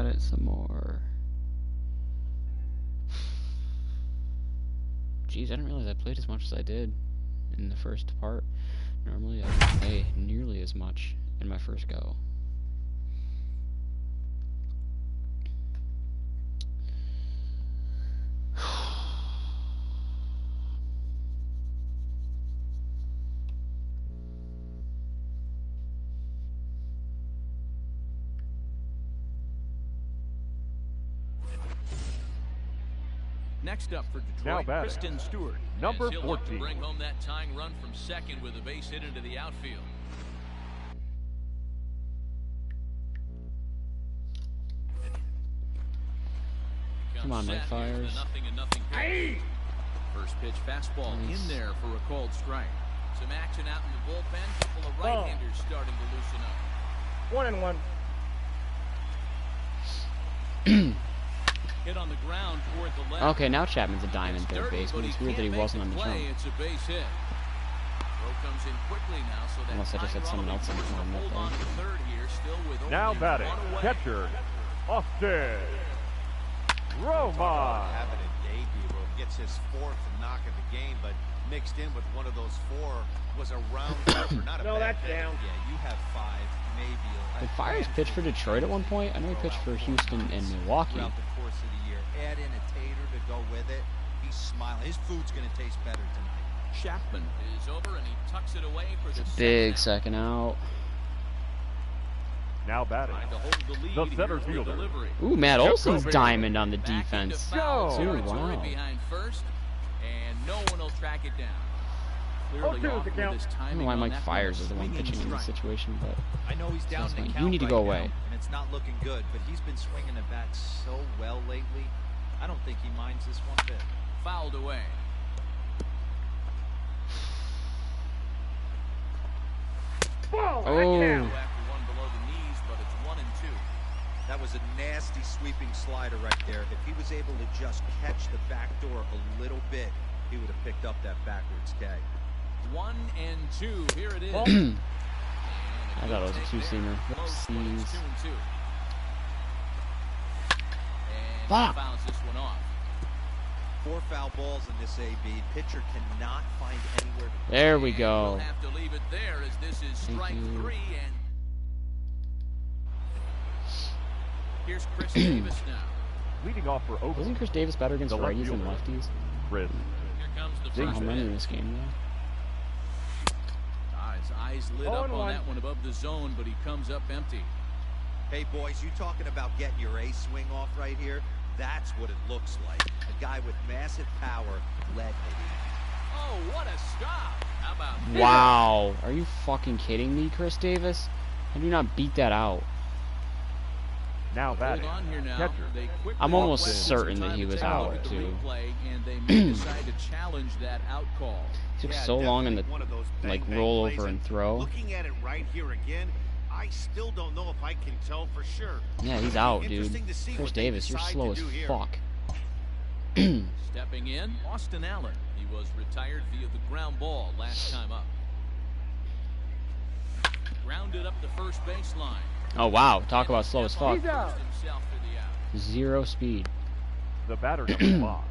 it some more. Jeez, I didn't realize I played as much as I did in the first part. Normally I don't play nearly as much in my first go. Next up for Detroit, Kristen Stewart. Number 14. Look to bring home that tying run from second with a base hit into the outfield. Come on, Mike Fires. Hey! First pitch fastball in there for a called strike. Some action out in the bullpen. Couple of right-handers starting to loosen up. 1-1. Hit on the ground toward the left. Okay, now Chapman's a diamond third baseman. It's weird that he wasn't on the jump. It's a base hit. Throw comes in quickly now, so that unless I just had someone else in the line that day. Now batting, catcher, Austin Roma. Having a debut where he gets his fourth knock of the game, but mixed in with one of those four was a round for not a No, bad that's hit. down. Yeah, you have five, maybe. Did Fires pitch for Detroit at one point? I know he pitched for Houston and Milwaukee. Throughout the course of the year, add in a tater to go with it. He's smiling. His food's going to taste better tonight. Chapman is over and he tucks it away for the Big second out. Now batting, the center fielder. Ooh, Matt Olson's diamond on the defense. Go! Ooh, wow. Behind first, and no one will track it down. Oh, Clearly two off the with count. his I don't timing know why on Mike that Fires one. is the one pitching in this situation, but I know he's down sounds in the like count you need to right go now, away. and it's not looking good, but he's been swinging the bat so well lately. I don't think he minds this one bit. Fouled away. Ball, Oh. After one below the knees, but it's 1-2. That was a nasty sweeping slider right there. If he was able to just catch the back door a little bit, he would have picked up that backwards K. 1-2. Here it is. I thought it was a two-seamer. Whoopsies. Fuck. Fouls this one off. 4 foul balls in this AB. Pitcher cannot find anywhere to There we And go. we'll have to leave it there as this is strike Thank you. 3. And here's Chris Davis now. leading off for Oakland. Wasn't Chris Davis better against The left righties than fielder. lefties? Chris. Here comes the How first many in pitch. this game, though? His eyes lit up on that one above the zone, but he comes up empty. Hey, boys, you talking about getting your A swing off right here? That's what it looks like. A guy with massive power led me. Oh, what a stop. How about that? Wow. Are you fucking kidding me, Chris Davis? How do you not beat that out? Now Hold batting, on here now. catcher. They quickly I'm almost requested certain some that time he to was take a out, look at the too. replay, and they may decide to challenge that out call. It took so long in the one of those bang, bang roll plays, over and throw. Looking at it right here again, I still don't know if I can tell for sure. Yeah, he's out, dude. Interesting to see Chris what they Davis, you're decide slow to as do here. fuck. Stepping in, Austin Allen. He was retired via the ground ball last time up. Grounded up the first baseline. Oh, wow. Talk about slow as fuck. Himself for the out. Zero speed. The batter number 5.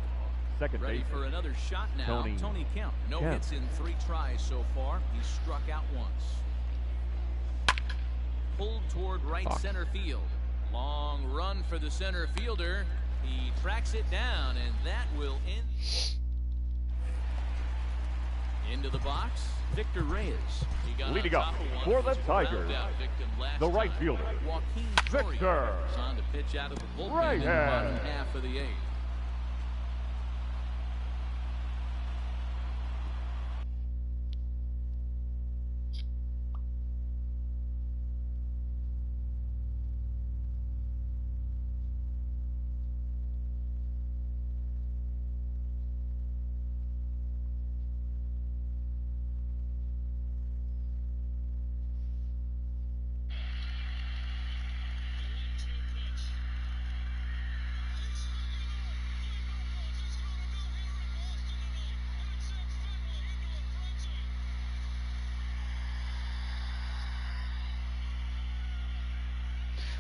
Second Ready baseman. for another shot now. Tony Kemp. No Kemp. hits in 3 tries so far. He's struck out once. Pulled toward right Fuck. center field. Long run for the center fielder. He tracks it down, and that will end. Into the box, Victor Reyes. He got Leading on up top of one for of the his Tigers, ground-out victim last the right time. fielder, Joaquin Victor Soria is on to pitch out of the bullpen Reyes. in the bottom half of the 8th.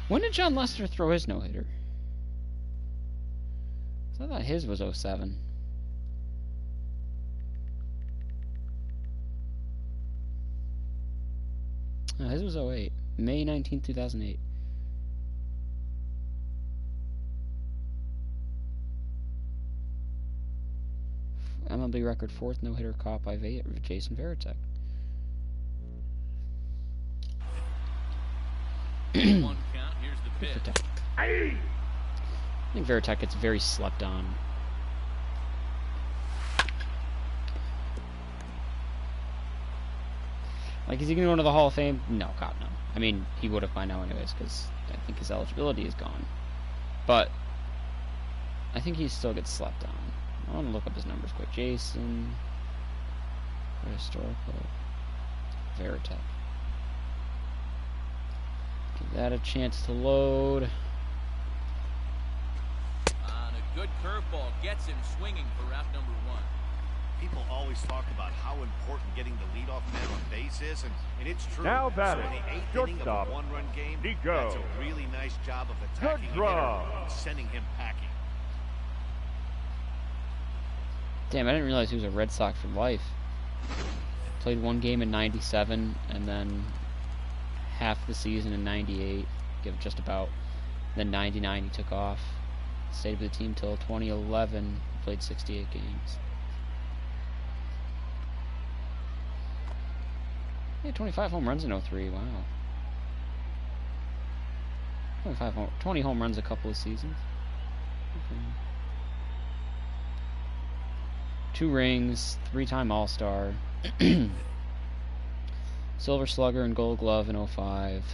When did John Lester throw his no-hitter? I thought his was 07. No, his was 08. May 19, 2008. MLB record 4th no-hitter caught by Jason Varitek. One count. Here's the pitch. I think Varitek gets very slept on. Like, is he going to go into the Hall of Fame? No, God, no. I mean, he would have by now anyways, because I think his eligibility is gone. But I think he still gets slept on. I want to look up his numbers quick. Jason, historical, Varitek. Give that a chance to load. On a good curveball, gets him swinging for route number 1. People always talk about how important getting the leadoff man on base is, and it's true. Now So batting, in the 8th inning of shortstop, a one-run game, Nico. that's a really nice job of attacking Good draw. the hitter and sending him packing. Damn, I didn't realize he was a Red Sox for life. Played one game in 97, and then half the season in 98. Give just about. Then 99 he took off. Stayed with the team till 2011. Played 68 games. Yeah, 25 home runs in 03. Wow. 20 home runs a couple of seasons. Okay. 2 rings, 3-time All-Star. Silver Slugger and Gold Glove in 05.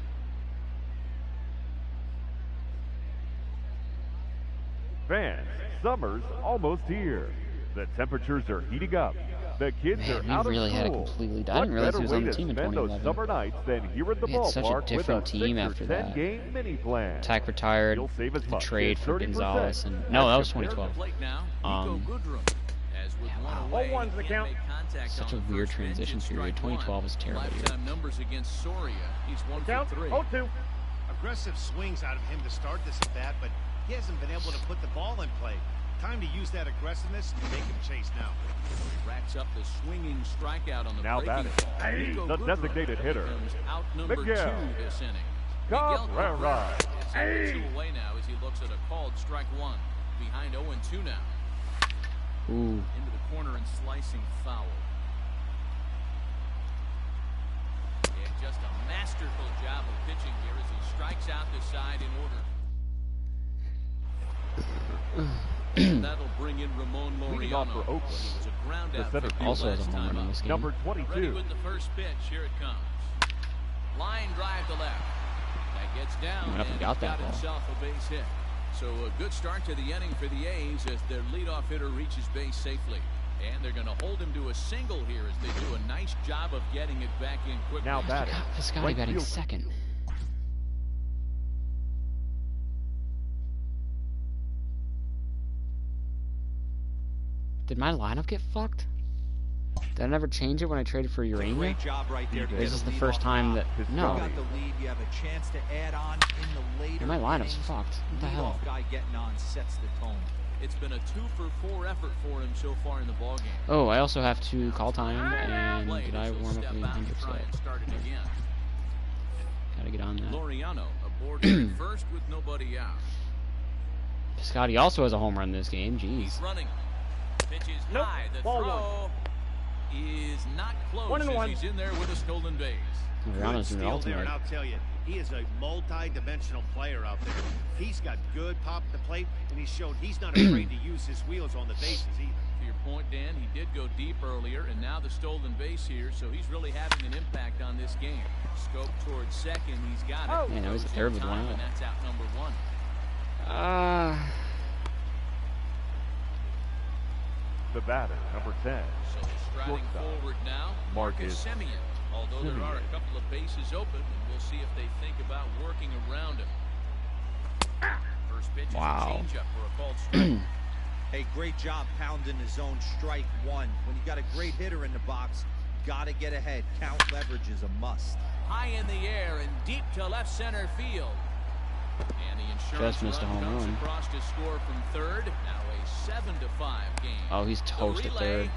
Fans, summer's almost here. The temperatures are heating up. The kids Man, are he out really of had a school. completely. I What didn't realize he better was on way the to team in spend those 2011. summer nights than here at the We had such a ballpark with different a team 6 or after 10 that. game mini plan. Tack retired. You'll save as The much trade as for 30% Gonzalez, and no, that was as compared to 2012. Plate now, Nico Goodrum. As with one wow. away, One's the he count. can't make contact Such on a the weird first pitch. transition It's period. strike 2012 one. was a terrible year. Lifetime numbers against Soria. He's 1 Count, for 3. 0-2. Aggressive swings out of him to start this at bat, but he hasn't been able to put the ball in play. Time to use that aggressiveness and make him chase now. He racks up the swinging strikeout on the Now breaking batting. ball. Nico The Goodrum designated hitter, becomes out number 2 Miguel this inning. Cabrera. Is 2 away now as he looks at a called strike 1. Behind 0-2 now. Ooh. Into the corner and slicing foul. Yeah, just a masterful job of pitching here as he strikes out the side in order. That'll bring in Ramon Leading off Laureano. for Oakland, He was a ground the out center for fielder. Also has a last home time run in up. this game. Number Ready 22. with the first pitch. Here it comes. Line drive to left. That gets down I don't know if and he got he's that got ball. himself a base hit. So a good start to the inning for the A's as their leadoff hitter reaches base safely. And they're going to hold him to a single here as they do a nice job of getting it back in quickly. Now batting. Piscotty Right batting field. second. Did my lineup get fucked? Did I never change it when I traded for Urania? Great job right there to Or get is this a the lead first off time top. that... His No. You got the lead. You have a chance to add on in the later My lineup's innings. fucked. What the hell? Leadoff guy getting on sets the tone. It's been a 2-for-4 effort for him so far in the ballgame. Oh, I also have to call time, and Played did I as he'll warm up step the out and Hendrix try yet? and start it again. Gotta get on that. Laureano aboard here at first with nobody out. Piscotty also has a home run this game. Jeez. He's running. Pitches Nope. high. The Ball throw is not close 1-1. as he's in there with a stolen base. Rihanna's Good doing steal the there, ultimate. and I'll tell you, he is a multi-dimensional player out there. He's got good pop at the plate, and he showed he's not afraid to use his wheels on the bases either. To your point, Dan, he did go deep earlier, and now the stolen base here, so he's really having an impact on this game. Scope towards second, he's got it. Man, that was a Goes in third with time, one out. and that's out number 1. The batter, number 10. So striding Shortstop. forward now, Marcus Semien. Although there are a couple of bases open, and we'll see if they think about working around him. First pitch is Wow. a changeup for a called strike. Hey, great job pounding the zone strike 1. When you got a great hitter in the box, got to get ahead. Count leverage is a must. High in the air and deep to left center field. And the insurance Just missed a home comes run. across to score from third. Now a 7-5 game. Oh, he's toast at third.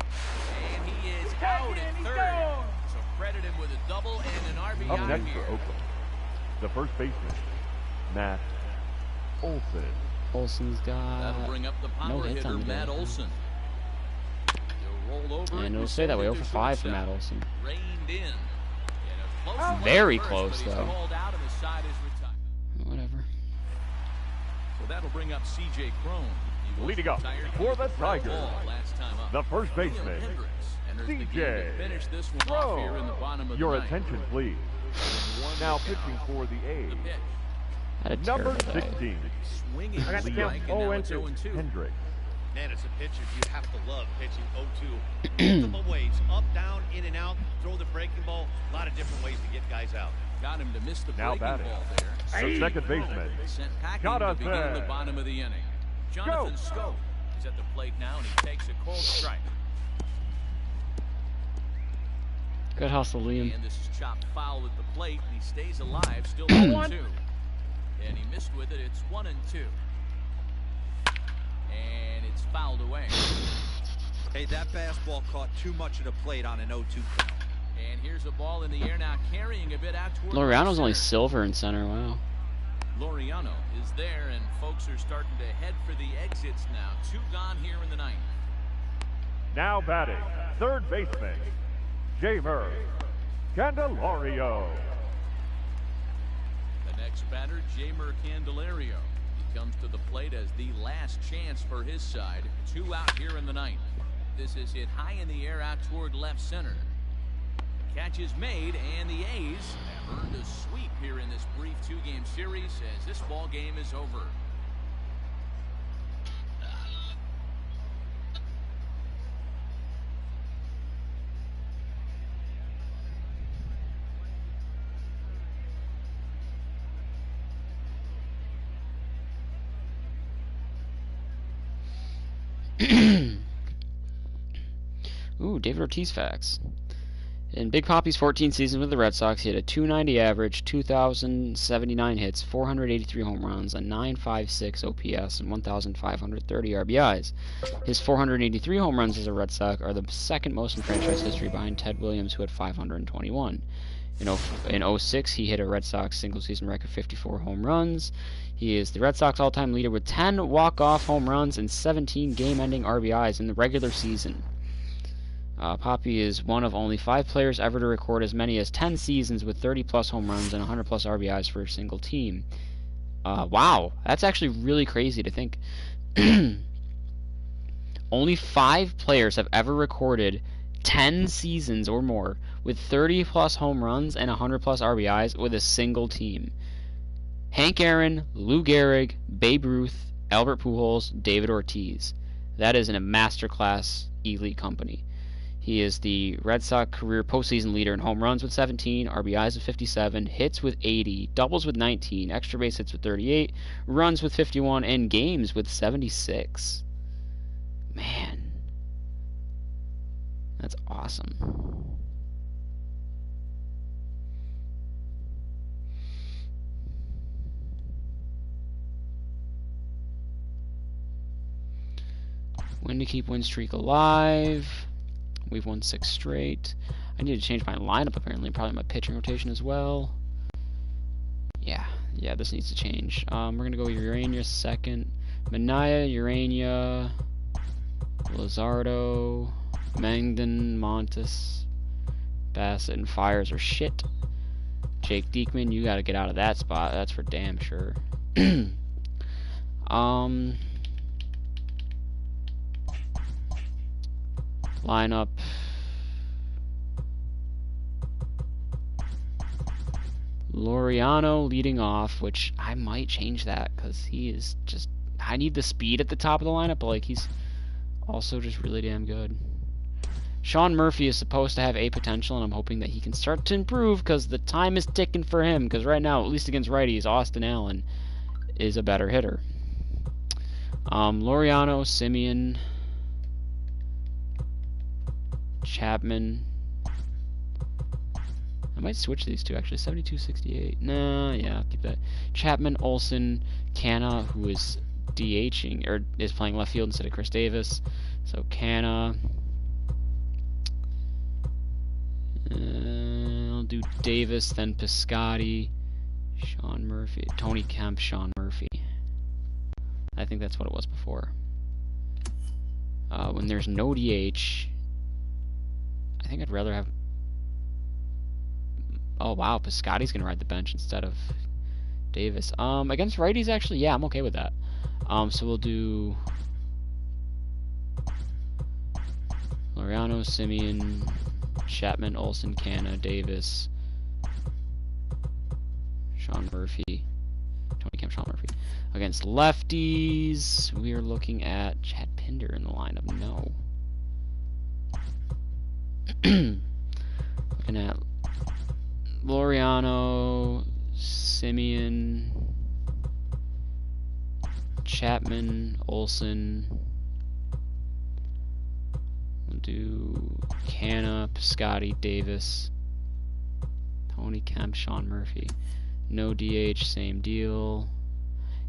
And he is out at third. So credit him with a double and an RBI Up next here. for Oakland, the first baseman, Matt Olson. Olson's got That'll bring up the power no hits hitter, on the Matt day. Olson. He'll roll over And it'll and stay that way. 0 send for it to 5 for shortstop. Matt Olson. Reined in. And a close one Very at first, close, but he's though. called out and the side is retired. Whatever. So that'll bring up C.J. Crone. He was Leading up retired for the with a Tigers, ball last time up. the first William baseman, Hendricks enters the game C.J. to finish this one off here in the bottom of Your the ninth. attention, please. Now pitching for the A's, The pitch. Had a number terrible day. 16, Swinging I got the count. strike, and now it's 0-2. Hendricks. Man, as a pitcher, you have to love pitching 0-2. Multiple ways, up, down, in and out, throw the breaking ball. A lot of different ways to get guys out. Got him to miss the Now breaking batting, ball there. the second baseman, Sent packing Got to us begin there. the bottom of the inning. Jonathan Scope is at the plate now, and he takes a cold strike. Good hustle, Liam. And this is chopped foul at the plate, and he stays alive, still 1-2. And he missed with it. It's 1-2. And it's fouled away. Hey, that fastball caught too much of the plate on an 0-2 count. And here's a ball in the air now, carrying a bit out toward Laureano's only center. silver in center. Wow. Laureano is there, and folks are starting to head for the exits now. 2 gone here in the ninth. now batting, third baseman, Jamer Candelario. The next batter, Jamer Candelario. He comes to the plate as the last chance for his side. 2 out here in the ninth. This is hit high in the air out toward left center. Catch is made, and the A's have earned a sweep here in this brief 2-game series as this ball game is over. Ooh, David Ortiz facts. In Big Papi's 14 seasons with the Red Sox, he had a .290 average, 2,079 hits, 483 home runs, a .956 OPS, and 1,530 RBIs. His 483 home runs as a Red Sox are the second most in franchise history behind Ted Williams, who had 521. In 06, he hit a Red Sox single-season record 54 home runs. He is the Red Sox all-time leader with 10 walk-off home runs and 17 game-ending RBIs in the regular season. Papi is one of only 5 players ever to record as many as 10 seasons with 30-plus home runs and 100-plus RBIs for a single team. Wow, that's actually really crazy to think. Only 5 players have ever recorded 10 seasons or more with 30-plus home runs and 100-plus RBIs with a single team. Hank Aaron, Lou Gehrig, Babe Ruth, Albert Pujols, David Ortiz. That is in a masterclass elite company. He is the Red Sox career postseason leader in home runs with 17, RBIs with 57, hits with 80, doubles with 19, extra base hits with 38, runs with 51, and games with 76. Man, that's awesome. When to keep win streak alive. We've won 6 straight. I need to change my lineup apparently, probably my pitching rotation as well. Yeah, this needs to change. We're gonna go Urania second, Minaya, Urania, Luzardo, Mangden, Montes, Bassett, and Fires are shit. Jake Diekman, you gotta get out of that spot. That's for damn sure. Lineup. Laureano leading off, which I might change that because he is just. I need the speed at the top of the lineup, but like he's also just really damn good. Sean Murphy is supposed to have a potential, and I'm hoping that he can start to improve because the time is ticking for him. Because right now, at least against righties, Austin Allen is a better hitter. Laureano, Simeon, Chapman, I might switch these two, actually. 72-68. Nah, yeah, keep that. Chapman, Olsen, Canna, who is DHing, or is playing left field instead of Chris Davis. So Canna. I'll do Davis, then Piscotty, Sean Murphy, Tony Kemp, Sean Murphy. I think that's what it was before. When there's no DH, I think I'd rather have... Oh, wow, Piscotty's going to ride the bench instead of Davis. Against righties, actually, yeah, I'm okay with that. So we'll do... Laureano, Simeon, Chapman, Olsen, Canna, Davis, Sean Murphy, Tony Kemp, Sean Murphy. Against lefties, we are looking at Chad Pinder in the lineup. No. Looking at Laureano, Simeon, Chapman, Olsen. We'll do Canna, Piscotty, Davis, Tony Kemp, Sean Murphy. No DH, same deal.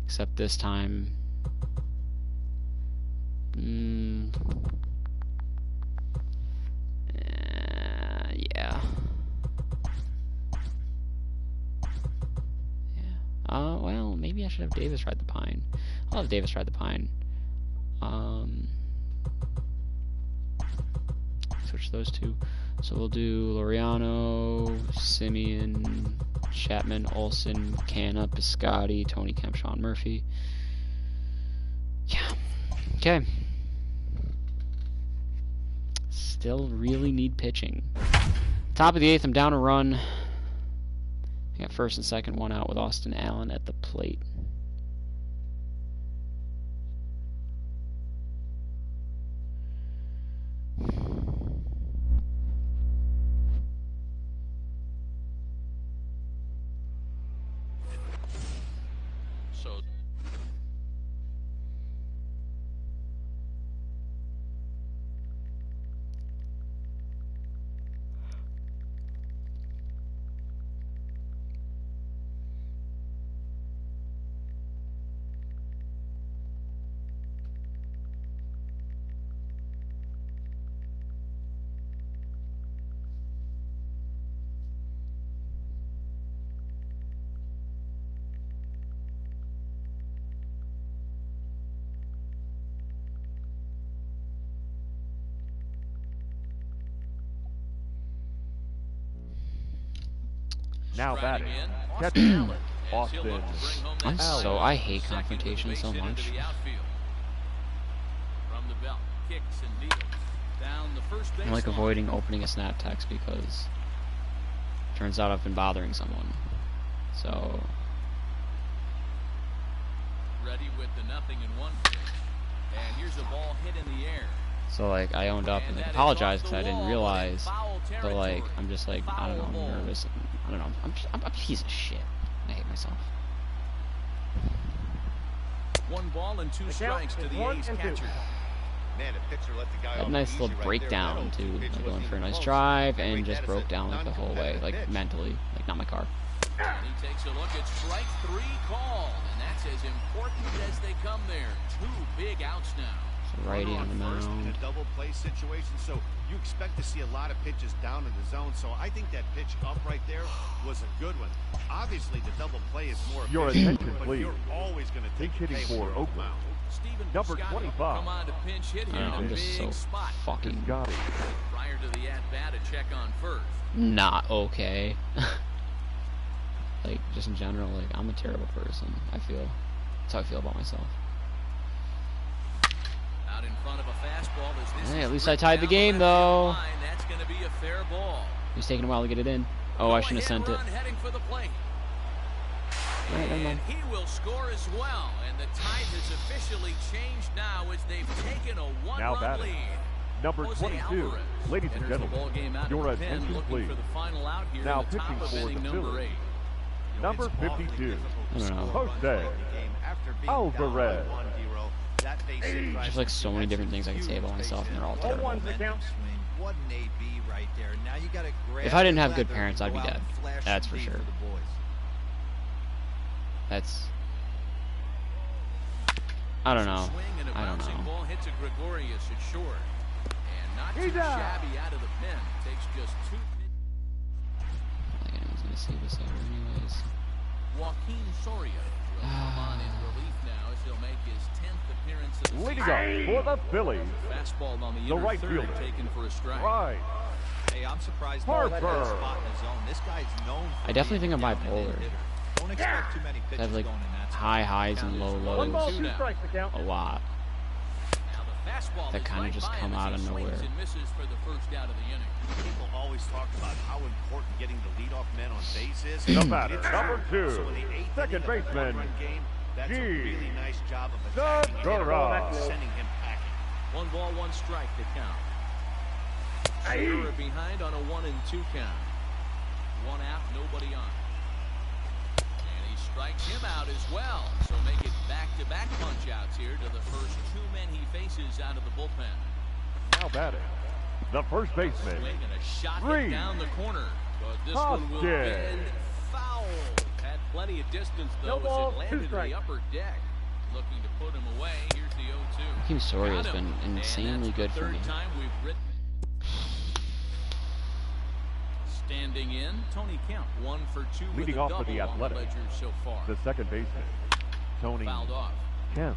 Except this time. Yeah. Well, maybe I should have Davis ride the pine. I'll have Davis ride the pine. Switch those two. So we'll do Laureano, Simeon, Chapman, Olsen, Canna, Piscotty, Tony Kemp, Sean Murphy. Yeah. Okay. Still really need pitching. Top of the 8th, I'm down a run. I got first and second, one out with Austin Allen at the plate. Now batting, catcher, Austin Allen. I hate confrontation so much. I like avoiding opening a snap text because it turns out I've been bothering someone. So ready with the 0-1 pitch. And here's a ball hit in the air. So like I owned up and like, apologized because I didn't realize, but like I'm just like I don't know, I'm nervous. I don't know. I'm a piece of shit. I hate myself. 1 ball and 2 strikes to the ace catcher. Man, a pitcher let the guy That nice little breakdown too, like going for a nice drive and just broke down like the whole way, like mentally, like not my car. And he takes a look at strike 3 called, and that's as important as they come there. 2 big outs now. Righty on the mound. In a double play situation, so you expect to see a lot of pitches down in the zone. So I think that pitch up right there was a good one. Obviously, the double play is more. Your attention, but please. you're always going to Pinch take hitting for Oakland. Steven Number Piscotty 25. come on to pinch hit here in a I'm big just so spot. fucking Got it. Prior to the at-bat, a check on first. not okay. Like just in general, like I'm a terrible person. I feel that's how I feel about myself. Out in front of a fastball as this Hey, is at least I ripped tied the down game, left field though. line. That's going to be a fair ball. It's taking a while to get it in. Oh, I shouldn't have sent it. Run heading for the plate. Alright, never mind. And he will score as well. And the tide has officially changed now as they've taken a Now one-run batting, lead. number Jose 22. Alvarez Ladies and enters the ball gentlemen, game out your of the pen, attention, looking please. for the final out here Now in the top pitching of for inning the number Phillies. 8. Number 52. I don't know. Jose Alvarez. There's like so many different things I can say about myself, and they're all terrible. What an AB right there. Now you got to grab. If I didn't have good leather parents, and I'd be go out dead. and flash That's some for D sure. the boys. That's... I don't know. Swing and a I don't bouncing know. ball hit to Gregorius at short. And not too shabby out of the pen. Takes just 2 I don't think anyone's going to see this ever anyways. Joaquin Soria will come on in relief now as he'll make his 10th appearance of the Leading season. up for the Phillies, Fastball on the the inner right third fielder. taken for a strike. Right. Hey, I'm surprised he let that Harper. spot in his zone. This guy's known for I definitely being think I'm a down-and-in bipolar. hitter. Don't expect too many I pitches have like going in that spot. high highs and low One ball, lows. two strikes to count. A lot. Now the fastball That is kinda right just by come him as out he of swings nowhere. and misses for the first out of the inning. People always talk about how important getting the leadoff man on base is. The batter, It's number true. 2, So in the 8th second inning of a baseman, one-run game, that's a G. really nice job of attacking Segura. and sending him packing. 1 ball, 1 strike to count. Segura behind on a 1-2 count. 1 out, nobody on. And he strikes him out as well. So make it back-to-back punch-outs here to the first 2 men he faces out of the bullpen. Now batting, the first baseman, Swing and a shot hit Reed down the corner. But this one will Hoskins. bend foul. Had plenty of distance though as it landed in the upper deck. Looking to put him away. Here's the 0-2. Joaquin Soria has Got him. been insanely And that's good the for me. third time we've written. Standing in, Tony Kemp, 1 for 2 with Leading a off double for the on the Athletic, ledger so far. the second baseman, Tony Fouled off. Kemp.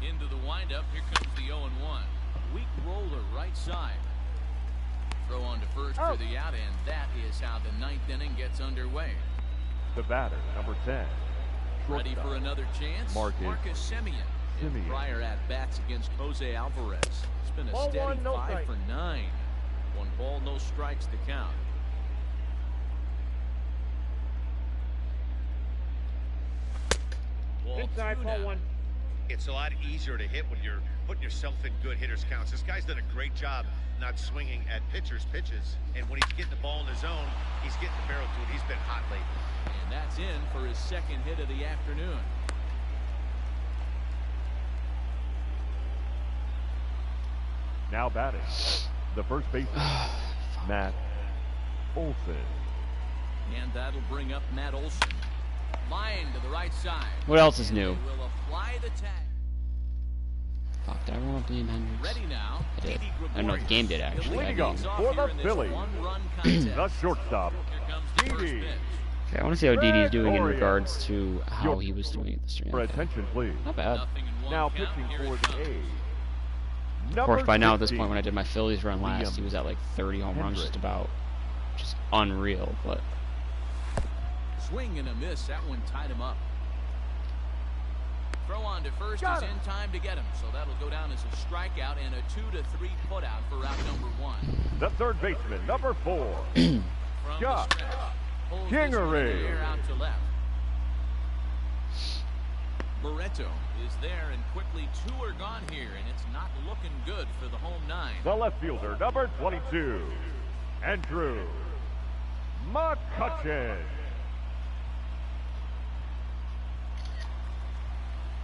Into the windup, here comes the 0-1. Weak roller right side. Throw on to first for the out, and that is how the 9th inning gets underway. The batter, number 10, Ready shortstop, for another chance? Marcus Semien. In Semien. prior at-bats against Jose Alvarez. It's been a steady 5 for 9. 1 ball, no strikes to count. Ball 2 now. It's a lot easier to hit when you're putting yourself in good hitters' counts. This guy's done a great job not swinging at pitchers' pitches. And when he's getting the ball in his zone, he's getting the barrel to it. He's been hot lately. And that's in for his 2nd hit of the afternoon. now batting, the first baseman, Matt Olson. And that'll bring up Matt Olson. Line to the right side. What else is new? They will apply the tag. Fuck, did I run up Liam Hendricks? Ready now. I did. Didi I don't know if the game did actually. Leading I up mean, for the Phillies, one-run the contest. shortstop, Here comes the first Didi. pitch. okay, I want to see how Didi's doing in Gregorio. regards to how Your- he was doing at the stream. For Okay. attention, please. Not bad. Nothing in one Now count. pitching Here for it the comes. A's. Of course, by now at this 15, point, when I did my Phillies run last, Liam he was at like 30 home runs, just about, just unreal. But Swing and a miss. That one tied him up. Throw on to first is in time to get him, so that'll go down as a strikeout and a 2-3 putout for route number 1. the third baseman, number 4, From Josh the stretch, holds this one in the Kingery. air out to left. Barreto is there, and quickly 2 are gone here, and it's not looking good for the home 9. the left fielder, number 22, Andrew McCutcheon.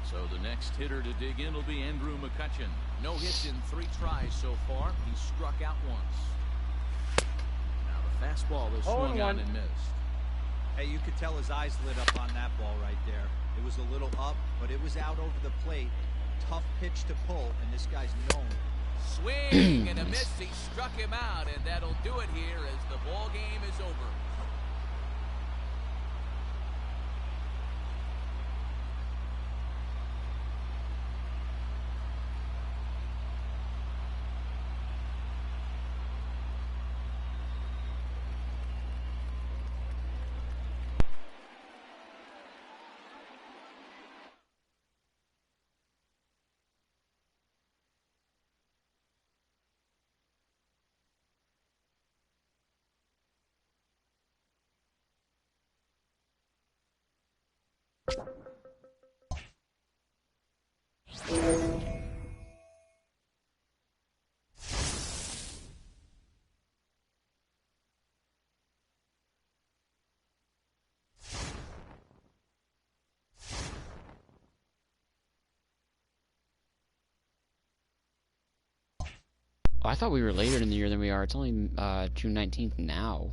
So the next hitter to dig in will be Andrew McCutcheon. No hits in 3 tries so far. He struck out once. Now the fastball is swung on and missed. Hey, you could tell his eyes lit up on that ball right there. It was a little up, but it was out over the plate. Tough pitch to pull, and this guy's known. Swing and a miss. He struck him out, and that'll do it here as the ball game is over. Oh, I thought we were later in the year than we are. It's only June 19th now.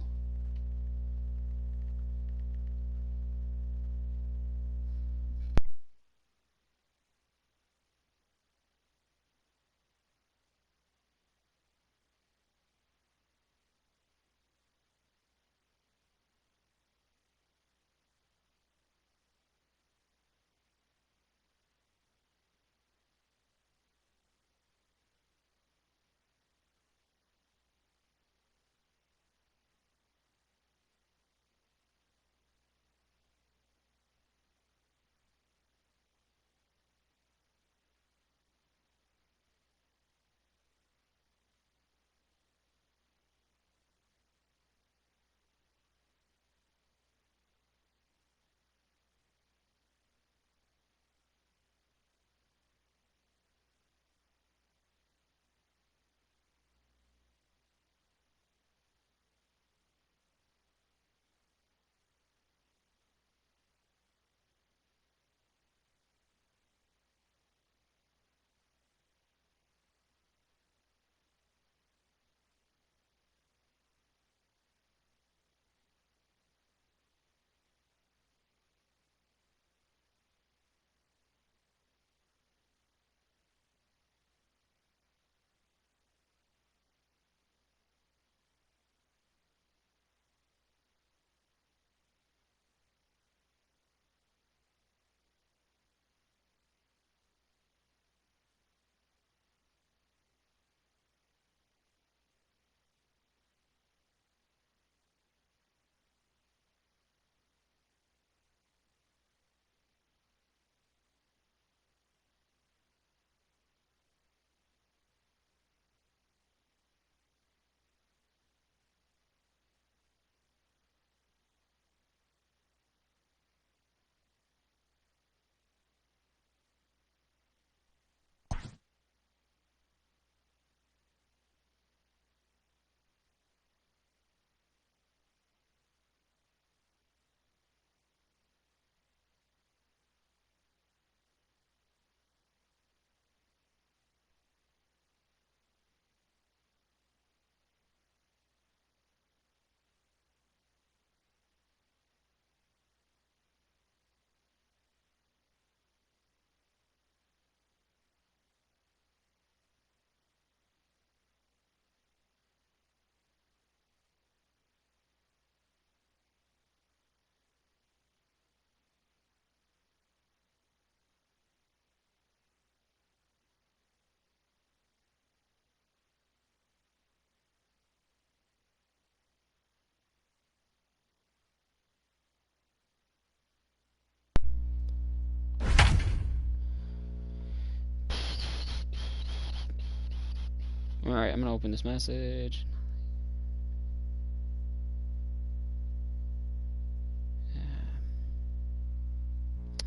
Alright, I'm gonna open this message.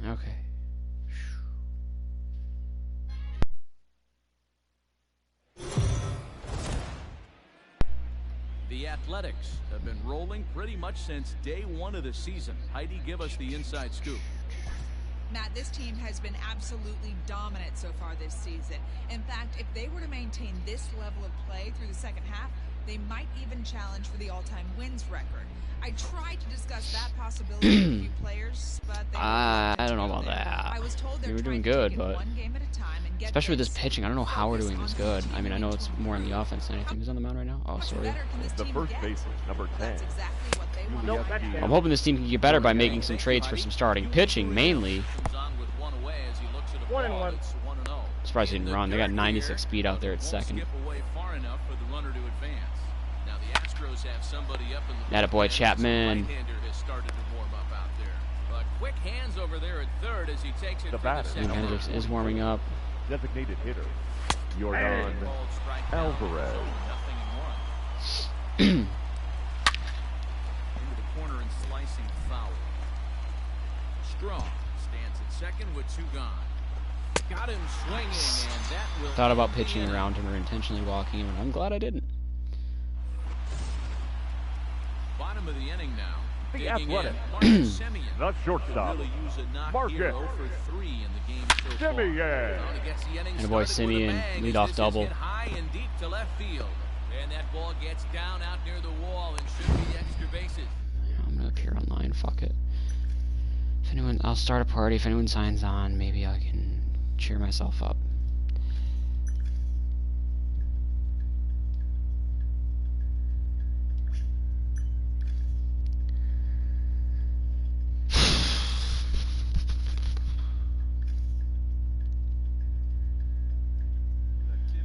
Okay. The Athletics have been rolling pretty much since day one of the season. Heidi, give us the inside scoop. Matt, this team has been absolutely dominant so far this season. In fact, if they were to maintain this level of play through the second half, they might even challenge for the all-time wins record. I tried to discuss that possibility with a few players, but they I don't know about that. I was told they're We were doing trying to good, take it but one game at a time and get especially with this things pitching, I don't know how we're doing this good. I mean, I know it's more on the better offense than anything. Who's on the mound right now? Oh, sorry. can this The team first get? baseman, number 10. That's exactly what they want. Juliet to P. do. I'm hoping this team can get better by making some trades for some starting pitching, mainly. One and one. Surprised he didn't run. They got 96 speed out there at second. Attaboy, Chapman. Quick hands over there at third as he takes it The for batter. the second. Hendricks is warming up. Designated hitter, Jordan Alvarez. Into the corner and slicing foul. Strong stands at second with two gone. Got him swinging, and that will Thought about pitching around him or intentionally walking him, and I'm glad I didn't. bottom of the inning now. The athletic. The shortstop. Marcus Simeon. And boy Simeon, leadoff double. High and deep to left field. And that ball gets down out near the wall and should be extra bases. I'm gonna appear online, fuck it. If anyone, I'll start a party. If anyone signs on, maybe I can cheer myself up.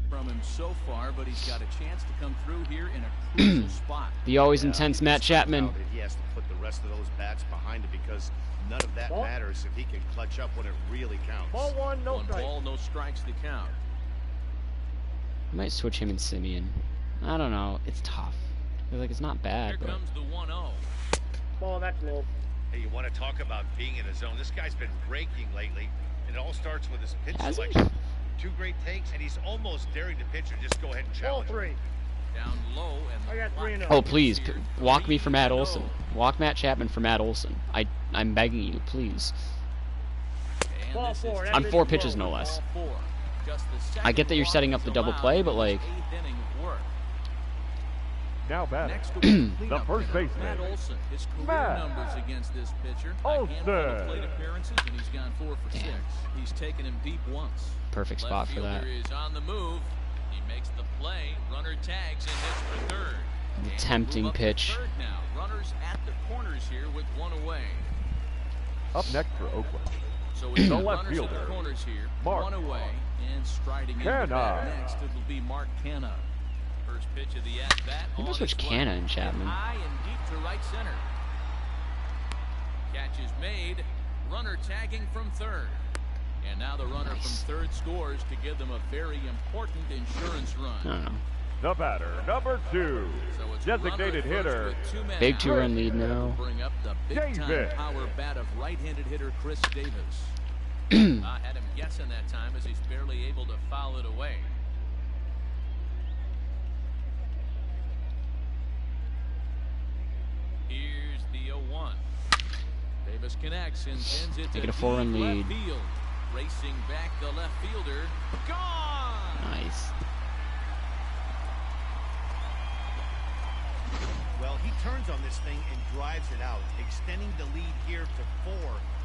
From him so far, but he's got a chance to come through here in a crucial spot. The always intense Matt Chapman. He has to put the rest of those bats behind him because none of that matters if he can clutch up when it really counts. Ball one, no strikes. Ball, no strikes to count. I might switch him and Simeon. I don't know. It's tough. Like, it's not bad, Here but comes the 1-0. Ball, that's low. Hey, you want to talk about being in a zone? This guy's been raking lately, and it all starts with his pitch Has he? selection. 2 great takes, and he's almost daring the pitcher just go ahead and Ball challenge. 3. Down low and I got 3-0. oh please, walk me for Matt Olson. Walk Matt Chapman for Matt Olson. I'm begging you, please. Ball 4. I'm 4 pitches, no less. I get that you're setting up the double play, but like, Now batting. Next to his The cleanup first hitter, baseman. Matt Olson. His career Matt numbers against this pitcher. Olson. A handful of plate appearances, and he's gone 4 for 6. He's taken him deep once. perfect spot for that. Left fielder is on the move. He makes the play. Runner tags and hits for third. The And tempting move up to pitch. third now. Runners at the corners here with 1 away. Up next for Oakland. So we The got left runners at fielder, the corners here. Mark 1 away and striding in the Canna. bat next. It will be Mark Canna. First pitch of the at-bat. Maybe on switch its way. Canna and Chapman. High and deep to right center. Catch is made. Runner tagging from third. And now the runner Nice. from third scores to give them a very important insurance I run. don't know. The batter, number 2. So it's Designated runner first hitter. with 2 men Big out. 2-run lead now. Bring up the big-time Davis. power bat of right-handed hitter Chris Davis. Had him guessing that time as he's barely able to foul it away. Here's the 0-1. Davis connects and sends it Taking to a 4-run deep lead. left field. Racing back the left fielder. Gone! Nice. Well, he turns on this thing and drives it out, extending the lead here to 4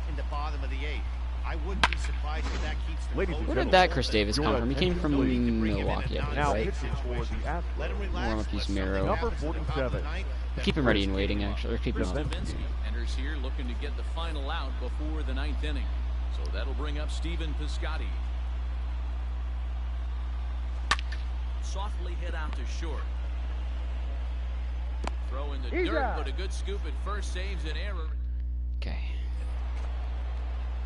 in the bottom of the 8th. I wouldn't be surprised if that keeps the Ladies and Where gentlemen, did that Chris Davis come your from? He came from attention, please. Milwaukee, I Now believe, right? pitching for the Astros. Let him relax. Warm up, use Let something Miro. happen Number at the top of the 47. ninth. Keep him ready and waiting, actually. Or keep him up. Stavinsky enters here looking to get the final out before the 9th inning. So that'll bring up Steven Piscotty. Softly hit out to short. Throw in the He's dirt, out. but a good scoop at first saves an error. Okay.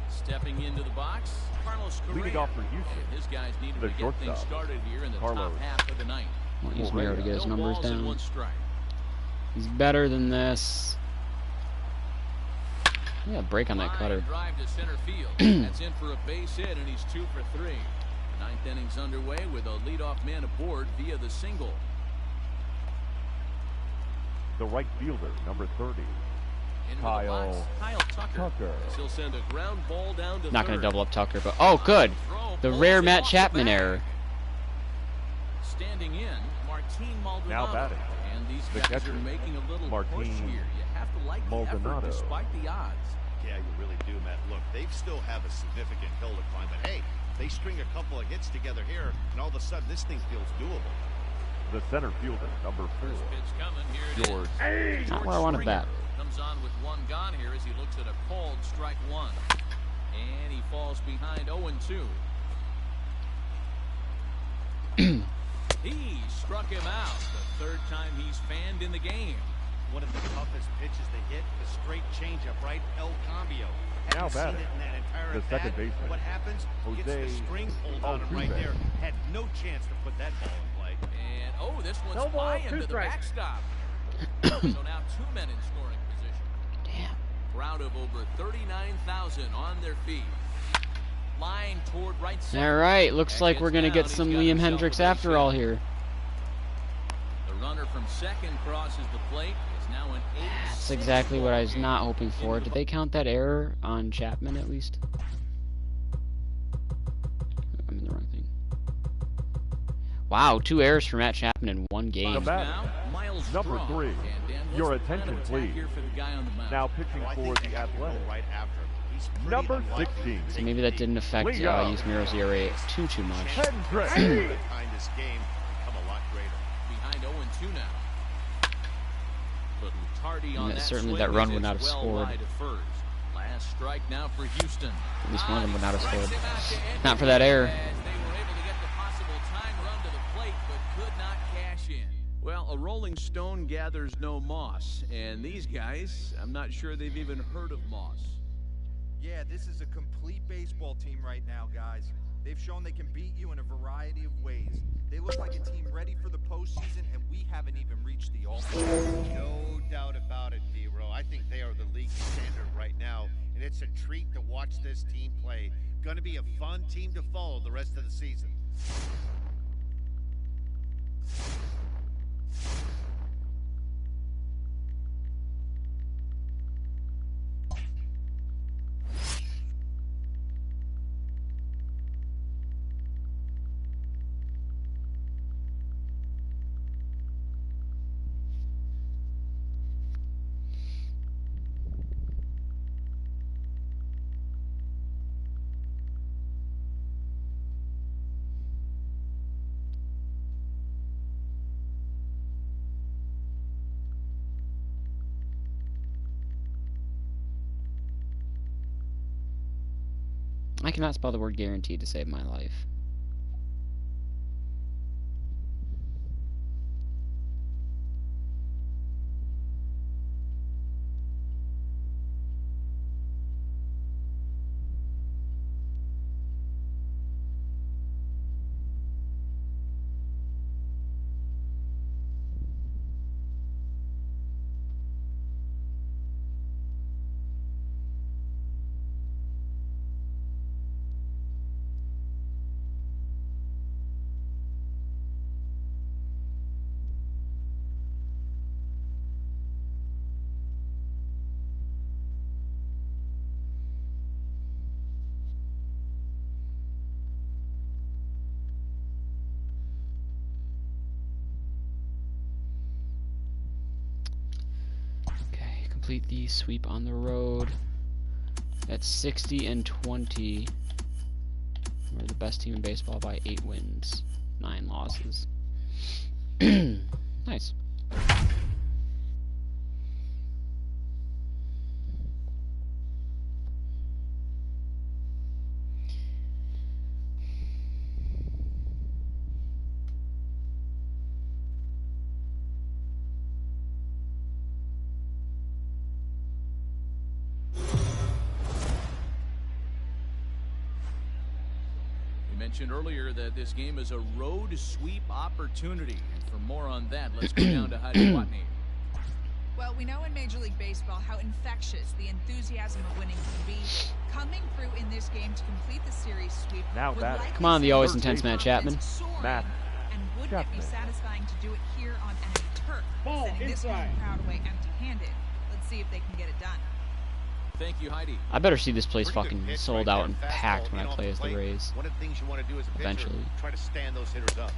Stepping into the box, Carlos Correa. Leading off for Houston, And his guys needed the to get things shortstop, started here in the Carlos top half of the ninth. Won't use Miro to get his No numbers balls and down. 1 strike. He's better than this. Yeah, break on that Line cutter. drive to center field. That's in for a base hit, and he's 2 for 3. The 9th inning's underway with a leadoff man aboard via the single. The right fielder, number 30. Into Kyle the box, Kyle Tucker. He'll send a ground ball down to Not going third. to double up Tucker, but oh, good. Throw The pulls rare it Matt off the Chapman bat. error. Standing in, Martin Maldonado. Now batting. And these The guys catcher, are making a little push Martin here. You have to like the Maldonado. effort despite the odds. Yeah, you really do, Matt. Look, they still have a significant hill to climb, but hey, they string a couple of hits together here, and all of a sudden this thing feels doable. The center fielder, number 4. First pitch coming. Here it George. is. Not where I want to bat. Comes on with 1 gone here as he looks at a called strike 1. And he falls behind 0-2. He struck him out. The 3rd time he's fanned in the game. One of the toughest pitches they hit, the straight changeup, right? El Cambio. Now Hadn't seen batting. it in that entire The at-bat. second baseman, What happens? Gets Jose the string pulled on him right Altuve. there. Had no chance to put that ball in play. And oh, this one's No ball, flying 2 to the strikes. backstop. So now 2 men in scoring position. Damn. Crowd of over 39,000 on their feet. Line toward right center. All right, looks That like gets we're going to down. get He's some got Liam himself Hendricks a base after hit. all here. The runner from On second, crosses the plate. Is now an 8. That's exactly what I was not hoping for. Did they count that error on Chapman at least? I'm in the wrong thing. Wow, 2 errors for Matt Chapman in 1 game. The batter, number 3. Your attention, please. Now pitching for the Athletics, number 16. So maybe that didn't affect Yusmeiro's ERA too much. Hendricks. Behind this game become a lot greater. Behind 0-2 now. But Lutardi on And that certainly swing that run is would not have well scored. wide of first. Last strike now for Houston. At least one of them would not have Strikes scored. him out to end Not for that error. as they were able to get the possible time run to the plate, but could not cash in. Well, a rolling stone gathers no moss, and these guys, I'm not sure they've even heard of moss. Yeah, this is a complete baseball team right now, guys. They've shown they can beat you in a variety of ways. They look like a team ready for the postseason, and we haven't even reached the All-Star. No doubt about it, D-Row. I think they are the league standard right now, and it's a treat to watch this team play. Going to be a fun team to follow the rest of the season. I cannot spell the word guaranteed to save my life. Complete the sweep on the road. At 60-20. We're the best team in baseball by 8 wins, 9 losses. Nice. Mentioned earlier that this game is a road sweep opportunity. And for more on that, let's go down to Heidi Watney. Well, we know in Major League Baseball how infectious the enthusiasm of winning can be. Coming through in this game to complete the series sweep. Now that. Come on, the always intense Matt Chapman. Matt And wouldn't it be satisfying to do it here on enemy turf? Sending this home crowd away empty-handed. Let's see if they can get it done. Thank you, Heidi. I better see this place fucking sold out and packed when I play as the Rays. One of the things you want to do as a pitcher, Eventually. try to stand those hitters up.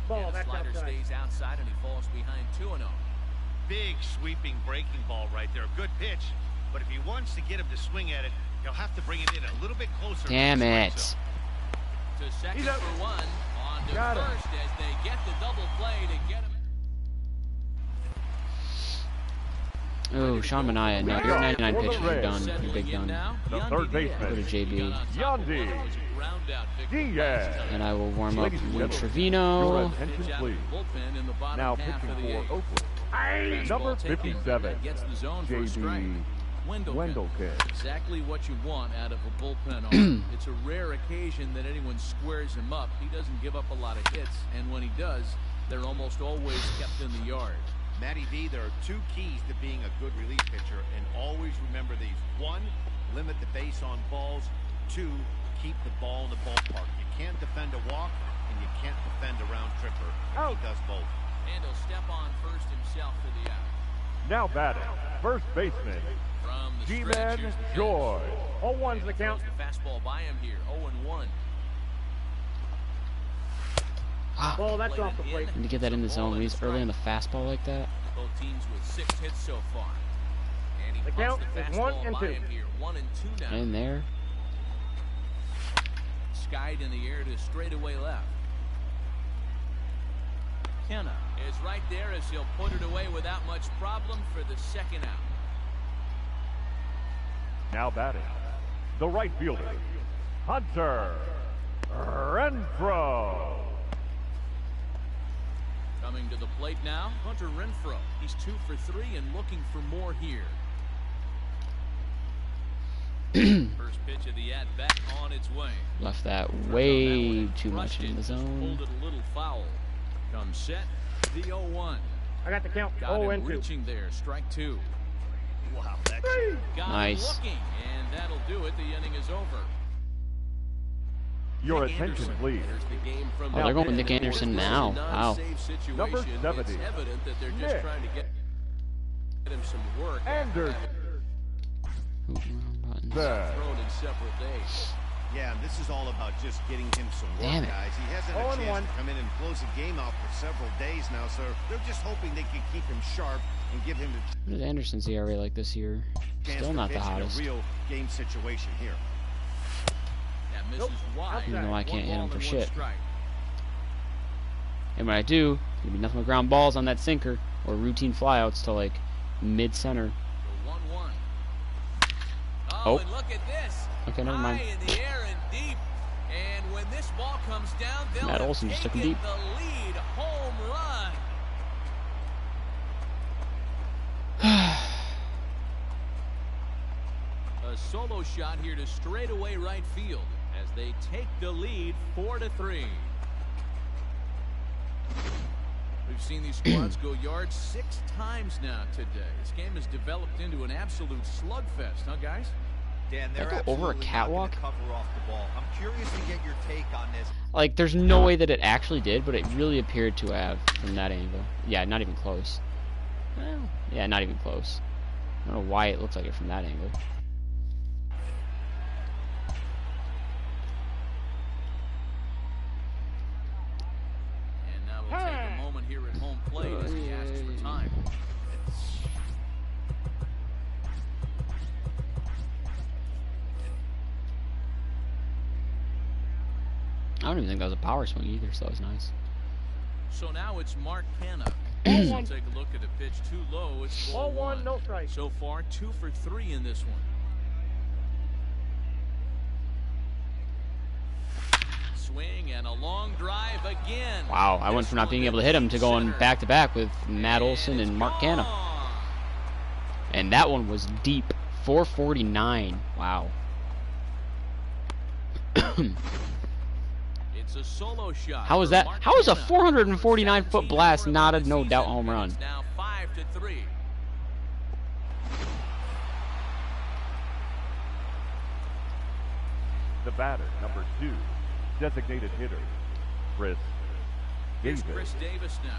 Ball, The that's slider outside. stays outside and he falls behind 2-0. Big sweeping breaking ball right there. Good pitch. But if he wants to get him to swing at it, he'll have to bring it in a little bit closer. Damn to the it. strike zone. To second He's out. for one. On to Got it. first as they get the double play to get him. Oh, Sean Manaea. No, your 99 pitches are done. You're big done. The third baseman, Go to JB. Yandy Diaz. And I will warm up Ladies and Lou gentlemen, your Trevino. attention, please. Now pitching for Oakland, number 57, JB Wendelken. Exactly what you want out of a bullpen arm. It's a rare occasion that anyone squares him up. He doesn't give up a lot of hits, and when he does, they're almost always kept in the yard. Matty V, there are 2 keys to being a good relief pitcher, and always remember these. 1, limit the base on balls. 2, keep the ball in the ballpark. You can't defend a walk, and you can't defend a round tripper. And he does both. And he'll step on first himself for the out. Now batting, first baseman, From the G-Man stretch, here's the pitch. Joy. 0-1's the count. The fastball by him here, 0-1. Ball, that's off the plate. Need to get that in the zone when he's early on the fastball like that. Both teams with 6 hits so far. And he The punts count the is fastball 1 and by 2. him here, 1 and 2 now. In there. Skied in the air to straightaway left. Kenna is right there as he'll put it away without much problem for the second out. Now batting, the right fielder, Hunter Renfroe. Coming to the plate now, Hunter Renfroe. He's 2 for 3 and looking for more here. First pitch of the at-bat on its way. Left that way too much in the zone. Pulled it a little foul. Comes set, the 0-1. I got the count. Got 0 him and 2. reaching there, strike 2. Wow, that's Got Nice. him looking, and that'll do it. The inning is over. Your Nick attention, Anderson please. enters the game from Oh, they're going with Nick the Anderson now. Wow. non-save situation. Number 70. It's evident that they're just Nick trying to get him some work. Anderson. Ooh, wrong button. Back. Thrown in several days. Yeah, and this is all about just getting him some work, Damn it. guys. He hasn't had a 0-1. chance to come in and close the game out for several days now, so they're just hoping they can keep him sharp and give him the What is Anderson's ERA like this year? chance Still to not the pitch in hottest. a real game situation here. That misses wide. Even though I can't hit him for One ball and shit. one strike. And when I do, there's gonna be nothing but ground balls on that sinker or routine flyouts to like mid-center. The 1-1. Oh. And look at this. Okay, never mind. High in the air and deep. And when this ball comes down, they'll Matt have Olson just took him taken deep. the lead. Home run. A solo shot here to straightaway right field as they take the lead 4-3. We've seen these squads go yards 6 times now today. This game has developed into an absolute slugfest, huh, guys? Dan, they're That go over a absolutely not catwalk? gonna cover off the ball. I'm curious to get your take on this. Like, there's no way that it actually did, but it really appeared to have from that angle. Yeah, not even close. Well, yeah, not even close. I don't know why it looks like it from that angle. And now we'll take a moment here at home plate as he asks for time. I don't even think that was a power swing either, so that was nice. So now it's Mark Canna. Ball So one. take a look at the pitch too low. It's ball 0-1, no strike. So far, 2 for 3 in this one. Swing and a long drive again. Wow, I went This from not one being able to to hit him to deep going center. back-to-back with Matt Olson it's and Mark Canna. gone. And that one was deep. 449. Wow. It's a solo shot. How is for that? Mark How is a Canna. 449-foot blast not a no-doubt home run? It's now 5-3. The batter, number 2, designated hitter, Chris Here's Davis. Chris Davis now.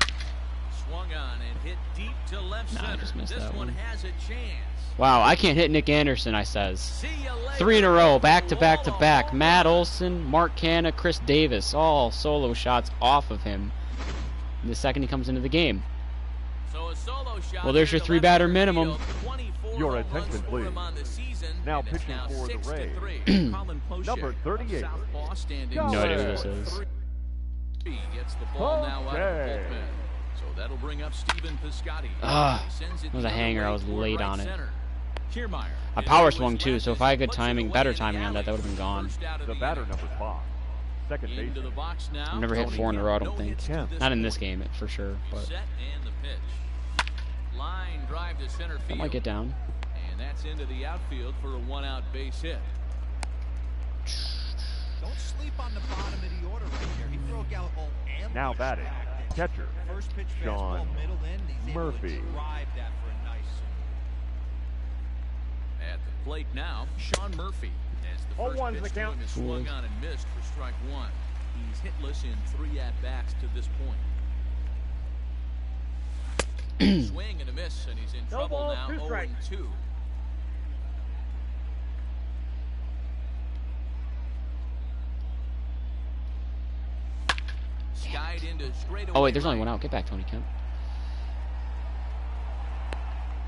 Swung on and hit deep to left Nah, I center. just missed This that one one. has a chance. Wow, I can't hit Nick Anderson, I says. See you later. 3 in a row, back to back to Wall back. home Matt run. Olson, Mark Canna, Chris Davis, all solo shots off of him. And the second he comes into the game. So a solo shot Well, there's here your to left three-batter center minimum. field. 24 Your home attention, runs for him please. on the season, Now and it's pitching now for the 6-3. Colin Poche Number of 38. Southpaw standing No idea who idea. this is. 3. Gets the ball now out of the Okay. bullpen. So that'll bring up Stephen Piscotty. Ah, He sends it it was the a other hanger. way I was toward late right on it. center. Kiermaier I is power always swung too, so if I had good puts it timing, away better in the timing on that, that alley. would have been gone. First out of The the batter, inning. number 5, second Into baseman, the box now. I've never hit Tony 4 in a row, I don't No think. hits to Yeah. this Not in this point. game, for sure. But Set and the pitch. Line drive to center I field. might get down. And that's into the outfield for a 1-out base hit. Don't sleep on the bottom of the order right there. He broke out all ambush now batting, tactics. catcher, First pitch Sean fastball middle in. He's Murphy. able to drive that for a nice swing. At the plate now, Sean Murphy. As the first 0-1's pitch the to count. him is swung on and missed for strike 1. He's hitless in 3 at-bats to this point. Swing and a miss, and he's in No trouble ball, now. 0-2. Skied into straight away. Oh wait, there's only one out. Get back, Tony Kemp.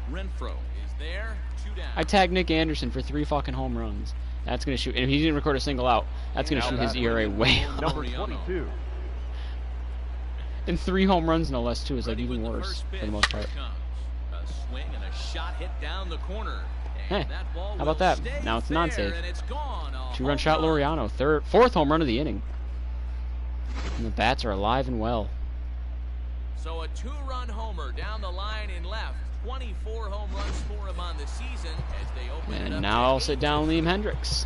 Renfro is there. 2 down. I tagged Nick Anderson for 3 fucking home runs. That's gonna shoot. And if he didn't record a single out, that's gonna shoot his ERA way up. Number 22. And 3 home runs no less too is like even worse for the most part. A swing and a shot hit down the corner. Hey, how about that? Now it's non-safe. 2-run shot, Laureano. 4th home run of the inning. And the bats are alive and well. So a 2-run homer down the line in left. 24 home runs for him on the season as they open it up. And now I'll sit down Liam Hendricks.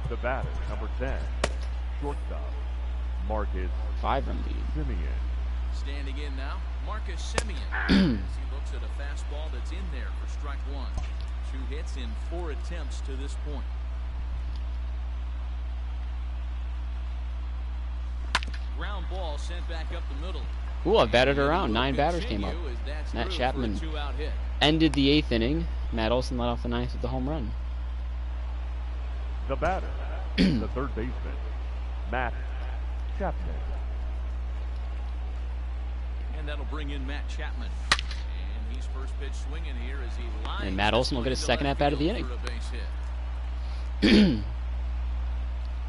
The batter, number 10. Shortstop, Marcus 5-run lead. Simeon. Standing in now, Marcus Simeon. As he looks at a fastball that's in there for strike 1. 2 hits in 4 attempts to this point. Ground ball sent back up the middle. Ooh, I've batted around. 9 batters came up. Matt Chapman ended the 8th inning. Matt Olson led off the 9th with the home run. The batter, the third baseman, Matt Chapman. And that'll bring in Matt Chapman. And he's first pitch swinging here as he lines. And Matt Olson will get his second at bat of the inning. He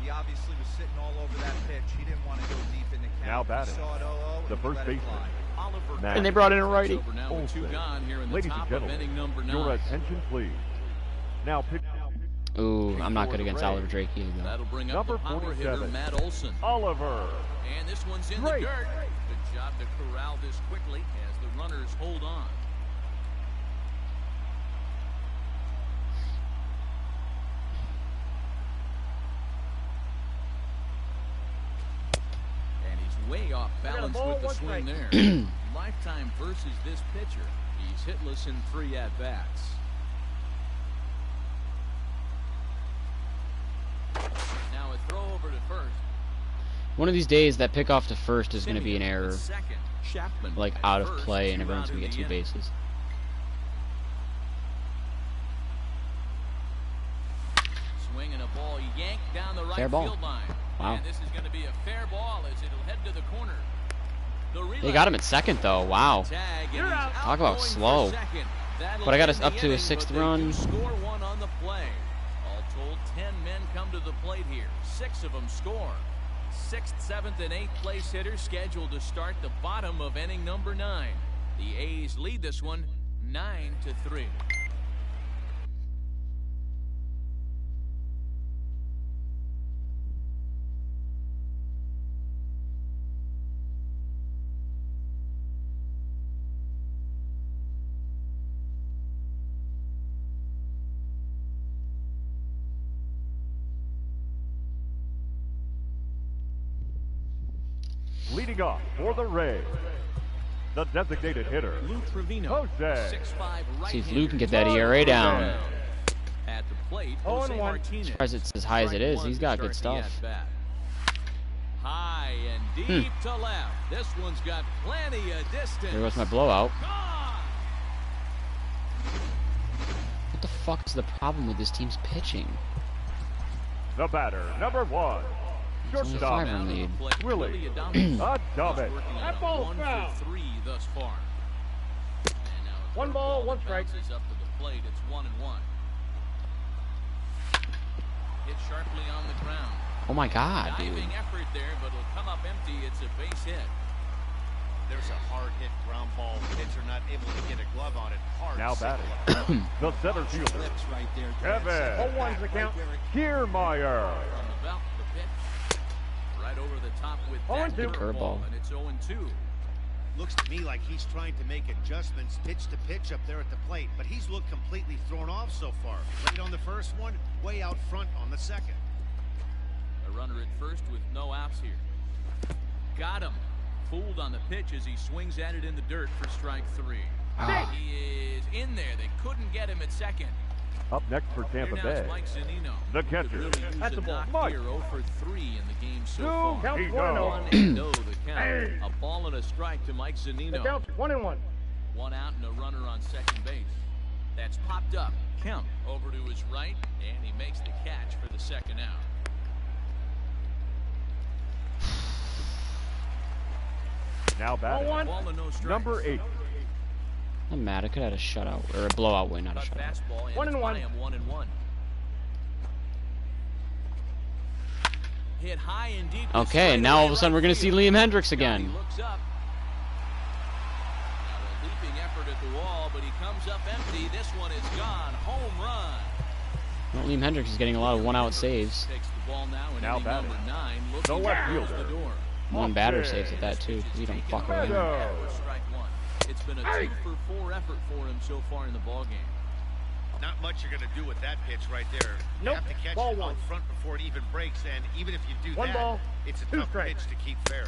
obviously was sitting all over that pitch. He didn't want to go deep in the count. Now batting, the first baseman, Matt And they brought in a righty. Olson. Ladies and gentlemen, your attention please. Now pitch. Ooh, I'm not good against Oliver Drake either, though. That'll bring up the power hitter, Matt Olson. Oliver. And this one's in the dirt. Good job to corral this quickly as the runners hold on. And he's way off balance with the swing there. Lifetime versus this pitcher. He's hitless in 3 at-bats. Now a throw over to first. One of these days, that pickoff to first is going to be an error, like out of play, and everyone's going to get 2 bases. Swinging a ball yanked down the right Fair ball. field line. Wow. And this is going to be a fair ball as it'll head to the corner. They got him at second, though. Wow. Talk about slow. But I got us up to a 6th run. Score 1 on the play. All told, 10 men come to the plate here. 6 of them score. 6th, 7th, and 8th place hitters scheduled to start the bottom of inning number 9. The A's lead this one 9-3. Leading off for the Rays, the designated hitter, Jose. See if Lou can get that ERA down. At the plate, Jose Martinez. Surprised it's as high as it is. He's got good stuff. High and deep to left. This one's got plenty of distance. There goes my blowout. What the fuck is the problem with this team's pitching? The batter, number 1. Shortstop, lead. Willie Adames. That ball's foul. 3 thus far. 1 ball, 1 strike. Up to the plate. It's 1-1. Hit sharply on the ground. Oh my God, dude. Diving effort there, but it'll come up empty. It's a base hit. There's a hard hit ground ball. Pitcher not able to get a glove on it. Hard. Now batting, the center fielder, Kevin 0-1's the count. Kiermaier. From the belt, the pitch. Right over the top with that curveball. And it's 0-2. Looks to me like he's trying to make adjustments pitch to pitch up there at the plate, but he's looked completely thrown off so far. Late on the first one, way out front on the second. A runner at first with no outs here. Got him. Fooled on the pitch as he swings at it in the dirt for strike 3. He is in there. They couldn't get him at second. Up next for Tampa Bay, the catcher. That's a ball. Mike. 0 for 3 in the game so far. Count 1-0. 1-0 the count. A ball and a strike to Mike The Zunino. count's 1-1. One out and a runner on second base. That's popped up. Kemp over to his right, and he makes the catch for the second out. Now batting, number 8. I'm mad. I could have had a shutout or a blowout win, not a shutout. 1-1. Hit high and deep. Okay, and now all of a sudden we're going to see Liam Hendricks again. He looks up. Now a leaping effort at the wall, but he comes up empty. This one is gone. Home run. Well, Liam Hendricks is getting a lot of one-out saves. Takes the ball now batting, number 9. the left fielder. The door. One batter saves at that too, because you don't fuck around. Strike one. It's been a 2-for-4 effort for him so far in the ball game. Not much you're going to do with that pitch right there. You have to catch it out front before it even breaks, and even if you do that, it's a tough pitch to keep fair.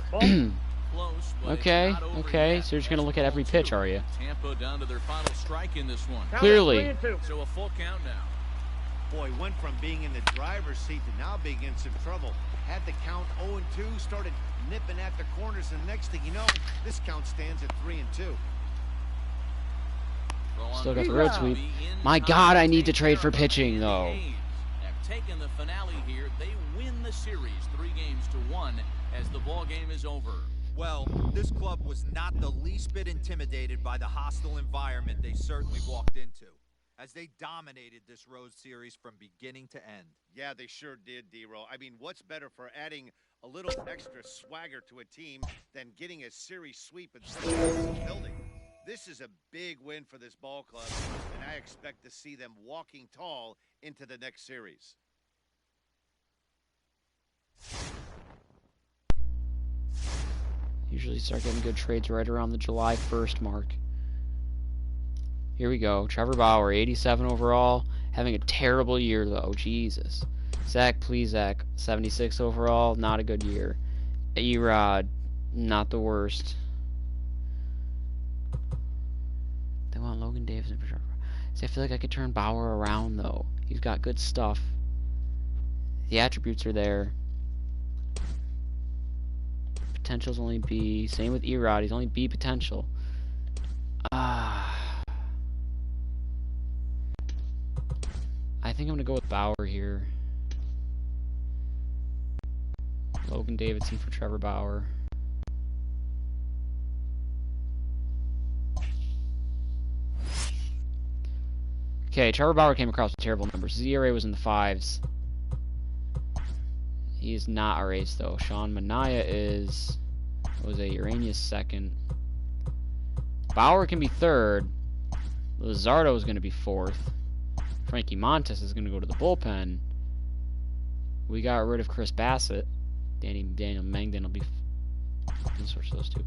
Close, Okay, so you're just going to look at every pitch, are you? Tampa down to their final strike in this one. Clearly. So a full count now. Boy, went from being in the driver's seat to now being in some trouble. Had the count 0-2, started nipping at the corners, and next thing you know, this count stands at 3-2. Still got the road sweep. My God, I need to trade for pitching, though. Have taken the finale here. They win the series 3-1 as the ball game is over. Well, this club was not the least bit intimidated by the hostile environment they certainly walked into, as they dominated this road series from beginning to end. Yeah, they sure did, D-Roll. I mean, what's better for adding a little extra swagger to a team than getting a series sweep in such a building? This is a big win for this ball club, and I expect to see them walking tall into the next series. Usually start getting good trades right around the July 1st mark. Here we go. Trevor Bauer, 87 overall. Having a terrible year, though. Jesus. Zach Plesac, 76 overall. Not a good year. Erod, not the worst. They want Logan Davis and Trevor. See, I feel like I could turn Bauer around, though. He's got good stuff. The attributes are there. Potential's only B. Same with Erod. He's only B potential. I think I'm going to go with Bauer here. Logan Davidson for Trevor Bauer. Okay, Trevor Bauer came across with terrible numbers. His ERA was in the 5s. He is not our ace, though. Sean Manaea is... Jose Urania's second. Bauer can be 3rd. Luzardo is going to be 4th. Frankie Montes is going to go to the bullpen. We got rid of Chris Bassett. Daniel Mengden will be... Let's switch those two.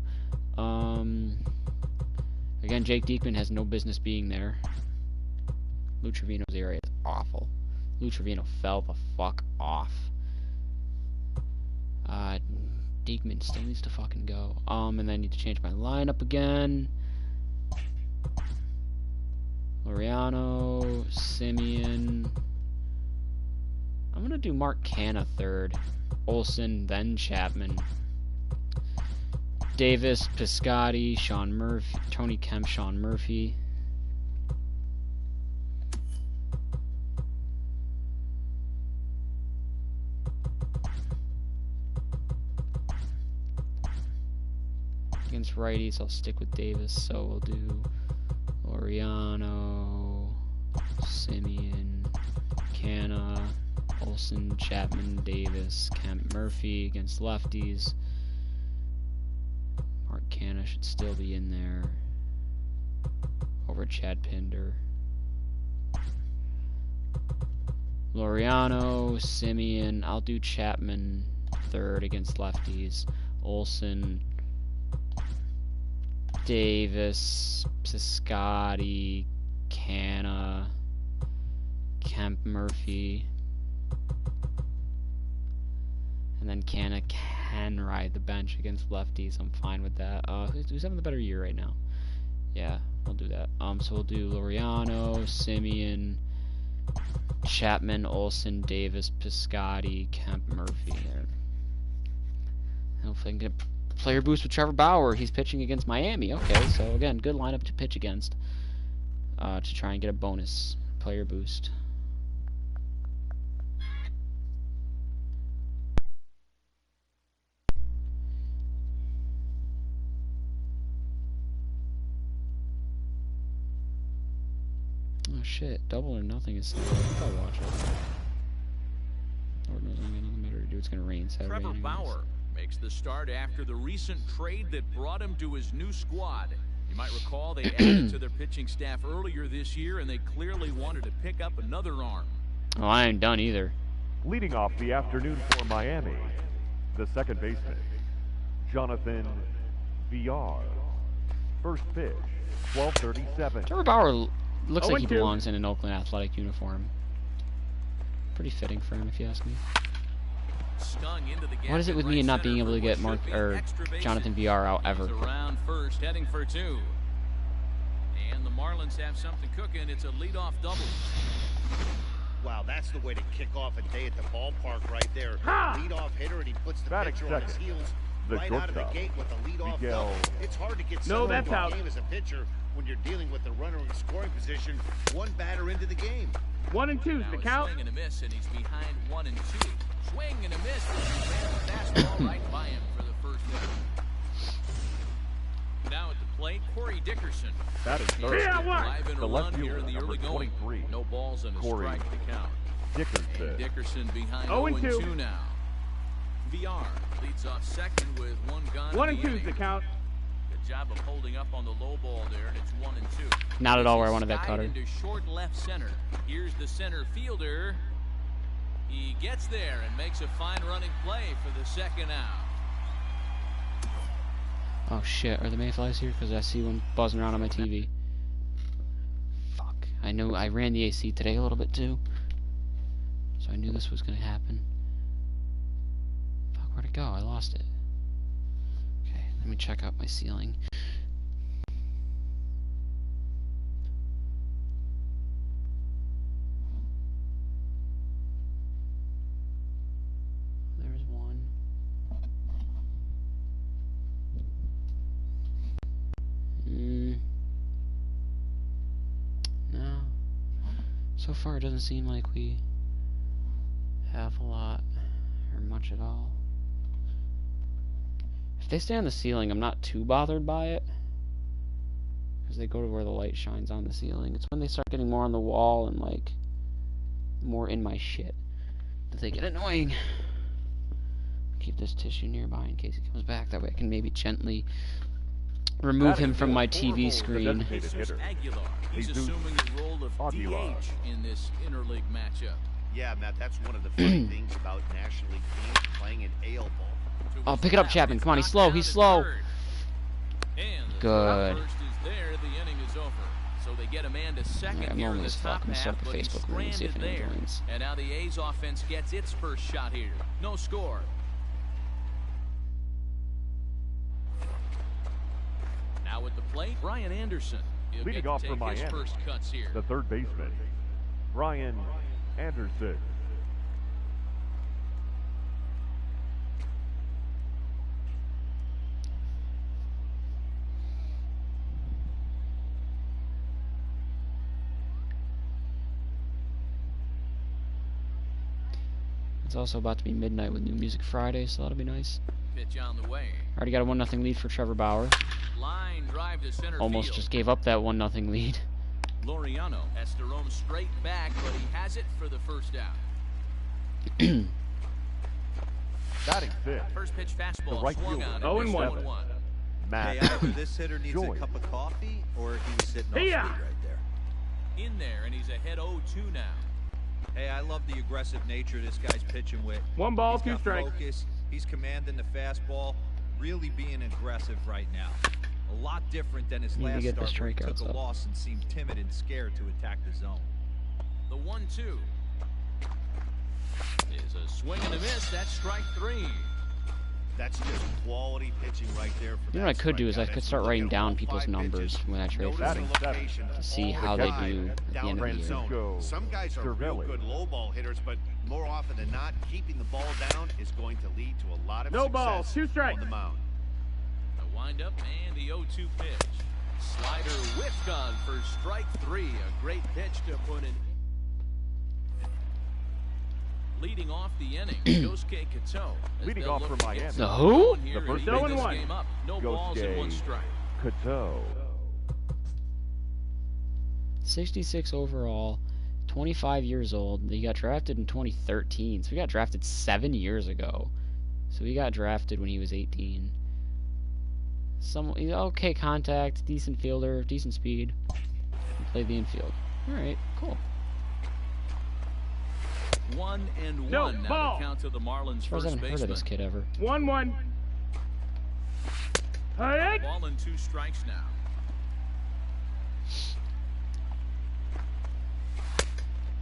Again, Jake Diekman has no business being there. Lou Trevino's area is awful. Lou Trevino fell the fuck off. Diekman still needs to fucking go. And then I need to change my lineup again. Laureano, Simeon. I'm gonna do Mark Canha 3rd. Olsen, then Chapman. Davis, Piscotty, Sean Murphy, Tony Kemp, Sean Murphy. Against righties, I'll stick with Davis, so we'll do Laureano, Simeon, Canha, Olsen, Chapman, Davis, Kemp, Murphy. Against lefties, Mark Canha should still be in there over Chad Pinder. Laureano, Simeon, I'll do Chapman 3rd against lefties. Olsen, Davis, Piscotty, Canha, Kemp, Murphy. And then Canha can ride the bench against lefties. I'm fine with that. Who's having the better year right now? Yeah, I'll do that. So we'll do Laureano, Simeon, Chapman, Olsen, Davis, Piscotty, Kemp, Murphy. Hopefully I can get Player boost with Trevor Bauer. He's pitching against Miami. Okay, so again, good lineup to pitch against. To try and get a bonus player boost. Oh shit, double or nothing is still up. I'll watch it. Lord knows I'm nothing better to do. It's gonna rain Saturday. Trevor anyways. Bauer makes the start after the recent trade that brought him to his new squad. You might recall they added to their pitching staff earlier this year, and they clearly wanted to pick up another arm. Oh, I ain't done either. Leading off the afternoon for Miami, the second baseman, Jonathan VR. First pitch, 12:37. Trevor Bauer looks like he 0-2. belongs in an Oakland Athletic uniform. Pretty fitting for him, if you ask me. Stung into the gap. What is it with me and not being able to get Mark or Jonathan VR out ever? He's around first, heading for two. And the Marlins have something cooking. It's a leadoff double. Wow, that's the way to kick off a day at the ballpark right there. Leadoff hitter, and he puts the Batting pitcher on his second, heels the right out of the shortstop, gate with a leadoff Miguel. double. It's hard to get No, settled that's into a out. game as a pitcher when you're dealing with the runner in scoring position, one batter into the game. 1 and 2's Now the a count. swing and a miss, and he's behind 1 and 2. Swing and a miss. And he ran the fastball right by him for the first hit. Now at the plate, Corey Dickerson. Batting third, Yeah, what? Driving the a left run here fielder, in the number early going. 23, No balls and a Corey strike to count. Dickerson. And Dickerson behind 0 and 0 2. 2 now. VR leads off second with one gone. 1 in and the 2's the inning. count. Good job of holding up on the low ball there, and it's 1 and 2. Not at all where I This is wanted that skied cutter. into short left center. Here's the center fielder. He gets there and makes a fine running play for the second out. Oh shit, are the mayflies here? Because I see one buzzing around on my TV. Fuck. I know I ran the AC today a little bit too. So I knew this was gonna happen. Fuck, where'd it go? I lost it. Okay, let me check out my ceiling. There's one. No. So far, it doesn't seem like we have a lot or much at all. If they stay on the ceiling, I'm not too bothered by it, because they go to where the light shines on the ceiling. It's when they start getting more on the wall and like more in my shit that they get annoying. Keep this tissue nearby in case he comes back. That way I can maybe gently remove him from my TV screen. Jesus Aguilar. He's assuming the role of DH in this interleague matchup. Yeah, Matt, that's one of the funny things about National League teams playing in AL ball. Oh, pick it up, Chapman. Come on, he's slow. He's slow. Good. First is there, the inning is over. So they get a man to second Alright, I'm here in lonely the as fuck. top I'm gonna start half, the but he's Facebook room and see if stranded anyone there. joins. And now the A's offense gets its first shot here. No score. Now at the plate, Brian Anderson. He'll Leading get off to for take his Miami, first cuts here. the third baseman, Brian Anderson. It's also about to be midnight with New Music Friday, so that'll be nice. Pitch on the way. Already got a 1-0 lead for Trevor Bauer. Line drive to center Almost field. just gave up that 1-0 lead. Laureano has to roam straight back, but he has it for the first out. Batting fifth, First pitch fastball The right swung fielder, on. Oh, and and one. 1-1. Matt Hey, either this hitter needs Joy. a cup of coffee or he was sitting off speed Yeah. right there. In there, and he's ahead 0-2 now. Hey, I love the aggressive nature this guy's pitching with. 1 ball, He's 2 got strikes. focus. He's commanding the fastball, really being aggressive right now. A lot different than his Need to last get the start where he strikeouts took a up. loss and seemed timid and scared to attack the zone. The 1-2 is a swing and a miss. That's strike 3. That's just quality pitching right there. For You know what I could do is I could start writing down people's numbers when I trade for them to see how they do at the end of the year. Francisco Some guys are real Cervelli. good low ball hitters, but more often than not, keeping the ball down is going to lead to a lot of No success balls, 2 strikes. on the mound. Windup and the 0-2 pitch. Slider whiffed on for strike 3. A great pitch to put in. Leading off the inning, Yosuke Kato. Leading off for Miami. The who? The first 0-1. No balls and 1 strike. Kato. 66 overall, 25 years old. He got drafted in 2013, so he got drafted 7 years ago. So he got drafted when he was 18. Okay contact, decent fielder, decent speed. Played the infield. All right, cool. 1-1 No, now ball. the count to the Marlins I first haven't heard of this baseman. kid ever. 1-1. Hey, Ball and 2 strikes now.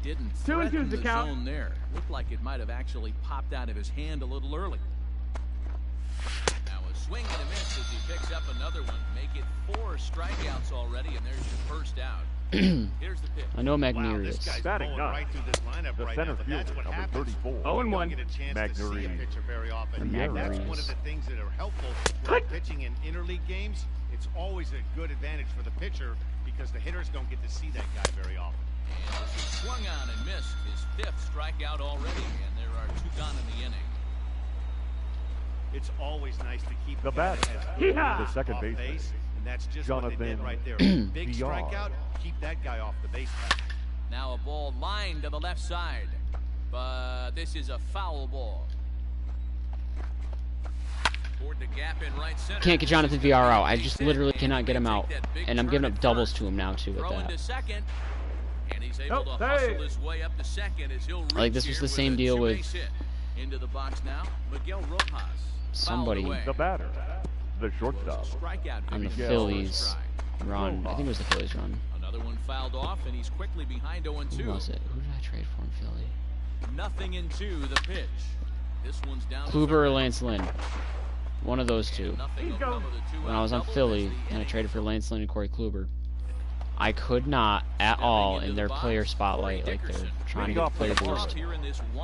Didn't 2-2 threaten is the the count. zone there. Looked like it might have actually popped out of his hand a little early. Now a swing and a miss as he picks up another one. Make it 4 strikeouts already, and there's your first out. Here's the pitch. I know Wow, Magneuris. this guy's Batting going ninth. right through this lineup The right center now, but that's fielder, what number happens. 34. You don't 0-1. get a chance to see a Magneuris. pitcher very often. Magneuris. And that's one of the things that are helpful when pitching in interleague games. It's always a good advantage for the pitcher because the hitters don't get to see that guy very often. And as he swung on and missed his 5th strikeout already, and there are 2 gone in the inning. It's always nice to keep The a guy batter. that has good The off second baseman, base, and that's just what they did Jonathan right there. Big VR. strikeout, keep that guy off the base path. Now a ball lined to the left side, but this is a foul ball. Toward the gap in right center. Can't get Jonathan VR out. I just He's literally hit, cannot and get him they out. take that big And I'm turn giving at up doubles first. to him now, too, with Throwing that. to second, and he's able to Nope, hustle hey. his way up to second as he'll Like, this reach was here the same with a deal with two-base hit. Into the box now, Miguel Rojas. somebody Fouled away. The batter. The shortstop. Strikeout on the Miguel Phillies strike. run. I think it was the Phillies run. Another one fouled off, and he's quickly behind 0-2. Who was it? Who did I trade for in Philly? Nothing in 2, the pitch. This one's down to Kluber third. or Lance Lynn. One of those two. Nothing will come of the two-out When I was on double Philly as the and I inning traded for Lance Lynn and Corey Kluber, I could not at all in their player spotlight, like they're trying to get the player boost,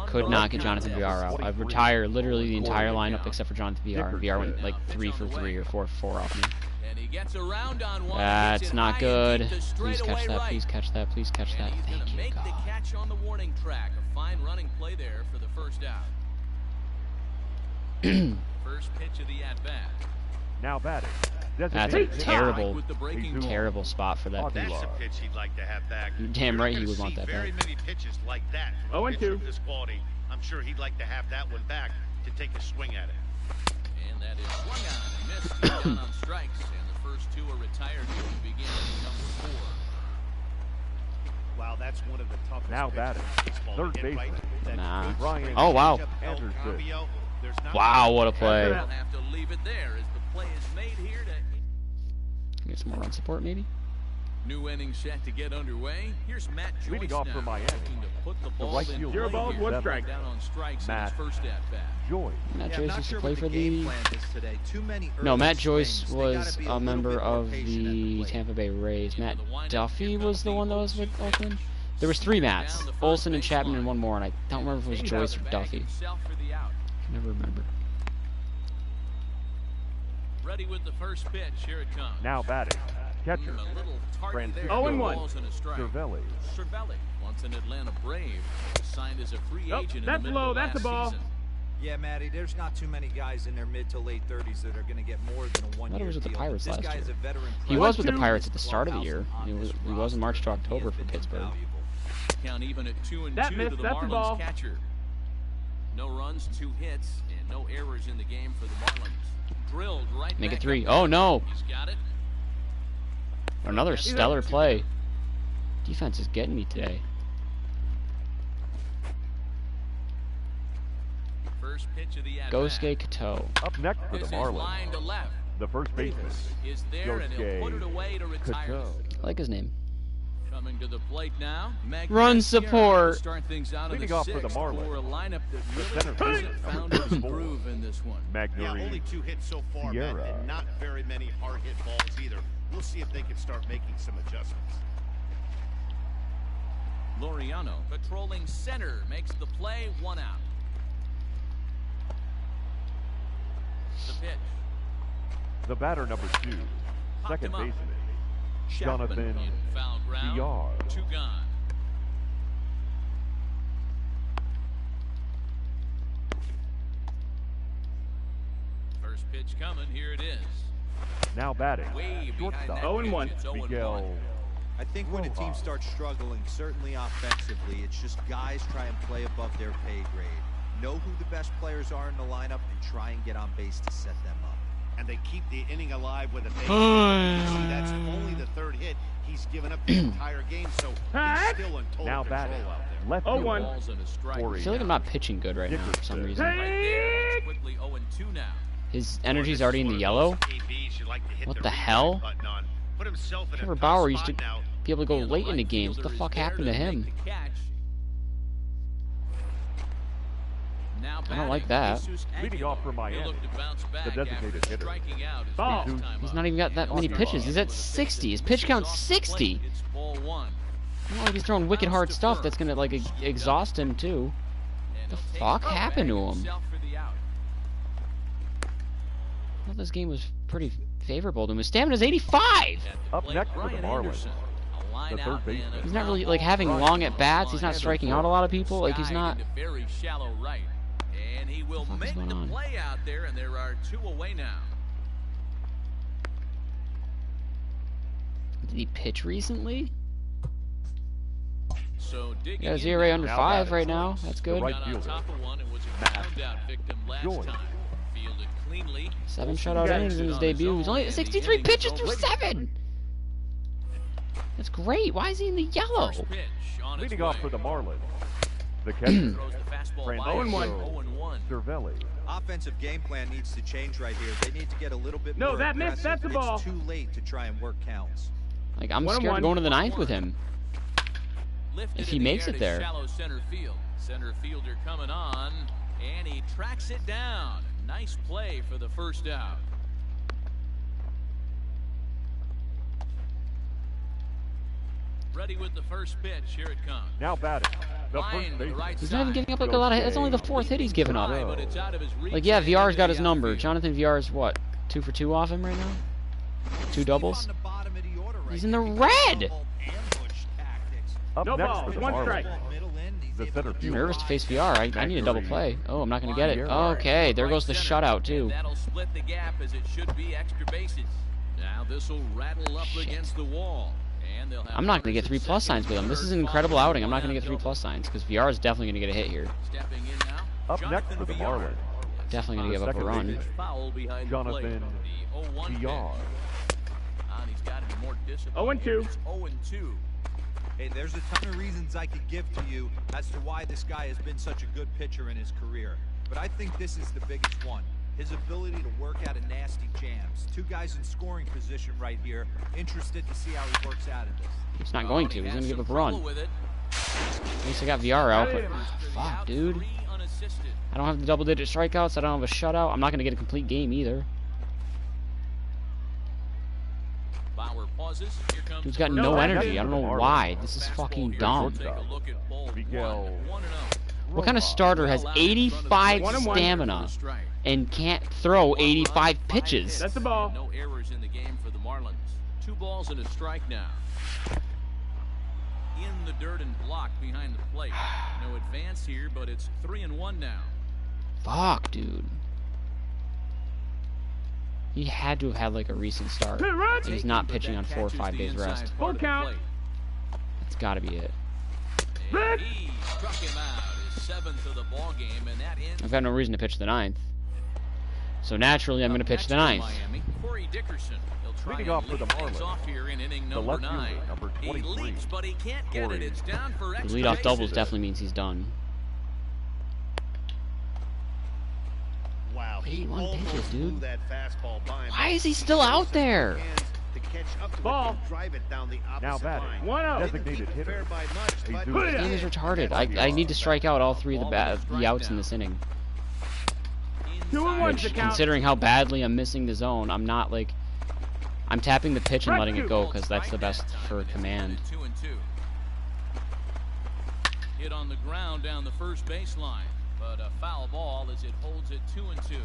could not get Jonathan VR out. I've retired literally the entire lineup except for Jonathan VR. And VR went like 3 for 3 or 4 for 4 off me. And he gets around on one. That's Hits it not high good. and deep to Please catch straightaway that. right. Please catch that. Please catch And that. he's Thank gonna you, make the God. catch on the warning track. A fine running play there for the first out. First pitch of the at-bat. Now batting. That's a Designated terrible, With the breaking ball. terrible spot for that Aguilar. pitch. That's a pitch he'd like to have back. You're damn You're right not he gonna would want see that very back. many pitches like that from a 0-2. pitcher of this quality. I'm sure he'd like to have that one back to take a swing at it. And that is swung on and missed. He's down on strikes. And the first 2 are retired here to begin number 4. Wow, that's one of the toughest Now pitches batting. in baseball. Third To hit right, baseman. that Nah. good Ryan. swing Oh, wow. changeup, El Anderson. Cambio. There's not Wow, much what a play. We'll have to leave it there as the play is made here to Get some more run support, maybe? new inning set to get underway. Here's Matt Joyce Leading off now, for Miami. looking to put the ball right in fielder. play 0 balls, here. 1 strike. Down on strikes Matt. in his first at bat. Joy. Matt Yeah, Joyce not used sure to play what for the game the... plan is today. Too many No, early Matt Joyce swings. They gotta was be a little member bit more of patient at the plate. Tampa Bay Rays. Into Matt the windup, Duffy here was the comes one that the was with 0-2 Oakland. pitch. There was 3 Down Matts. the first Olsen and base Chapman line. and one more, and I don't remember if it was He's Joyce out or the bag Duffy. himself for the out. I can never remember. Ready with the first pitch. Here it comes. Now batting. Catcher. A little tardy there. Francisco 0-1. Balls and a strike. Cervelli. Cervelli, once an Atlanta Brave, signed as a free Nope, agent in that's the middle low, of that's last a ball. season. Yeah, Matty, there's not too many guys in their mid to late 30s that are going to get more than a I one-year was with the deal. Pirates This last guy year. is a veteran He was with the 1-2. Pirates at the start of the year. He was in March to October for Pittsburgh. Count even at 2-2 That to missed, the that's a Marlins ball. catcher. No runs, 2 hits, and no errors in the game for the Marlins. Drilled right Make back it 3. up. Oh, no. He's got it. Another stellar play. Defense is getting me today. First pitch of the at-bat. Gosuke Kato. Up next for the This is Marlins. line to left. The first baseman. Is there, and he'll put it away to retire. Kato. I like his name. Coming to the plate now. Run Magneuris support. to start things out in Leading the off for the 6th Marlins. for a lineup that center really fielder, hasn't found number its 34. groove in this one. Yeah, only Magneuris. 2 hits so far, Matt, Sierra. and not very many hard hit balls either. We'll see if they can start making some adjustments. Laureano patrolling center makes the play, 1 out. The pitch. The batter number 2, second baseman, Jonathan VR. 2 gone. First pitch coming. Here it is. Now batting, Way behind shortstop, that 0-1. pitch, it's 0-1. Miguel. I think when a team Rojas. starts struggling, certainly offensively, it's just guys try and play above their pay grade. Know who the best players are in the lineup and try and get on base to set them up. And they keep the inning alive with a base. See, that's only the 3rd hit he's given up the entire game, so he's still in total Now control batting, out there. left 0-1. fielder, Balls and a strike. Corey. I feel like I'm not pitching good right now for some reason. Right there. It's quickly 0-2 now. His energy's already in the yellow. What the hell? Trevor Bauer used to be able to go late into games. What the fuck happened to him? I don't like that. Leading off for Miami, the designated hitter. Ball. He's not even got that many pitches. He's at 60. His pitch count's 60. It's ball 1. It's not like he's throwing wicked hard stuff that's gonna like exhaust him too. What the fuck happened to him? I thought this game was pretty favorable to him. His stamina's 85! Up next for the Marlins, the third baseman. He's not really like having long at bats. He's not striking out a lot of people. Like he's not. Very shallow right. And he will What the fuck is make the going on? play out there, and there are 2 away now. Did he pitch recently? So digging Yeah, his in ERA now. under Now 5 batting. right now. That's good. right Got on fielder, top of one and was a Matt ground-out victim last Joy. time. Fielded cleanly. 7 Olsen shutout gets innings in it his on debut. He's own, only and at the 63 inning is pitches through over. 7! That's great. Why is he in the yellow? First pitch on its Leading off way. for the Marlins, the catcher, Throws the fastball by Francisco 0-1. Cervelli. Offensive game plan needs to change right here. They need to get a little bit No, more that missed. aggressive. That's a ball. It's too late to try and work counts. Like, I'm 1-1. scared of going to the 9th with him. Lifted If he in the makes air it to there. Shallow center field. Center fielder coming on, and he tracks it down. Nice play for the first out. Ready with the first pitch. Here it comes. Now batting, the Line first to the baseman, right He's not even side. giving up like a lot of hits. That's only the 4th hit he's given up. Try, but it's out of his reach Like, yeah, and VR's into got the his number. outfield. Jonathan VR's what? 2 for 2 off him right now? 2 doubles? On the bottom of the order right He's in the here. red! Ambush tactics. up No next ball, for the 1 Marlins, strike. Middle end, he's the able center to I'm fielder, nervous to face VR. I need a double play. Oh, I'm not going to get it. Okay, there goes the shutout, too. And that'll split the gap as it should be extra bases. Now this will rattle up Shit. against the wall. And they'll have I'm not going to get runners 3 plus at second, signs with him. This is an third, incredible following outing. I'm not going to one get 3 out plus signs because VR is definitely going to get a hit here. Stepping in now. up next Jonathan for the VR. Marlins, Definitely going to give up a Second run. baseman, Foul behind the plate. Jonathan The 0-1 pitch. VR. And he's got to be more disciplined. 0-2. It's 0-2. Hey, there's a ton of reasons I could give to you as to why this guy has been such a good pitcher in his career. But I think this is the biggest one. His ability to work out of nasty jams. 2 guys in scoring position right here. Interested to see how he works out of this. He's not going to. He's going to give up a run. With it. At least I got VR out, but fuck, dude. Three unassisted. I don't have the double-digit strikeouts. I don't have a shutout. I'm not going to get a complete game either. Bauer pauses. Here comes Dude's got the no first energy. I don't know why. This is fastball fucking here. dumb. Take a look at ball Miguel 1-0. What kind of starter has 85 stamina and can't throw 85 pitches? That's the ball. No errors in the game for the Marlins. 2 balls and a strike now. In the dirt and blocked behind the plate. No advance here, but it's 3-1 now. Fuck, dude. He had to have had like a recent start. Hit run. And he's not pitching on 4 or 5 days rest. Full count. That's got to be it. And he struck him out. His 7th of the ball game, and that ends. I've got no reason to pitch the 9th. So naturally, I'm going to pitch the 9th. Miami, Corey Dickerson. He'll try Leading and off for lead the things Marlins, off here in inning the number left 9. fielder, number He 23, leaps, but he can't get Corey. it. It's down for The extra leadoff bases. doubles definitely means he's done. Wow, he 81 almost pitches, blew dude. that fastball by him. Why is he still out there? To catch up to Ball. it and drive it down the opposite Now batting, line. 1-0. Didn't designated keep it fair hitter, by much, but Jesus. This game is retarded. I need to strike out all 3 of the outs in this inning. 2-1 Which, to count. considering how badly I'm missing the zone, I'm not like... I'm tapping the pitch and letting it go because that's the best for command. 2-2. Hit on the ground down the first baseline, but a foul ball as it holds it 2-2.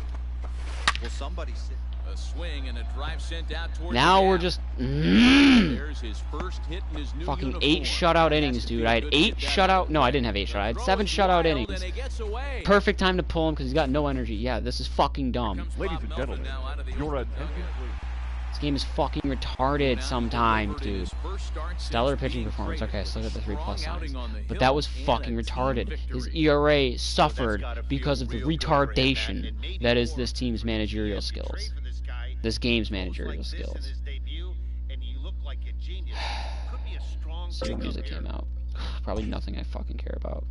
Will somebody sit? A swing and a drive sent out towards Now the we're gap. just There's his first hit in his new fucking uniform. 8 shutout He has innings, to dude. feel I had good to 8 get that shutout. out of the No, I way. didn't have 8 The shutout. I had throw 7 is shutout wild, innings. and he gets away. Perfect time to pull him because he's got no energy. Yeah, this is fucking dumb. Ladies and gentlemen, your attention, please. This game is fucking retarded sometimes, dude. Stellar pitching performance. Okay, so look at the 3+ signs. But that was fucking retarded. His ERA suffered because of the retardation that is this team's managerial skills. This game's managerial skills. So new music came out. Probably nothing I fucking care about.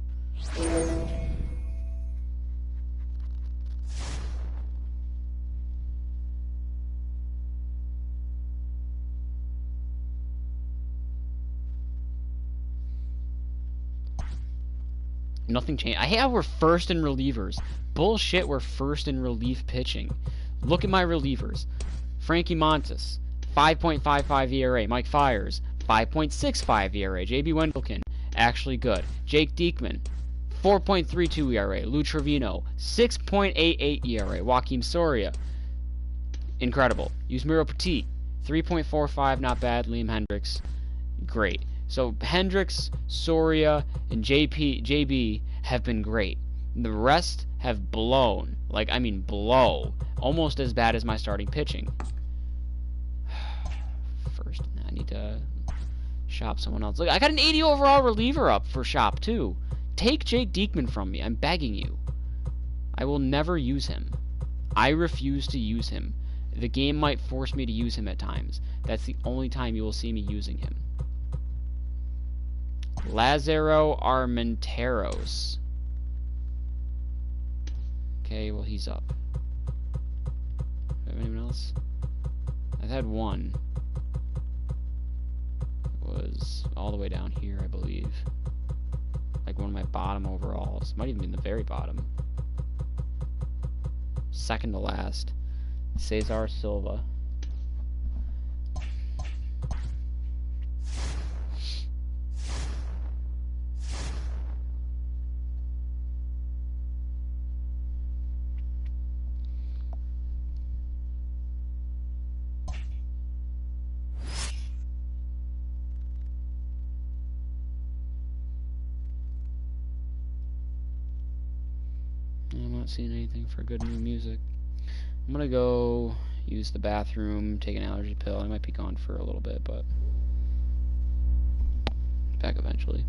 Nothing changed. I hate how we're first in relievers. Bullshit, we're first in relief pitching. Look at my relievers. Frankie Montas, 5.55 ERA. Mike Fiers, 5.65 ERA. JB Wendelken, actually good. Jake Diekman, 4.32 ERA. Lou Trevino, 6.88 ERA. Joaquim Soria, incredible. Yusmeiro Petit, 3.45, not bad. Liam Hendricks, great. So Hendricks, Soria, and JB have been great. The rest have blown. Like, I mean blow. Almost as bad as my starting pitching. First, I need to shop someone else. Look, I got an 80 overall reliever up for shop, too. Take Jake Diekman from me. I'm begging you. I will never use him. I refuse to use him. The game might force me to use him at times. That's the only time you will see me using him. Lazaro Armenteros. Okay, well, he's up. Do I have anyone else? I've had one. It was all the way down here, I believe. Like one of my bottom overalls. Might even be in the very bottom. Second to last. Cesar Silva. I'm not seeing anything for good new music. I'm gonna go use the bathroom, take an allergy pill. I might be gone for a little bit, but back eventually.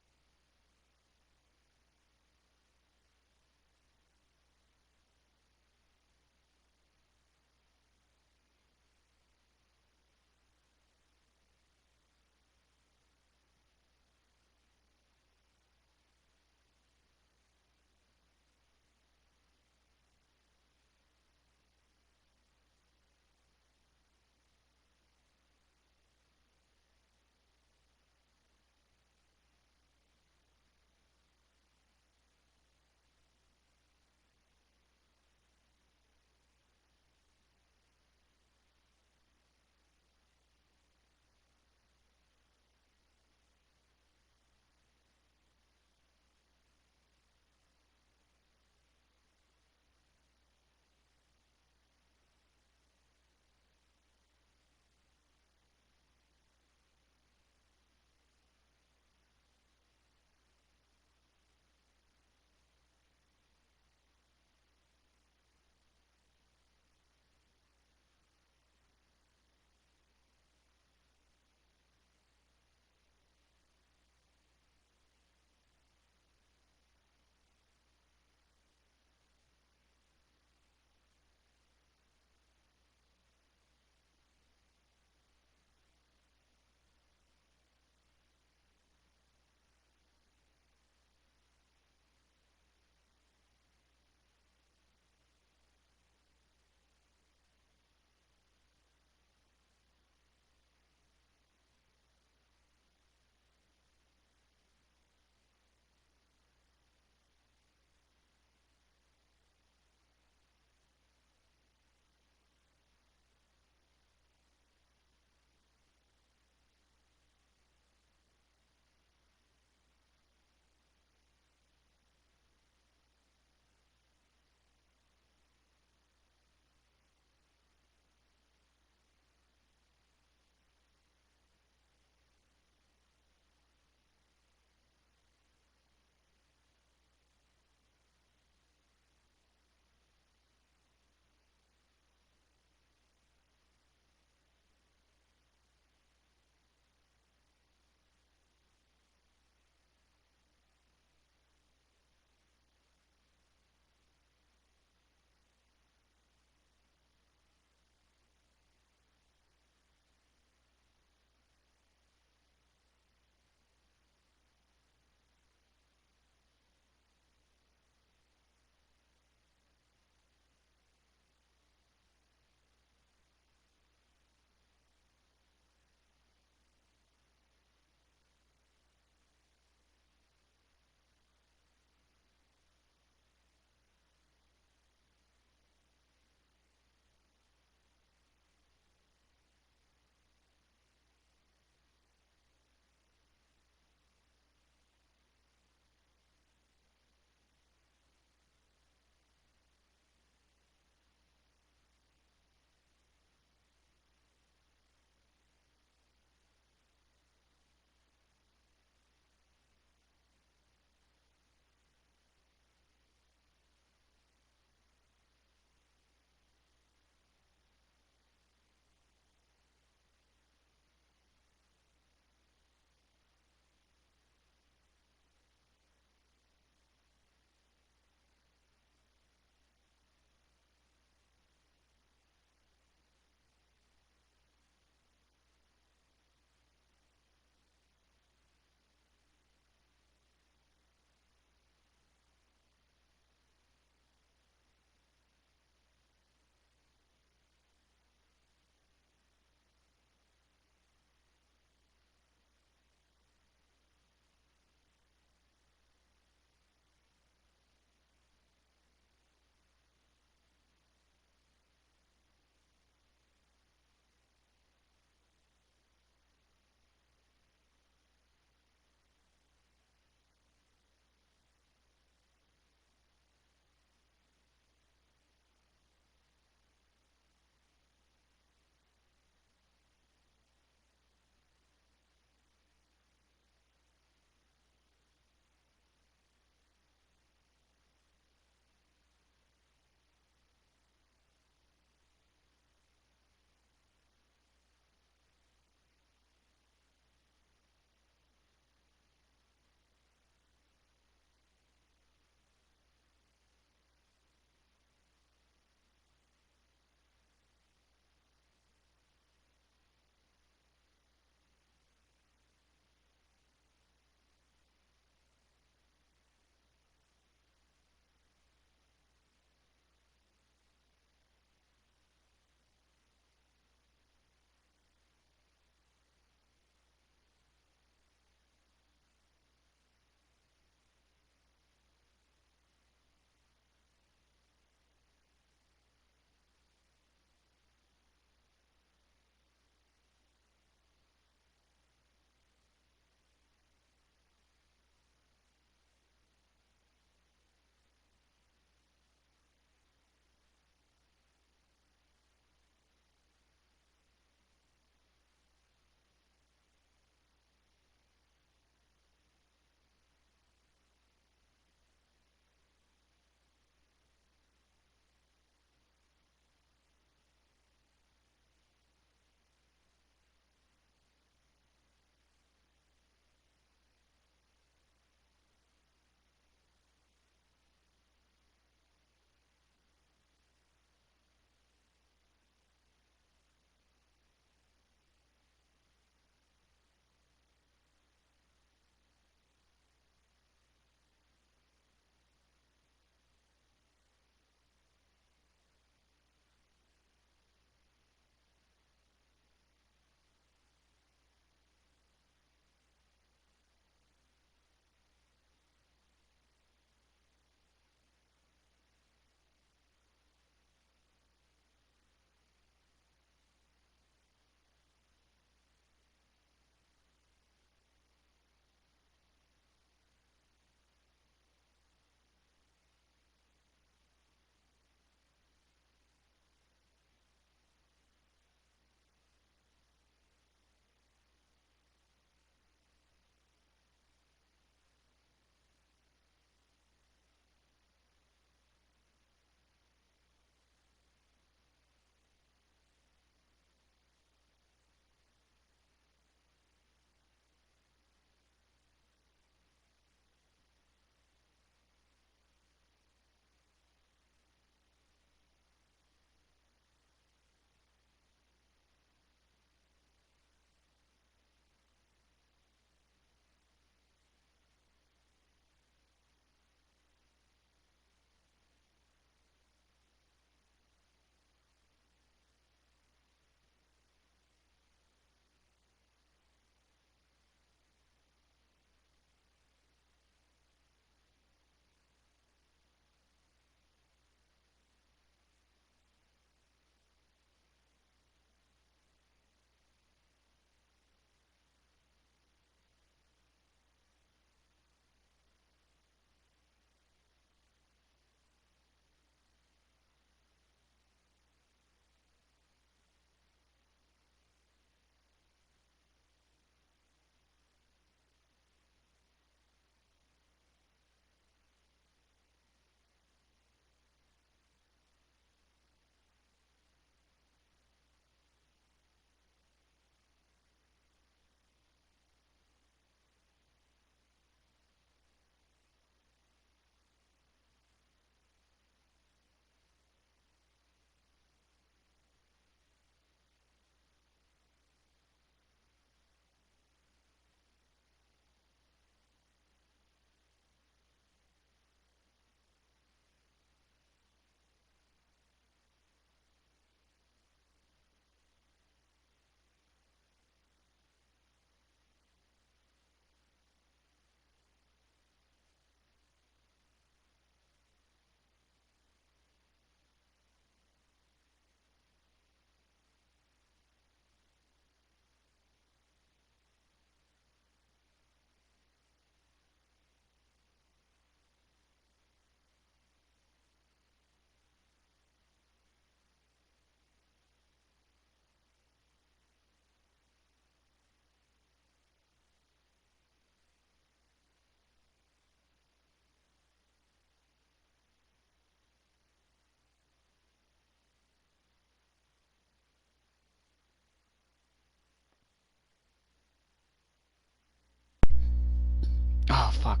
Oh, fuck.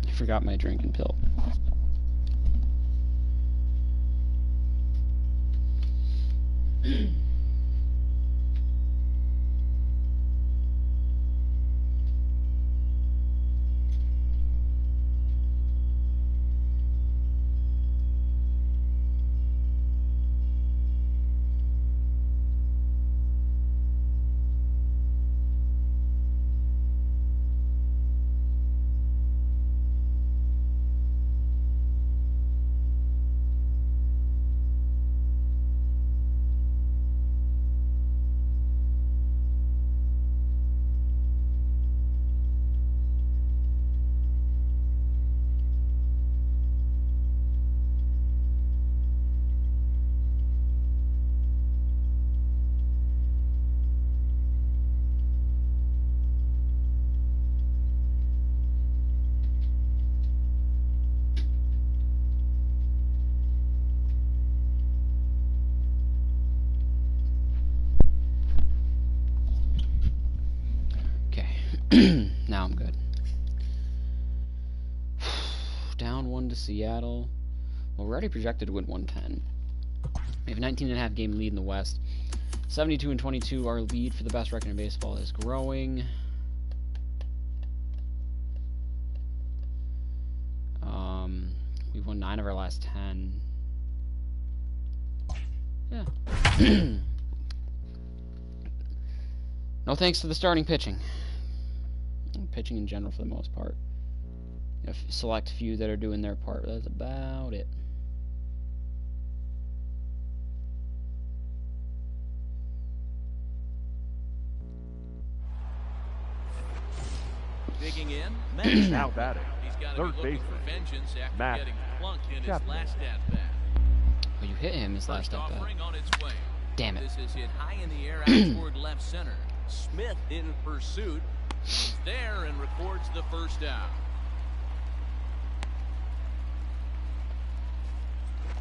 I forgot my drinking pill. Now I'm good. Down 1 to Seattle. Well, we're already projected to win 110. We have a 19.5 game lead in the West. 72-22. Our lead for the best record in baseball is growing. We've won 9 of our last 10. Yeah. No thanks to the starting pitching. Pitching in general for the most part. You have select few that are doing their part. That's about it. Digging in, Now batting. Third baseman, Matt. Oh, you hit him his last at bat. Damn it. This is hit high in the air out toward left center. Smith in pursuit. He's there and records the first out.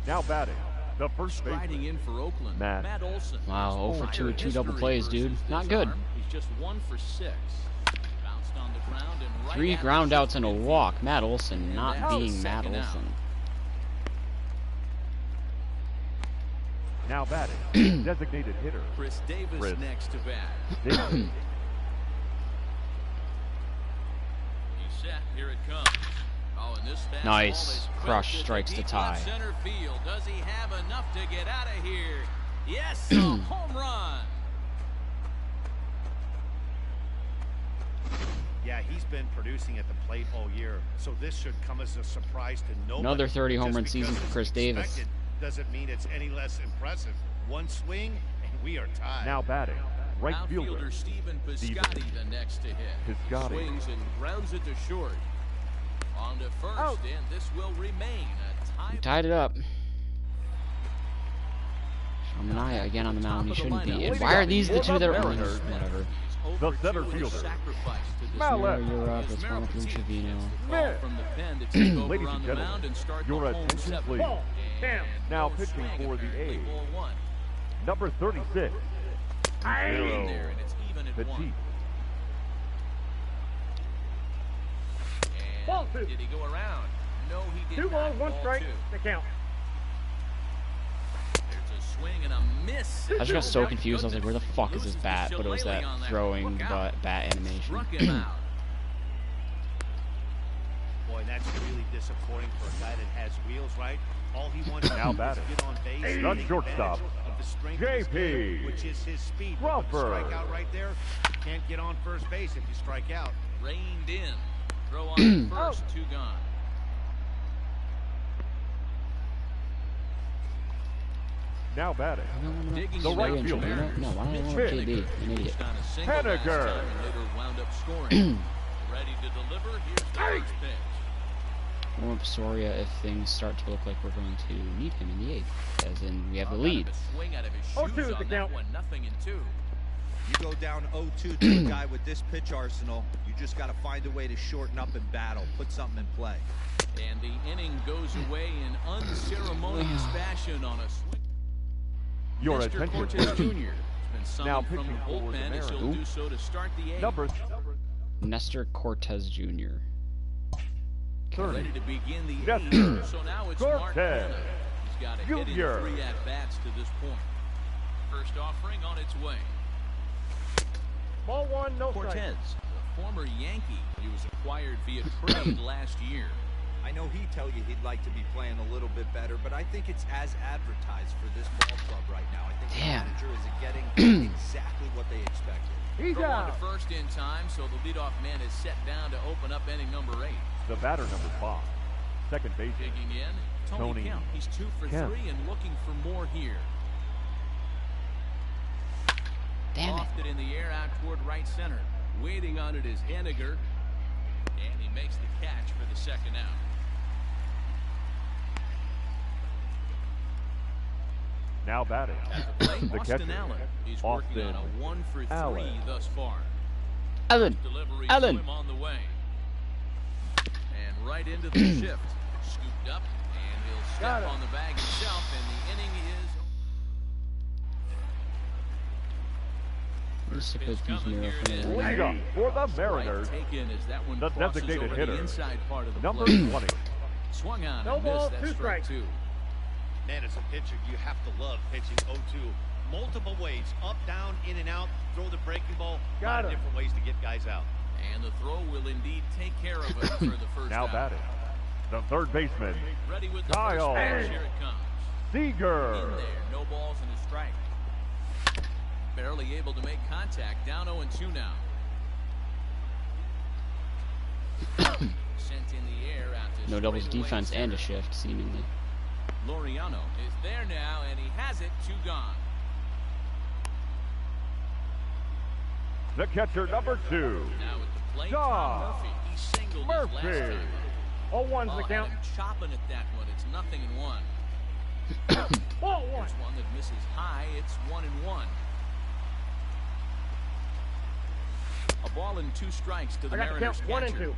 Now batting. The first Striding baseman, in for Oakland, Matt Olson. Wow, 0 for 2 with 2 double plays, dude. Not good. He's just 1 for 6. Bounced on the ground and right 3 at ground the outs and a walk. Matt Olson not that's being the Matt second out. Olson. now batting. Designated hitter, Chris Davis Chris. next to bat. Davis. He's set. Here it comes. Oh, and this fastball Nice. is Crush drifted strikes to deep tie. left center field. Does he have enough to get out of here? Yes, a home run. Yeah, he's been producing at the plate all year, so this should come as a surprise to nobody. Another 30 home Just run because season for it's Chris Davis. expected Doesn't mean it's any less impressive. One swing, and we are tied. Now batting. Right Outfielder fielder, Stephen Piscotty the next to hit. Piscotty. Swings and grounds it to short. On to first, and this will remain a tie. We tied it up. Shamania again on the mound. He shouldn't be. And why are these the two that are whatever? The center fielder, Scenario, you're up. It's one with Luchavino. Ladies and gentlemen, your attention please. Now pitching for the A's, number 36, Zero Petit. Did he go around? No, he did 2 balls, not. 1 strike. 2. They count. There's a swing and a miss. I just got so confused. I was like, where the fuck is his bat? But it was that throwing bat animation. Struck him out. Boy, that's really disappointing for a guy that has wheels, right? All he wants to Now do is batting. get on base. The and take shortstop, advantage of the strength of his JP. game, which is his speed. But with the Crawford. strikeout right there, you can't get on first base if you strike out. Reined in. Throw on first, 2 gone. Now batting. Digging The in right there. fielder. No, why don't I want KB? An idiot. On a single last Henniger. time and later wound up scoring. Ready to deliver. Here's the first pitch. Warm up Soria if things start to look like we're going to need him in the 8th. As in, we have the lead. Swing out of his 0-2 shoes is the on that count. one. 0-2. You go down 0-2 to a guy with this pitch arsenal, you just got to find a way to shorten up and battle, put something in play. And the inning goes away in unceremonious fashion on a swing. Your Mr. attention Cortez Jr. please. has been Now summoned from pitching the for the bullpen as he'll Mariners. do so to start the 8th. Number Nestor Cortez Jr. Ready to begin the Nestor eighth. So now it's Mark Cortez Hanna. He's got a hit in Jr. 3 at-bats to this point. First offering on its way. Ball 1, no strike. Cortez, the former Yankee. He was acquired via trade last year. I know he'd tell you he'd like to be playing a little bit better, but I think it's as advertised for this ball club right now. I think the manager is getting exactly what they expected. He's Throw on to out. first in time, so the leadoff man is set down to open up inning number 8. The batter, number 5. Second baseman. Digging in, Tony Kemp. He's 2 for Kemp. 3 and looking for more here. Damn it. Lofted in the air out toward right center. Waiting on it is Henniger, and he makes the catch for the second out. Now batting. At the plate, The Austin catcher, Allen. He's Austin working on a 1 for 3 Allen. thus far. Allen. Delivery Allen. to him on the way. And right into the shift. Scooped up, and he'll Got step it. on the bag himself, and the inning is This is supposed to be Miro for the Lead up for the Mariners. right taken as that one The crosses designated over hitter, the inside part of the number plate. 20. Swung on No and ball, missed. That's 2 strike strikes. 2. Man, as a pitcher, you have to love pitching 0-2. Multiple ways, up, down, in and out, throw the breaking ball. Got Lot of him. different ways to get guys out. And the throw will indeed take care of it for the first Now out. batting. The third baseman, Ready with the Kyle first pitch. Here it comes. Seager. In there, no balls and a strike. Barely able to make contact. Down 0-2 now. Sent in the air out to No doubles straightaway defense and a center. shift, seemingly. Laureano is there now, and he has it. 2 gone. The catcher, number 2. Now at the plate, John Tom Murphy. He singled his last Murphy. time. 0-1's Oh, the had count. him chopping at that one. It's 0-1. Ball 1. There's one that misses high. It's 1-1. A ball and 2 strikes to the I got the Mariners count. 1 and catcher. 2.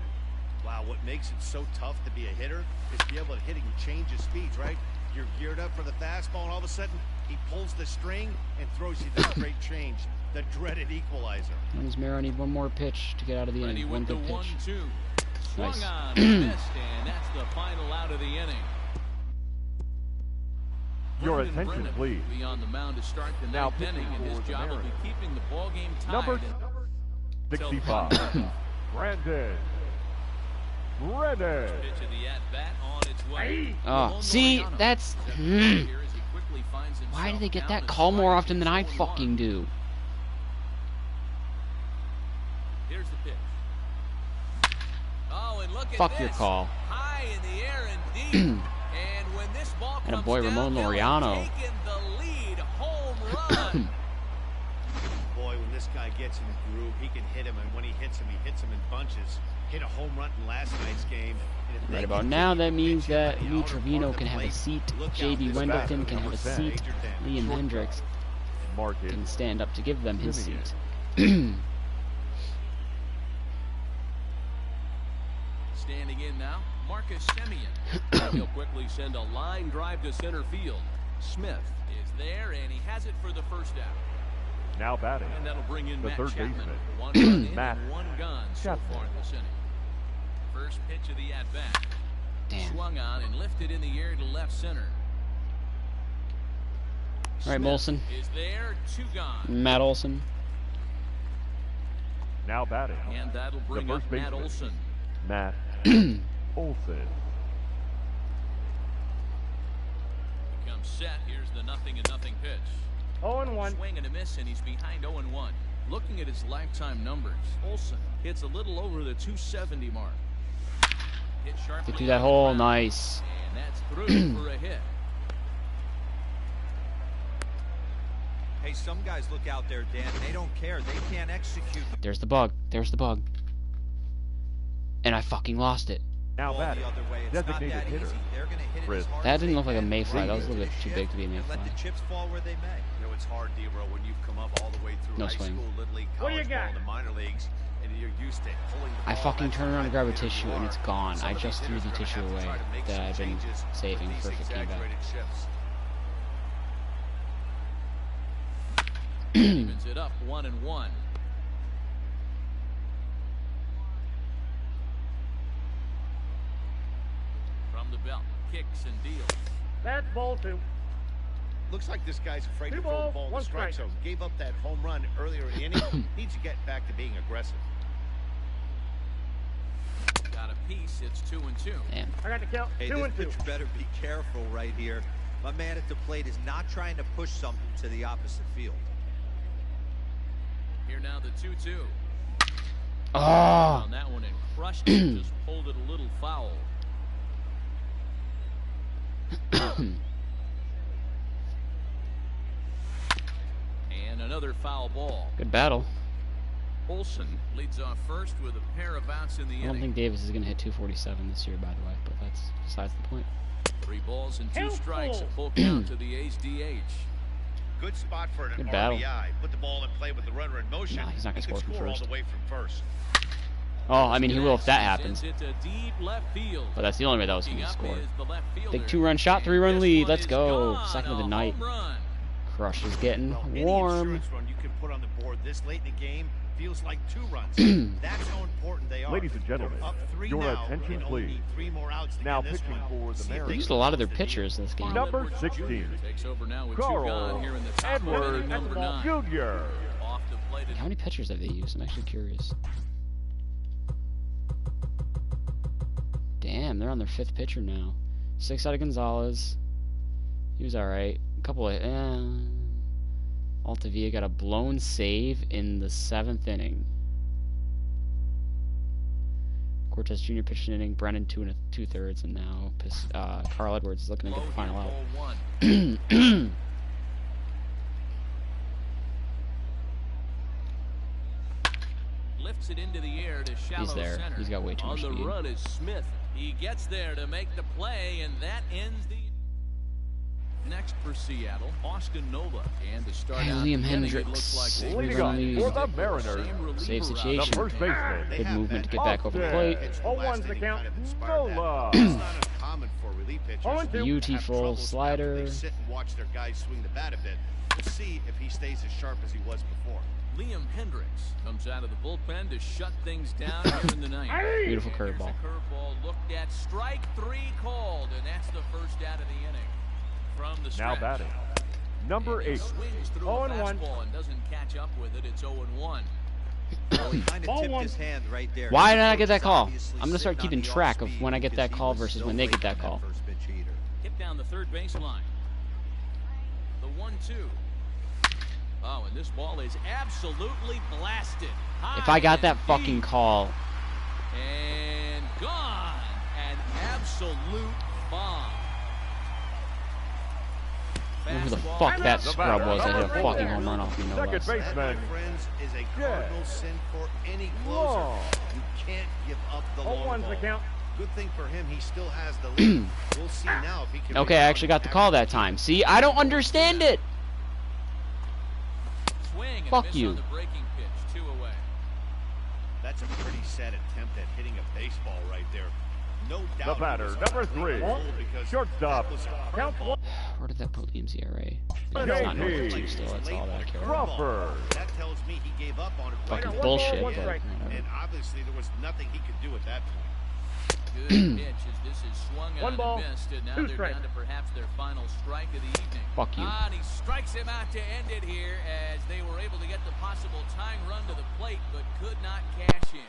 Wow, what makes it so tough to be a hitter is to be able to hit and change his speeds, right? You're geared up for the fastball, and all of a sudden, he pulls the string and throws you that great change, the dreaded equalizer. When does Miro need one more pitch to get out of the Ready inning? One with the good pitch. 1-2. Swung Nice. on, and missed, and that's the final out of the inning. Your Brendan attention, Brennan please. will be on the mound to start the Now ninth inning, and his pitching for the job will be Mariners. keeping the ball game tied. Number until the 65. bottom. Brandon. Brennan. Pitch of the at-bat on its way. Oh, Ramon see, Laureano that's... steps forward here as he quickly finds Why do himself they get down that and call more striking. often than I It's 0-1. fucking do? Here's the pitch. Oh, and look at Fuck this. your call. High in the air indeed. And when this ball And a comes boy, down, Ramon they'll have Laureano. taken the lead. Home run. Boy, when this guy gets in the groove, he can hit him, and when he hits him in bunches. Hit a home run in last night's game. And if they Right about can now, keep that means pitching that on the Lee outer Trevino part of can the have a plate, seat, look out, J.B. this Wendelton batter, can have number a 10, seat, major damage. Liam Hendricks Marcus. can stand up to give them his Simeon. seat. Standing in now, Marcus Semien. He'll quickly send a line drive to center field. Smith is there, and he has it for the first out. Now batting. And that'll bring in The Matt third Chapman. baseman. 1 run in Matt and 1 gone so Chapman. far this inning. First pitch of the at-bat. Damn. Swung on and lifted in the air to left center. All right, Smith Molson. is there, 2 gone. Matt Olson. Now batting. And that'll bring up first Matt baseman. Olson. Matt Olson. Becomes set. Here's the 0-0 pitch. 0-1. Swing and a miss, and he's behind 0-1. Looking at his lifetime numbers, Olson hits a little over the 270 mark. Hit sharply Get through that on the hole. ground, Nice. And that's through for a hit. Hey, some guys look out there, Dan. They don't care. They can't execute the There's the bug. There's the bug. And I fucking lost it. Now ball the batting. other way. It's not Designated that hitter. easy. They're going to hit it Chris. as hard That as didn't they look like a can, mayfly. That was a right little into bit too the big to be a shift, and let mayfly. the chips fall where they may. You know, it's hard, D-Row, when you've come up all the way through No high swing. school, Little League, What do you college ball, got? and the minor leagues, and you're used to pulling the I ball fucking that turn around to grab a hitter you tissue and are. it's gone. Some I of just these threw hitters the are gonna tissue have to away try to make that some I've been changes with saving these for 15 back. exaggerated shifts. Evens it up 1-1. belt. Kicks and deals. That's ball 2. Looks like this guy's afraid to throw the ball in the strike zone. Gave up that home run earlier in the inning. Needs to get back to being aggressive. Got a piece. It's 2-2. Damn. I got the count. Hey, 2 this and 2. pitcher better be careful right here. My man at the plate is not trying to push something to the opposite field. Here now the 2-2. Oh. On that one and crushed it. Just pulled it a little foul. And another foul ball. Good battle. Olsen leads off first with a pair of outs in the I don't inning. think Davis is going to hit 247 this year, by the way, but that's besides the point. 3 balls and 2 strikes. A full count to the A's DH. Good spot for an Good RBI. battle. Put the ball in play with the runner in motion. Nah, he's not gonna He could score from all first. the way from first. Oh, I mean, he will if that happens. Sends it to deep left field. But that's the only way that was going Looking to up score. is the left fielder. Big 2-run shot, 3-run And lead. this Let's one go. is gone. Second of the A night. home run. Crush is getting Well, any warm. insurance run you can put on the board this late in the game feels like 2 runs. That's how important they are. Ladies and gentlemen, They're up 3 your now, attention, and only please. need 3 more outs to Now get this pitching one. for the See if Mariners. They they used can a lot of their close the pitchers this game. Number Edwards 16. Jr. takes over now with 2 Carl gone here in the top of Edwards inning number 9. Jr. Off the plate. How many pitchers have they used? I'm actually curious. Damn, they're on their 5th pitcher now. 6 out of Gonzalez. He was alright. A couple of... Altavia got a blown save in the 7th inning. Cortez Jr. pitched an inning. Brennan 2 2/3, and now Carl Edwards is looking to get the final out. Lifts it into the air to shallow He's there. center. He's got way too much On the speed. run is Smith. He gets there to make the play, and that ends the... Next for Seattle, Austin Nova. And to start Hey, out Liam the inning, it Hendricks. looks like they Leading decided up to for the stick with Mariners. same reliever Save out The situation. first baseman. They Good have movement to that get back over the Austin. plate. pitch Oh, last one's the inning count. kind of inspired that. Nola. It's not uncommon for relief pitchers. Oh, and 2. Beautiful Have troubles slider. after they sit and watch their guys swing the bat a bit. We'll see if he stays as sharp as he was before. Liam Hendricks comes out of the bullpen to shut things down here in the ninth. Beautiful Here's curveball. a curveball looked at. Strike 3 called, and that's the first out of the inning. From the Now stretch. batting. Number And he 8. swings through Oh, a and 1. fastball and doesn't catch up with it. It's 0-1. Well, he kind of Ball tipped 1. his hand right there. Why His did I coach get that is call? obviously I'm gonna start sitting on keeping the track of off-speed when I get that because he call was versus so when they late get that on call. first pitch heater. Hit down the third baseline. The 1-2. Oh, and this ball is absolutely blasted. If I got High that and fucking deep. call, And gone. An absolute bomb. I don't know who the Fastball. fuck that The scrub batter, was that hit a number fucking 4. home run off me, no Second less. That, baseman. my friends, is a cardinal sin for any closer. Long. You can't give up the long 0-1's ball. the count. Good thing for him, he still has the lead. We'll see now if he can. Okay, I actually got the call that time. See, I don't understand it. Swing and Fuck miss you. on the breaking pitch. 2 away. That's a pretty sad attempt at hitting a baseball right there. No doubt. The he batter, was number on 3. roll because Shortstop. that was a Count curveball. 1. Where did that put Liam's ERA? JT. It's not normal 2 still, that's all that I care about. Crawford. That tells me he gave up on it. right Fucking away. bullshit, one but strike. whatever. And obviously there was nothing he could do at that point. Good pitch as this is swung One on ball, and missed, and now 2 they're strikes. down to perhaps their final strike of the evening. Fuck you. And he strikes him out to end it here as they were able to get the possible tying run to the plate, but could not cash in.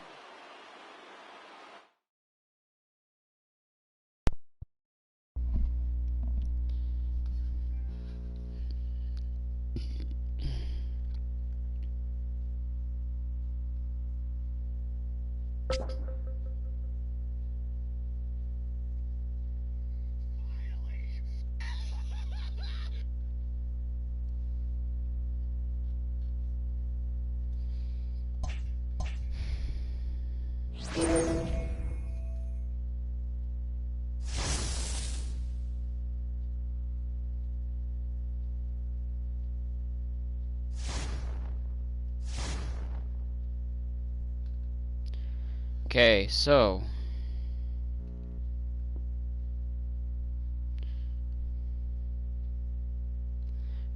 Okay, so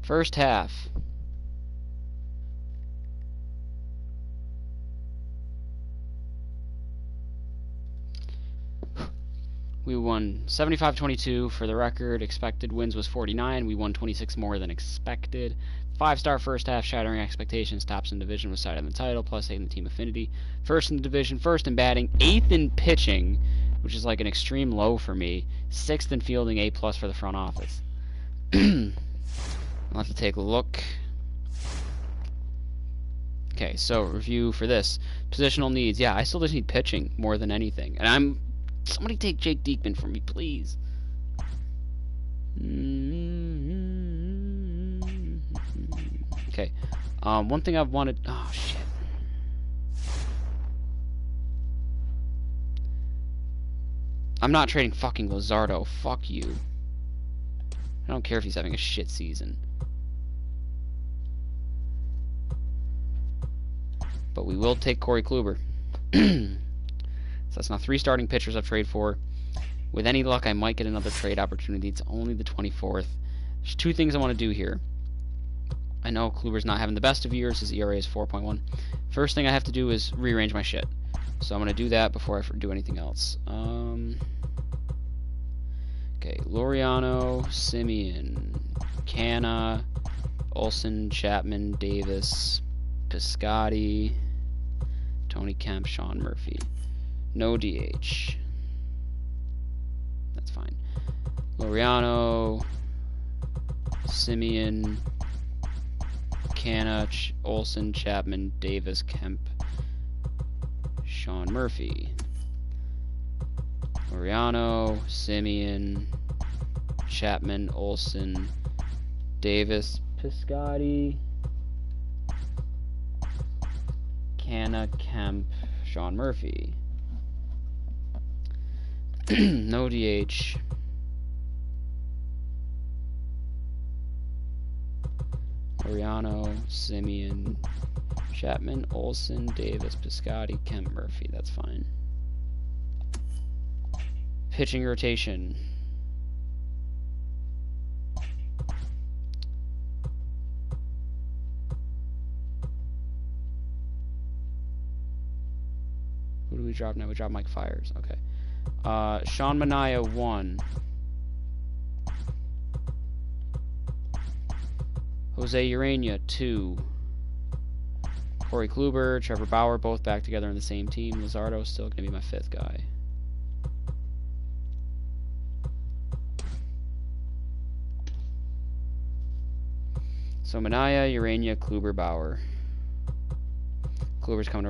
first half. We won 75-22 for the record. Expected wins was 49. We won 26 more than expected. 5-star first half, shattering expectations. Tops in division was cited in the title, plus 8 in the team affinity. First in the division, first in batting, 8th in pitching, which is like an extreme low for me. 6th in fielding, A+ for the front office. I'll have to take a look. Okay, so review for this. Positional needs. Yeah, I still just need pitching more than anything. And somebody take Jake Diekman for me, please. Okay. One thing I've wanted... Oh, shit. I'm not trading fucking Luzardo. Fuck you. I don't care if he's having a shit season. But we will take Corey Kluber. So that's now 3 starting pitchers I've traded for. With any luck, I might get another trade opportunity. It's only the 24th. There's 2 things I want to do here. I know Kluber's not having the best of years. His ERA is 4.1. First thing I have to do is rearrange my shit. So I'm going to do that before I do anything else. Okay, Laureano, Simeon, Canna, Olsen, Chapman, Davis, Piscotty, Tony Kemp, Sean Murphy. No DH. That's fine. Laureano, Simeon, Canna, Olsen, Chapman, Davis, Kemp, Sean Murphy. Laureano, Simeon, Chapman, Olsen, Davis, Piscotty, Canna, Kemp, Sean Murphy. No DH. Laureano, Simeon, Chapman, Olsen, Davis, Piscotty, Kemp, Murphy. That's fine. Pitching rotation. Who do we drop now? We drop Mike Fiers. Okay. Sean Manaea 1. Jose Urania 2. Corey Kluber, Trevor Bauer, both back together on the same team. Luzardo still going to be my 5th guy. So Manaea, Urania, Kluber, Bauer. Kluber's coming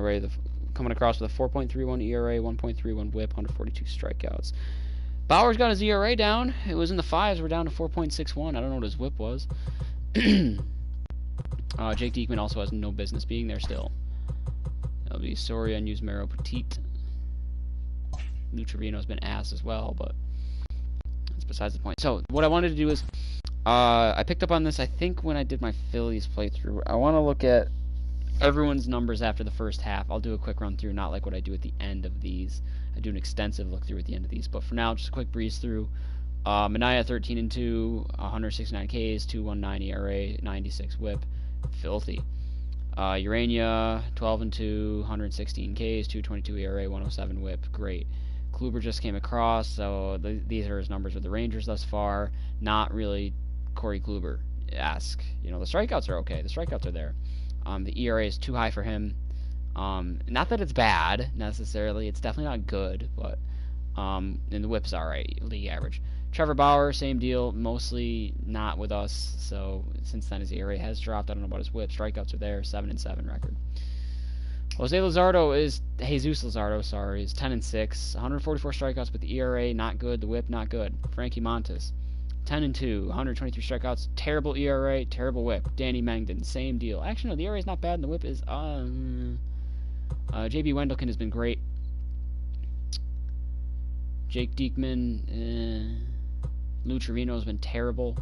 across with a 4.31 ERA, 1.31 WHIP, 142 strikeouts. Bauer's got his ERA down. It was in the 5s. We're down to 4.61. I don't know what his WHIP was. Jake Diekman also has no business being there still. That'll be Soria and Yusmeiro Petit. Lou Trevino's been ass as well, but that's besides the point. So what I wanted to do is, I picked up on this, I think, when I did my Phillies playthrough. I want to look at everyone's numbers after the first half. I'll do a quick run through, not like what I do at the end of these. I do an extensive look through at the end of these, but for now, just a quick breeze through. Manaea 13-2, 169 Ks, 2.19 ERA, 96 WHIP, filthy. Urania 12-2, 116 Ks, 2.22 ERA, 107 WHIP, great. Kluber just came across, so these are his numbers with the Rangers thus far. Not really Corey Kluber-esque. You know, the strikeouts are okay. The strikeouts are there. The ERA is too high for him. Not that it's bad necessarily. It's definitely not good, but and the WHIP's alright, league average. Trevor Bauer, same deal, mostly not with us. So since then his ERA has dropped. I don't know about his WHIP. Strikeouts are there, 7-7 record. Jesus Luzardo is 10-6, 144 strikeouts, but the ERA not good, the WHIP not good. Frankie Montas, 10-2, 123 strikeouts, terrible ERA, terrible WHIP. Danny Mengden, same deal. Actually, no, the ERA is not bad, and the WHIP is JB Wendelken has been great. Jake Diekman, Lou Trevino has been terrible.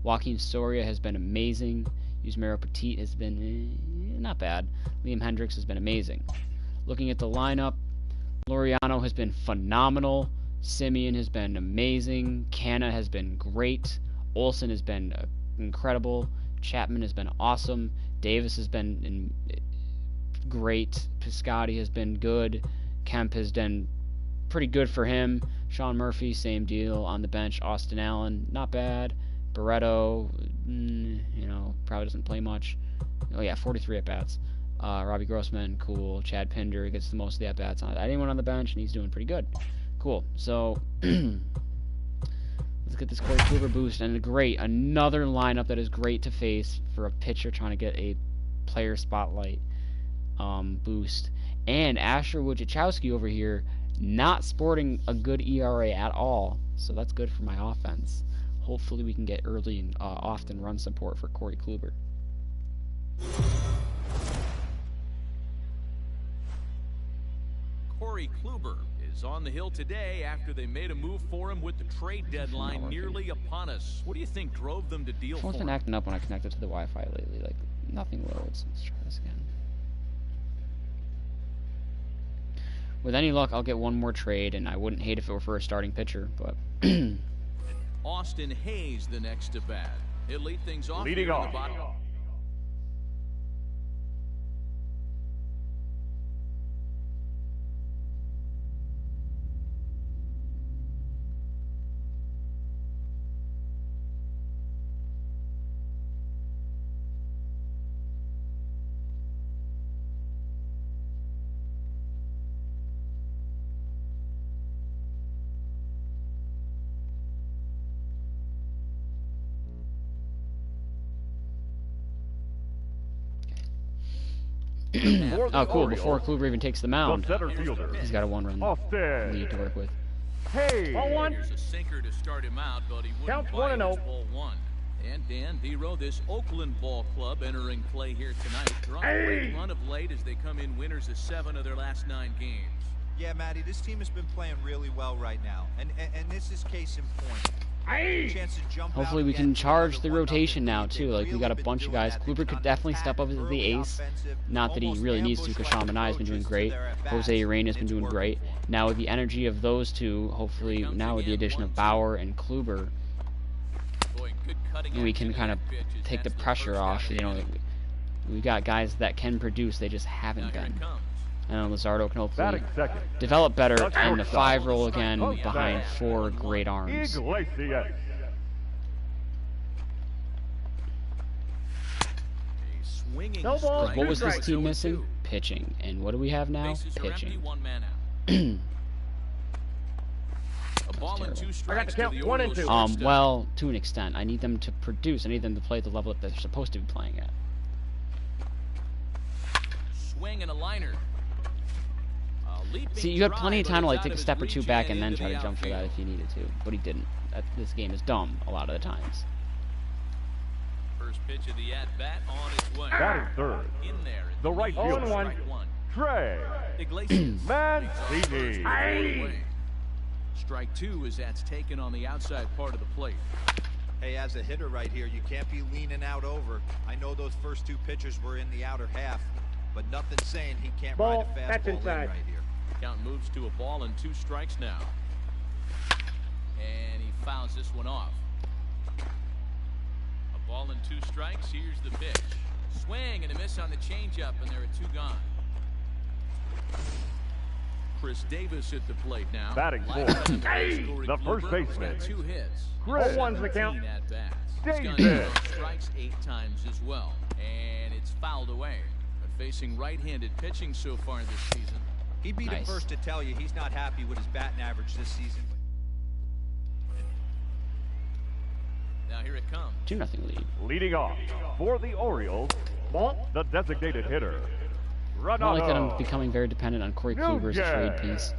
Joaquin Soria has been amazing. Yusmeiro Petit has been not bad. Liam Hendricks has been amazing. Looking at the lineup, Laureano has been phenomenal. Simeon has been amazing. Canna has been great. Olsen has been incredible. Chapman has been awesome. Davis has been great. Piscotty has been good. Kemp has been pretty good for him. Sean Murphy, same deal. On the bench, Austin Allen, not bad. Barreto, you know, probably doesn't play much. Oh yeah, 43 at-bats. Robbie Grossman, cool. Chad Pinder gets the most of the at-bats on anyone on the bench, and he's doing pretty good. Cool. So let's get this Corey Kluber boost, and another lineup that is great to face for a pitcher trying to get a player spotlight boost. And Asher Wojciechowski over here, not sporting a good ERA at all, so that's good for my offense. Hopefully we can get early and often run support for Corey Kluber. Corey Kluber is on the hill today after they made a move for him with the trade deadline nearly upon us. What do you think drove them to deal for him? Phone's been acting up when I connect it to the Wi-Fi lately. Like, nothing loads. Let's try this again. With any luck, I'll get one more trade, and I wouldn't hate if it were for a starting pitcher, but... Austin Hayes the next to bat. He'll lead things off. Leading here off. in the bottom. Oh, cool. Before Kluber even takes the mound, center fielder, he's got a one-run Austin lead to work with. Hey. 0-1. Here's a sinker to start him out, but he wouldn't Counts bite 1-0. it. Ball one. And Dan Dero, this Oakland ball club entering play here tonight. Drawn a great run of late as they come in winners of 7 of their last 9 games. Yeah, Matty, this team has been playing really well right now, and this is case in point. Chance to jump Hopefully out we again can for charge another the 1-0 rotation now, lead. too. They've Like, we got a really bunch been of doing guys. that. Kluber They've could gone definitely back step up as the early ace. offensive, Not that he almost really needs to, because ambush-like Sean Manae's been doing approaches to great. their at-bats, Jose Urena has been and it's doing working great. for 'em. Now with the energy of those two, hopefully now with the addition of Bauer and Kluber, Boy, good cutting we can action kind of pitches. take the That's pressure first off. out You know, inning. we got guys that can produce, they just Now haven't here been. it comes. And Luzardo can hopefully Batting second, develop better That's in the shortstop. 5 role again Close behind back. 4 great arms. Iglesias. A swinging No ball, strike. What was this Strike. team missing? Pitching. And what do we have now? Bases are empty, Pitching. 1 man out. A ball and 2 I got the strikes count, to the 1 and Orioles 2. shortstop. Well, to an extent. I need them to produce. I need them to play at the level that they're supposed to be playing at. Swing and a liner. See, you had plenty of time to like take a step or 2 back and then try to jump for that if you needed to, but he didn't. This game is dumb a lot of the times. First pitch of the at-bat on its way. Batting third, In there. at the right middle. fielder, Strike 1. Trey Iglesias. Mancini. Strike 2 as that's taken on the outside part of the plate. Hey, as a hitter right here, you can't be leaning out over. I know those first 2 pitches were in the outer half, but nothing's saying he can't Ball, ride a that's fastball in inside. right here. Count moves to a ball and 2 strikes now. And he fouls this one off. A ball and 2 strikes. Here's the pitch. Swing and a miss on the changeup, and there are 2 gone. Chris Davis at the plate now. Batting Last fourth, time against Corey the first Kluber, he's baseman, got 2 hits. Chris 0-1's the count. 17 at-bats. He's gone Davis. 2 strikes 8 times as well. And it's fouled away. But facing right-handed pitching so far this season. He'd be the Nice. first to tell you he's not happy with his batting average this season. Now here it comes. 2-0 lead. Leading off for the Orioles, Ball. the designated hitter, I don't like that I'm Renato. becoming very dependent on Corey No, Kluber as a trade yeah. piece.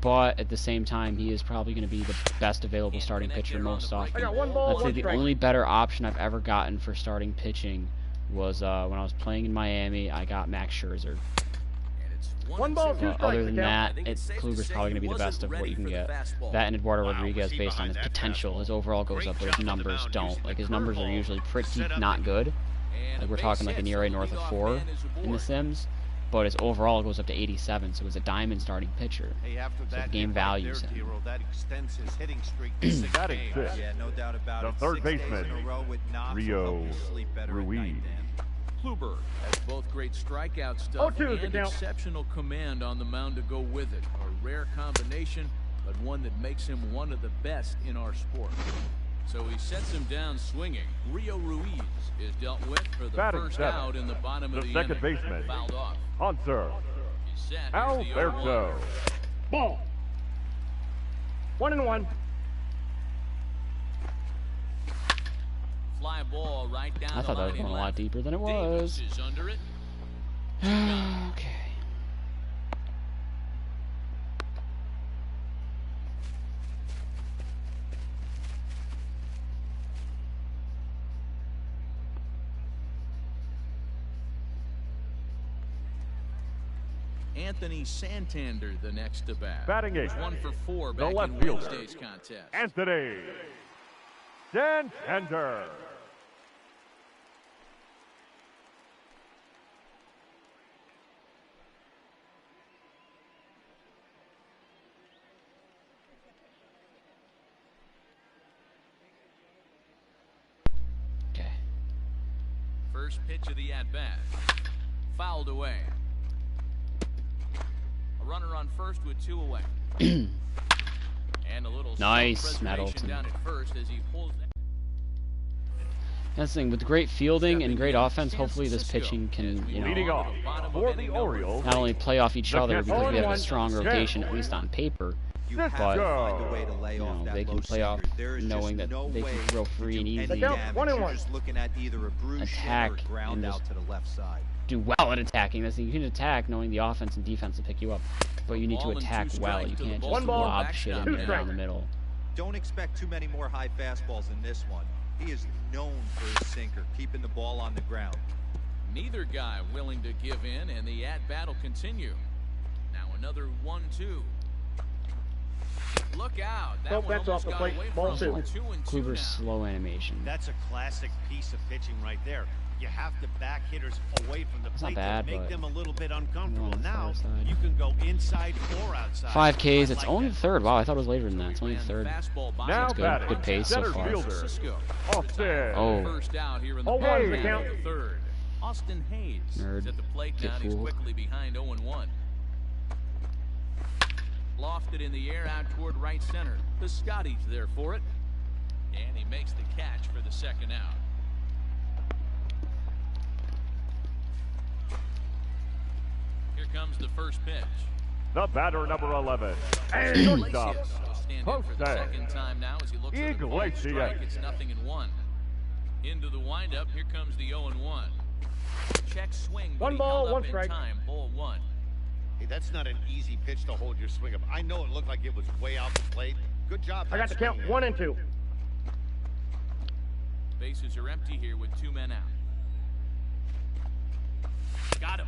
But at the same time, he is probably going to be the best available starting pitcher most often. I got 1 ball, I'd say 1 the strike. only better option I've ever gotten for starting pitching was when I was playing in Miami. I got Max Scherzer. And it's 1 ball, 2 strikes. Other than the count. that, I think it's safe to Kluber's say probably he going to be the wasn't best of what ready you can for the get. fastball. That and Eduardo Wow, Rodriguez was he based on his behind that potential. fastball? His overall goes Great up, but job his on the numbers mound don't. using Like the his numbers are curveball usually to pretty set up not the- good. And Like a we're talking base like an hit, ERA so north of leadoff 4 man is in the aboard. Sims, but his overall goes up to 87, so it's a diamond starting pitcher. Hey, after So that the game hit right values there, him. Dero, that extends his hitting streak to 6 Batting games. fifth, Yeah, no doubt about the it. third 6 days baseman, in a row with knocks will Rio help you sleep better at night, Ruiz. Dan. Kluber has both great strikeout stuff 0-2 is the and count. exceptional command on the mound to go with it. A rare combination, but one that makes him one of the best in our sport. So he sets him down swinging. Rio Ruiz is dealt with for the first out in the bottom of the second inning. baseman, Fouled off. Hunter He's set. Alberto. Ball. 1-1. Fly ball right down I thought that was going a lot deeper than it was. Davis is under it. Okay. Anthony Santander, the next to bat. Batting eighth, 1 for 4 the back left in fielder, Wednesday's contest. Anthony Santander. Okay. First pitch of the at-bat. Fouled away. A runner on first with 2 away. And a little nice, Matt self-preservation Olson. down at first as he pulls. That's the thing, with great fielding and great offense, hopefully this pitching can, you Leading know, off for the Orioles, not only play off each other because we have a 0-1. strong rotation, at least on paper, You Let's have to go. find a way to lay you off know, that they low can play off sinker. There is knowing just that no they way can throw to free do and any easy, damage. 1-1. You're just looking at either a bruised shin attack or a ground and out just to the left side. do well at attacking. That's the thing. You can attack knowing the offense and defense will pick you up, but you need to Ball and attack 2 well. strikes You to the can't ball. just 1 ball, lob back shit down in there. down the middle. Don't expect too many more high fastballs in this one. He is known for his sinker, keeping the ball on the ground. Neither guy willing to give in, and the at-bat will continue. Now another 1-2. Look out. That Nope, one that's almost off the got plate. away Ball from him. 2. 2-2 Kluber's now. slow animation. That's a classic piece of pitching right there. You have to back hitters away from the It's not plate bad, to make but them a little bit uncomfortable. on the Now far side. you can go inside or outside. 5 Ks. I It's like only that. the third. Wow, I thought it was later than that. It's only the Ran third. fastball by Now him. good. batting, Good pace so center far. fielder, Cisco. Austin. Oh. First out here in the 0-1 bottom the half count. of the third. Austin Hayes Nerd. is at the plate Get now. And he's fooled. quickly behind 0-1. Lofted in the air out toward right center. Piscotty's there for it. And he makes the catch for the second out. Here comes the first pitch. The batter, number 11, Iglesias shortstop, will stand in for the Jose second time now as he looks at the ball Iglesias. strike. It's 0-1. Into the windup. Here comes the 0-1. Check swing. but 1 he ball, held up 1 in strike. time. Ball 1. Hey, that's not an easy pitch to hold your swing up. I know it looked like it was way off the plate. Good job. I got the count. 1 and 2. Bases are empty here with 2 men out. Got him.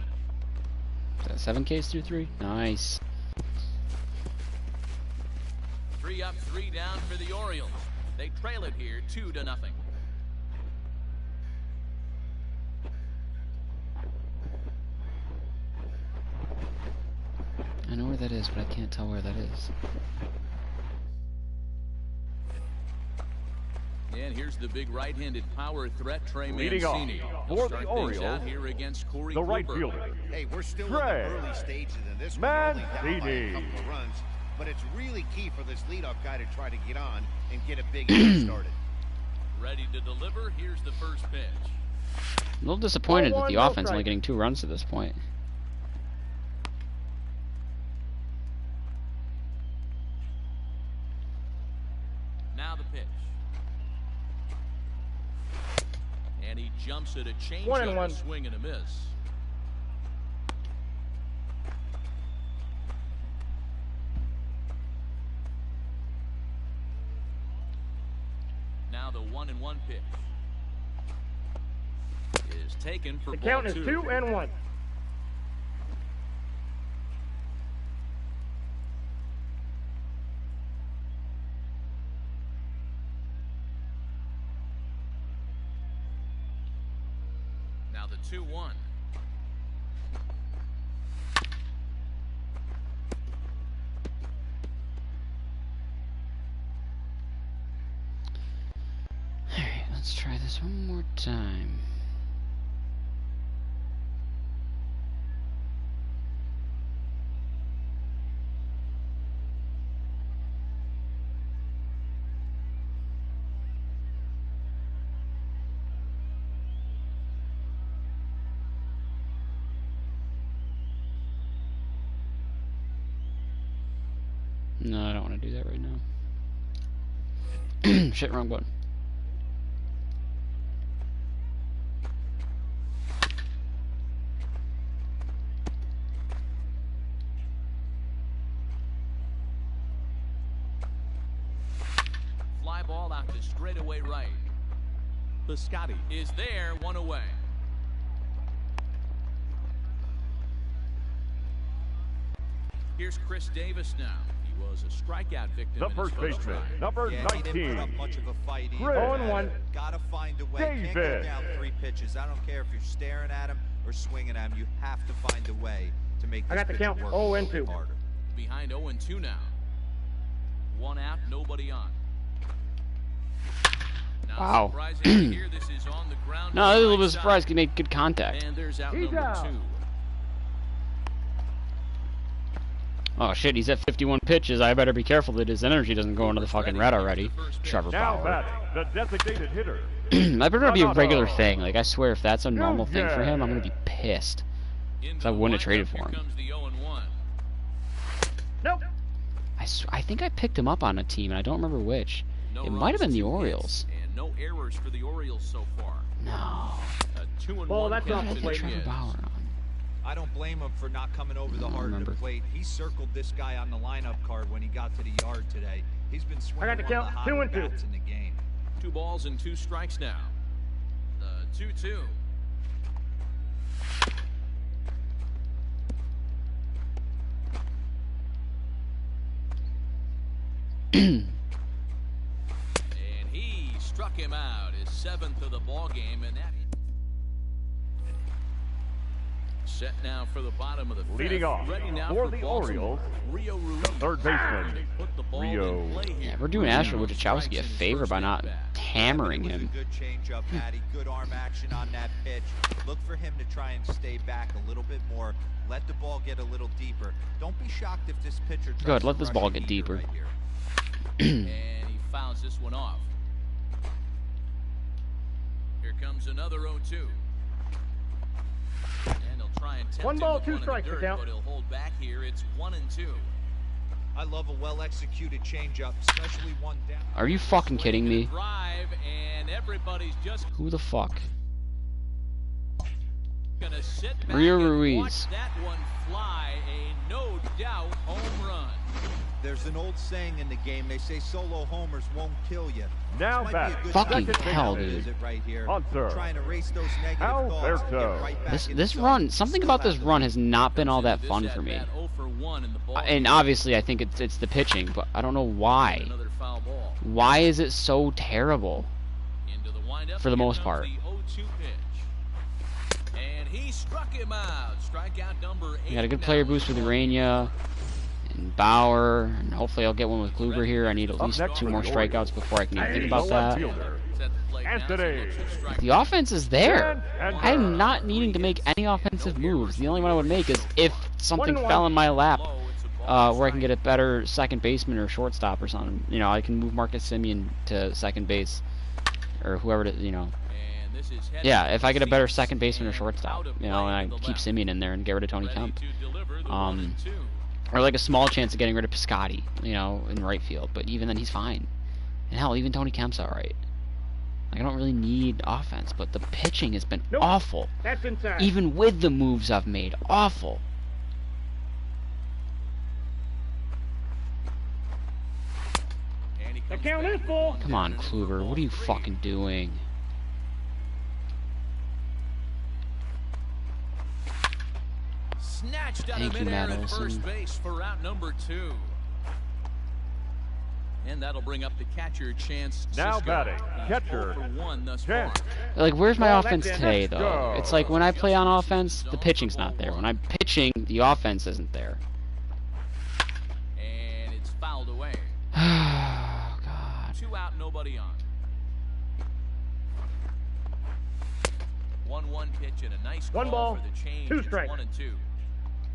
Is that 7 Ks through 3? Nice. 3 up, 3 down for the Orioles. They trail it here 2-0. I know where that is, but I can't tell where that is. And here's the big right-handed power threat, Trey Leading off Mancini. for He'll the start things Orioles, out here against Corey the right Kluber. fielder, Hey, we're still Trey in the early stages in this one. We're only down by a Mancini. couple of runs, but it's really key for this leadoff guy to try to get on and get a big inning started. Ready to deliver. Here's the first pitch. A little disappointed that the 0-1, no offense only strike. getting 2 runs to this point. Now the pitch. And he jumps at a 1-1. changeup, a swing and a miss. Now the 1-1 pitch is taken for The ball count is 2. 2 and 1. Now the 2-1. Alright, let's try this one more time. No, I don't want to do that right now. Shit, wrong button. Fly ball out to straightaway right. Piscotty is there, one away. Here's Chris Davis now. He was a strikeout victim. The first baseman, number 19. He didn't put up much of a fight either. 0-1. Gotta find a way. Can't go down 3 pitches. I don't care if you're staring at him or swinging at him. You have to find a way to make this I got the pitcher count. work 0-2. harder. Behind 0-2 now. 1 out, nobody on. Not Wow. surprising here, this is on the ground. No, I was a little bit surprised he made good contact. And there's out He's number out. 2. Oh shit, he's at 51 pitches. I better be careful that his energy doesn't go into the fucking red already. Trevor Now Bauer. batting, the designated hitter. That better not be a regular thing. Like, I swear, if that's a normal thing for him, I'm gonna be pissed. Into I the wouldn't have traded windup, for here him. comes the 0-1. Nope. I think I picked him up on a team, and I don't remember which. No It might have been runs, the 2 hits, Orioles. and no errors for the Orioles so far. No. A 2-1 Ball, that's count off to the the plate. Trevor Kids. Bauer on. I don't blame him for not coming over the I heart of the remember. plate. He circled this guy on the lineup card when he got to the yard today. He's been swinging I got the one count. of the 2 hotter and 2. bats in the game. 2 balls and 2 strikes now. The 2-2. And he struck him out, his 7th of the ball game, and that set now for the bottom of the 5th. Leading off Ready now for the Baltimore. Orioles, Rio Ruiz. the third baseman, They put the ball Rio. in play here. Yeah, we're doing Asher Wojciechowski a favor by not hammering It was him. a good changeup, Matty. Good arm action on that pitch. Look for him to try and stay back a little bit more. Let the ball get a little deeper. Don't be shocked if this pitcher tries Good, let to this rush ball a get heater deeper. right here. And he fouls this one off. Here comes another 0-2. And he'll try and tempt 1 him ball, with 2 one in the strikes, dirt, count. but he'll hold back here. It's 1-2. I love a well-executed changeup, especially one down. Are you fucking kidding me? Drive, and everybody's just Who the fuck? gonna sit back Rio and Ruiz. watch that one fly. A no doubt home run. There's an old saying in the game. They say solo homers won't kill you. Now This might be a batting, good Fucking time to hell, take a dude. visit right here. Hunter. Trying to erase those negative thoughts and get Alberto. right back This in this the zone. run, something Still about this have the run lead. has not been all that This fun at for me. bat 0 for 1 in the ball And game. obviously, I think it's the pitching, but I don't know why. Another foul ball. Why is it so terrible? Into the windup. For the Here most comes part. The 0-2 pitch. And he struck him out. Strikeout number 8. We got a good player boost with Urania and Bauer, and hopefully I'll get one with Kluber here. I need at Up least next 2 for more the strikeouts before I can even think about the that. left fielder, Anthony. The offense is there. And I'm not needing to make any offensive moves. The only one I would make is if something 1-1. fell in my lap, where I can get a better second baseman or shortstop or something. You know, I can move Marcus Semien to second base, or whoever to, you know. Yeah, if I get a better second baseman or shortstop, you know, and I keep Semien in there and get rid of Tony Kemp. Or like a small chance of getting rid of Piscotty, you know, in right field. But even then, he's fine. And hell, even Tony Kemp's alright. Like, I don't really need offense, but the pitching has been awful. That's inside. Even with the moves I've made, awful. The count is full. Come on, Kluber, what are you fucking doing? Snatched out Thank of you, midair Matt at Olson. first base for out number 2. And that'll bring up the catcher, Chance Now Sisco. batting, He's catcher, 0 for 1 thus Chance. far. Like, where's my Oh, offense that's it. today, Let's though? go. It's like when I play on offense, the pitching's not there. When I'm pitching, the offense isn't there. And it's fouled away. Oh, God. 2 out, nobody on. 1-1 pitch and a nice 1 call ball, for the change. 2 It's strikes. 1-2.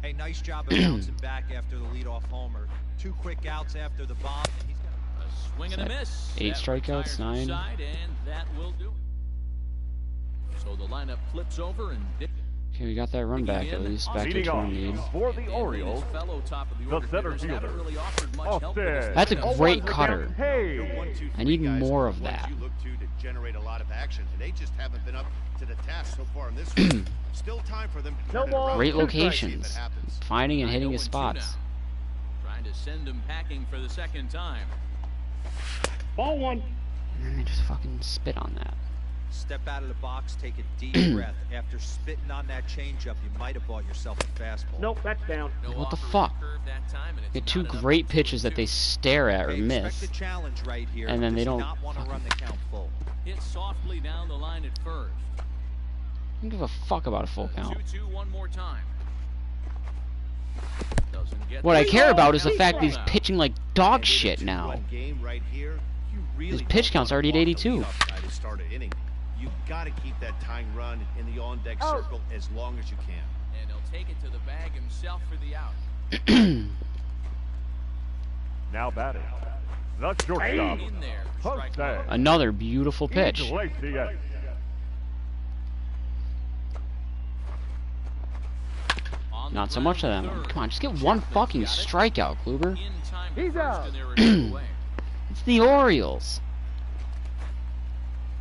Hey, nice job of bouncing back after the leadoff homer. 2 quick outs after the bomb, and he's got A swing and a miss. 8 That strikeouts, retires 9. inside, and that will do it. So the lineup flips over and Okay, we got that run back at least. Back to Leading 20 off lead. for the Orioles, the center fielder, Austin. That's a great Once cutter. again, Hayes. 1-2-3 I need guys more are of the ones that. You look to generate a lot of action. They just haven't been up to the task so far in this one. Still time for them to No turn it ball. around. Great Let's see if it locations. happens. Finding and hitting his 9-0-2 spots. now. Trying to send him packing for the second time. Ball one. And then just fucking spit on that. Step out of the box, take a deep breath. After spitting on that changeup, you might have bought yourself a fastball. Nope, that's down. No What the offer fuck? curve that time, and it's Get two not enough great for pitches that 2-2. they stare at or They miss. expect a challenge right here. And then they Does don't not want to run the count full. Hit softly down the line at first. I don't give a fuck about a full count. 2-2 one more time. Doesn't get What I the care ball. about is the fact that he's Now. pitching like dog And in a shit 2-1 now. game right here, you really His pitch don't count's wanna already at walk the 82. leadoff guy to start an inning. You've got to keep that tying run in the on-deck circle as long as you can. And he'll take it to the bag himself for the out. Now batting, the shortstop, In there for strike Jose one. Another beautiful pitch. Iglesias. On the Not so much of ground that to one. third. Come on, just get one Chapman's fucking got it. strikeout, Kluber. In time to He's first, out. and there are two away. It's the Orioles.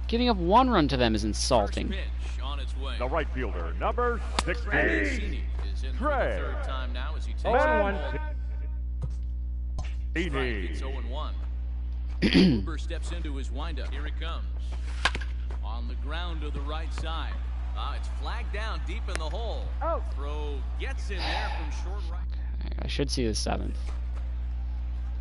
Giving up one run to them is First insulting. pitch on its way. The right fielder, number 16. Mancini is in for the Trey. third time now as he takes Oh, the one. ball. Strike, it's Mancini. 0-1. Kluber steps into his windup. Here it comes. On the ground to the right side. It's flagged down deep in the hole. Oh. Throw gets in there from short right. I should see the 7th.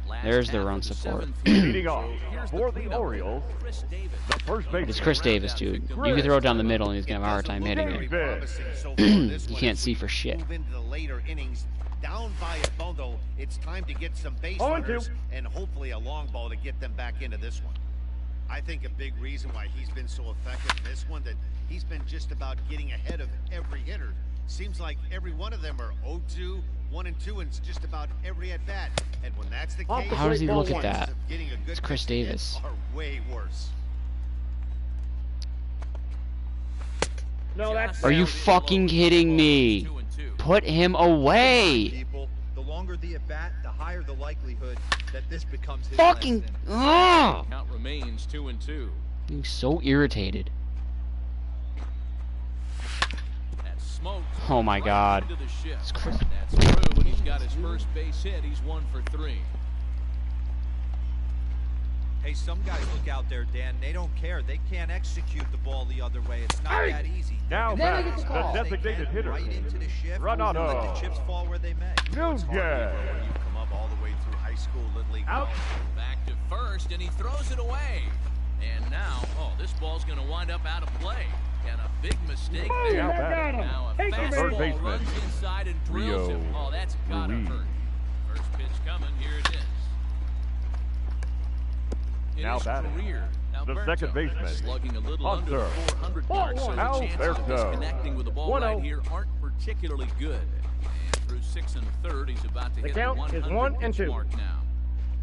Last There's the half run of the support. 7th inning. Leading off Here's for the cleanup Orioles, hitter, Chris Davis. the first baseman. It's Chris Davis, dude. You can throw it down the middle and he's gonna have a hard time hitting Very it. promising so far in this You one can't as see we for shit. Move into the later innings, down by a bundle. It's time to get some base 0-2. runners and hopefully a long ball to get them back into this one. I think a big reason why he's been so effective in this one that he's been just about getting ahead of every hitter. Seems like every one of them are 0-2, 1-2, and it's just about every at bat. And when that's the case, How does he look at chances that? of getting a good It's Chris pitch to hit Davis. are way worse. No, that's Are you down. fucking kidding me? 2-2. Put him away. People, the longer the at bat, the higher the likelihood that this becomes his Fucking. last inning. Ugh. Count remains 2-2. I'm so irritated. That smoke. Oh my God. Into the shift. It's Chris- That's true, and he's got his first base hit. He's 1 for 3. Hey, some guys look out there, Dan. They don't care. They can't execute the ball the other way. It's not Hey! that easy. Now Then I batting, get the the call. designated hitter, Right into the shift. Renato. Let the chips fall where they may. Nunez. When you come up all the way through high school, Little League. Out. Back to first, and he throws it away. And now, this ball's going to wind up out of play. And a big mistake Boom, there. Now I got batting. him. Now a Take him, Third fastball baby. baseman, runs inside and drills him. Rio Oh, that's gotta Ruiz. hurt. First pitch coming. Here it is. In Now his batting, career, the Alberto second baseman, slugging a little under the Hunter. 400 mark, so the chances of Alberto. disconnecting with the ball 1-0. right here aren't particularly good. And through 6 1/3, he's about to The hit the count is 100 1 and pitch 2. mark now.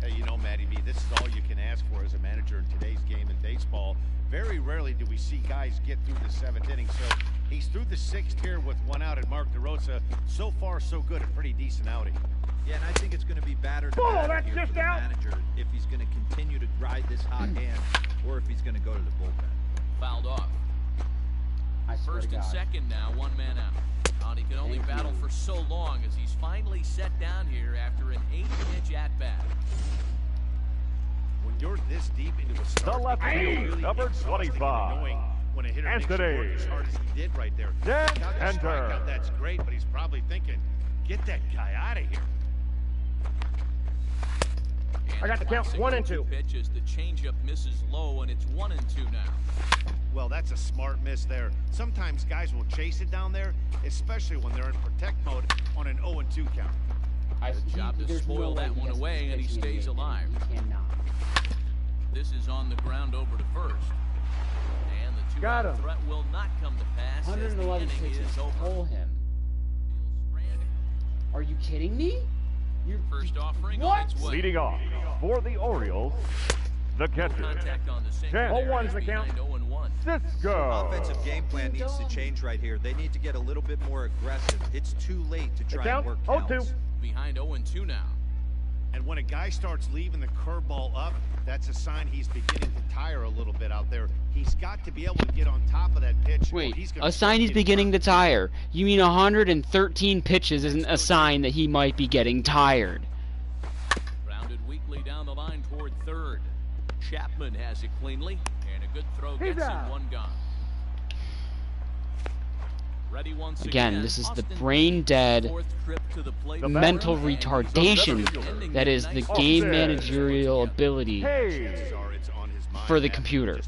Hey, you know, Matty V, this is all you can ask for as a manager in today's game in baseball. Very rarely do we see guys get through the 7th inning, so he's through the 6th here with 1 out, and Mark DeRosa, so far so good, a pretty decent outing. Yeah, and I think it's going to be battered Ball, batter that's here just for the out. manager if he's going to continue to ride this hot hand or if he's going to go to the bullpen. Fouled off. First and second now, 1 man out. And he can only battle for so long as he's finally set down here after an 8-pitch at-bat. When you're this deep into a start, The left it can be fielder, really number exhausting and 25, annoying when a hitter makes you Anthony. work as hard as he did right there. Dead Got the enter. strikeout, that's great, but he's probably thinking, get that guy out of here. I got the count, Classic 1 and 2. Pitch as the changeup misses low, and it's 1 and 2 now. Well, that's a smart miss there. Sometimes guys will chase it down there, especially when they're in protect mode on an 0-2 count. Good job to spoil that one away, and he stays alive. He cannot. This is on the ground over to first. And the Got two-out him. threat will not come to pass as the 111 inning pitches. is over. Pull him. Stranded. Are you kidding me? You're First offering What? on its way. Leading off for the Orioles, The catcher. Contact on the single. Chance. 0-1's the count. 0-1. Cisco. Offensive game plan needs to change right here. They need to get a little bit more aggressive. It's too late to try and work counts. 0-2. Behind 0-2 now. And when a guy starts leaving the curveball up, that's a sign he's beginning to tire a little bit out there. He's got to be able to get on top of that pitch. Wait, a sign he's beginning to tire. You mean 113 pitches isn't a sign that he might be getting tired? Grounded weakly down the line toward third. Chapman has it cleanly, and a good throw gets him one gone. Ready once Again, this is the brain-dead mental retardation that is the game managerial ability for the computer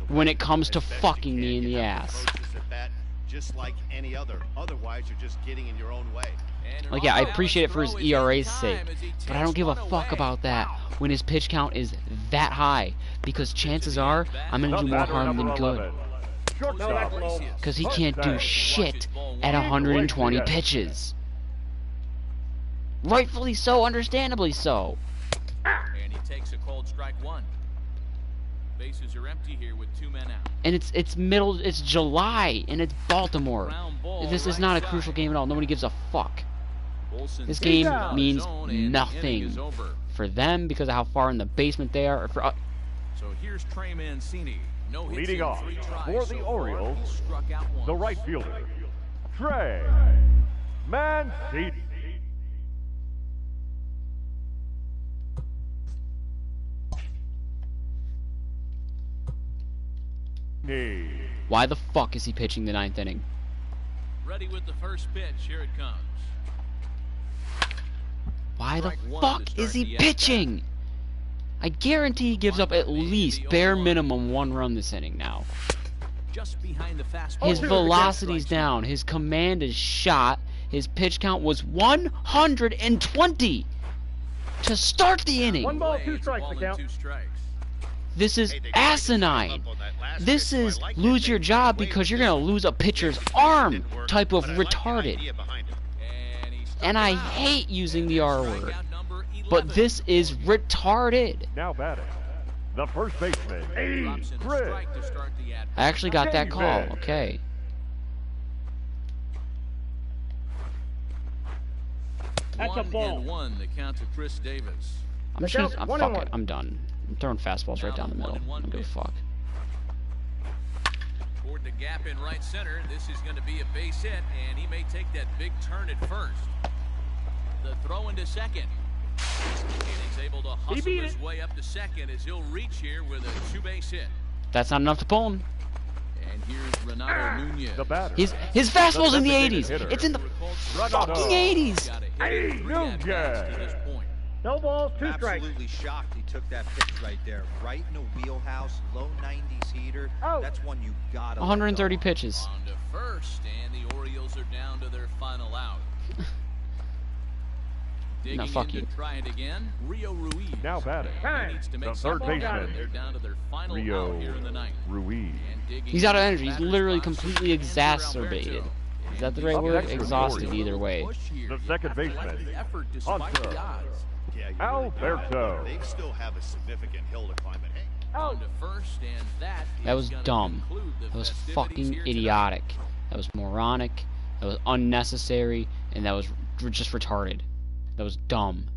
when it comes to fucking me in the ass. Just like any other. Otherwise, you're just getting in your own way. Like, yeah, I appreciate it for his ERA's sake, but I don't give a fuck about that when his pitch count is that high, because chances are I'm gonna do more harm than good. Because he can't do shit at 120 pitches. Rightfully so, understandably so. And he takes a cold strike one. Bases are empty here with 2 men out. And it's July, and it's Baltimore. This is not a crucial game at all. Nobody gives a fuck. This game means nothing for them because of how far in the basement they are. Or for So here's Trey Mancini. No hits Leading in off 3 tries for so the far. Orioles, He struck out once. the right fielder, Trey Mancini. why the fuck is he pitching the 9th inning? Ready with the first pitch. Here it comes. Why the Strike one fuck to is start he the pitching? I guarantee he gives up at least bare minimum 1 run this inning now. Just behind the fastball. His velocity's down. His command is shot. His pitch count was 120 to start the inning. 1 ball, 2 strikes Ball the and count. 2 strikes. This is asinine. This is lose your job because you're going to lose a pitcher's arm type of retarded. And I hate using the R word. But this is retarded. Now batting, the first baseman, Drops in a Chris. strike to start the at-bat. I actually got that call. Okay. That's a ball. 1-1, the count to Chris Davis. I'm The just count's I'm 1-1. fuck it. I'm done. I'm throwing fastballs right down the middle. I don't give a fuck. Toward the gap in right center. This is going to be a base hit, and he may take that big turn at first. The throw into second. And he's able to hustle beat his it. way up to second as he'll reach here with a 2-base hit. That's not enough to pull him. And here's Renato Nunez. The batter, His fastball's in the designated 80s. hitter. It's in the Renato. fucking 80s. Got a hit in 3 at-bats to this point. No balls, 2 strikes. Absolutely shocked he took that pitch right there. Right in a wheelhouse, low 90s heater. Oh. That's one you gotta 130 let go. pitches. On to first, and the Orioles are down to their final out. Digging fuck in you. to try it again. Rio Ruiz. Now batting, He needs to make the some third ball baseman, out. They're down to their final Rio out here in the ninth. Ruiz. And digging He's out of in energy. He's batter's literally box, completely Andrew exacerbated. Alberto. Is that the And right Up word? next for the Exhausted Orioles. either way. The second baseman, The effort despite Hunter. the odds. Yeah, you Alberto. They still have a significant hill to climb, but hey, On to first, and that That was is gonna dumb. conclude the That was festivities fucking here tonight. idiotic. That was moronic. That was unnecessary. And that was just retarded. That was dumb.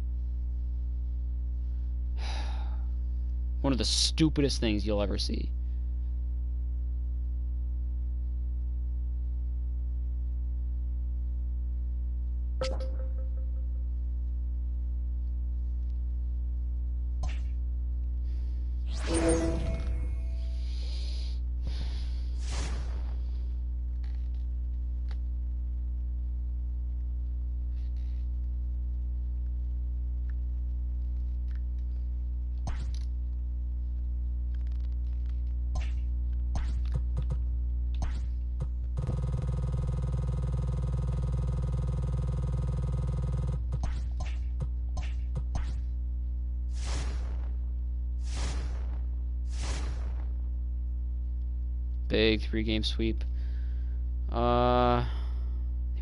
One of the stupidest things you'll ever see. Big 3-game sweep. You want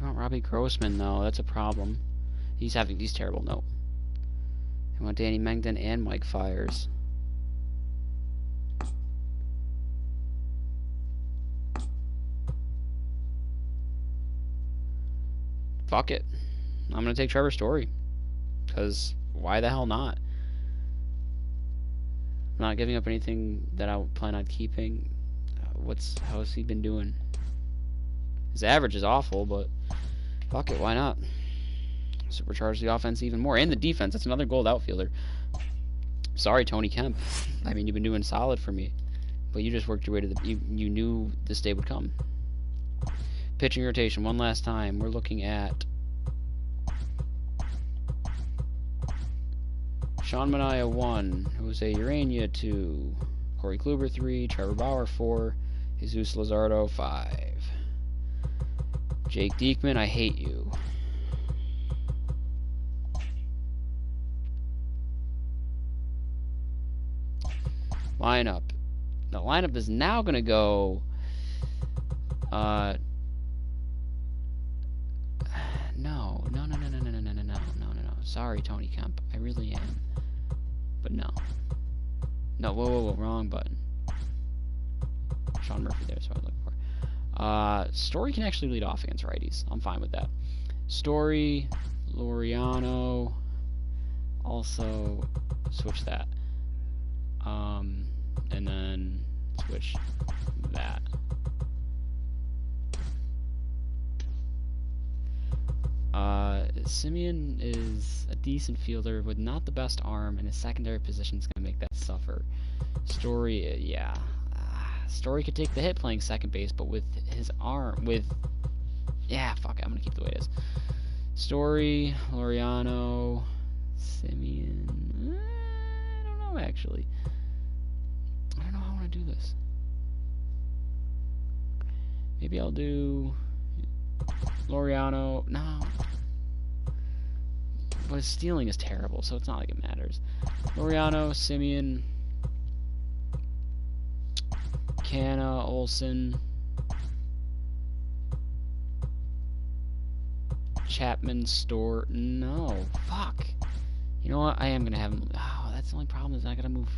Robbie Grossman though? That's a problem. He's terrible. No. I want Danny Mengden and Mike Fires. fuck it. I'm going to take Trevor Story. Because why the hell not? I'm not giving up anything that I plan on keeping. How has he been doing? His average is awful, but fuck it, why not? Supercharge the offense even more. And the defense. That's another gold outfielder. Sorry, Tony Kemp. I mean, you've been doing solid for me. But you just worked your way to the... You knew this day would come. Pitching rotation, one last time. We're looking at... Sean Manaea 1. Jose Urania 2. Corey Kluber 3. Trevor Bauer 4. Jesus Luzardo 5. Jake Diekman, I hate you. Lineup. The lineup is now going to go... No. Sorry, Tony Kemp. I really am. But no. No, whoa. Wrong button. Sean Murphy, there's what I'm looking for. Story can actually lead off against righties. I'm fine with that. Story, Laureano. Also, switch that. And then switch that. Simeon is a decent fielder with not the best arm, and his secondary position is going to make that suffer. Story, yeah. Story could take the hit playing second base, but with his arm, yeah, fuck it, I'm going to keep it the way it is. Story, Laureano, Simeon, I don't know, actually. I don't know how I want to do this. Maybe I'll do Laureano. No. But his stealing is terrible, so it's not like it matters. Laureano, Simeon, Canna, Olsen, Chapman, Store. No. Fuck. You know what? I am going to have him. Oh, that's the only problem is I got to move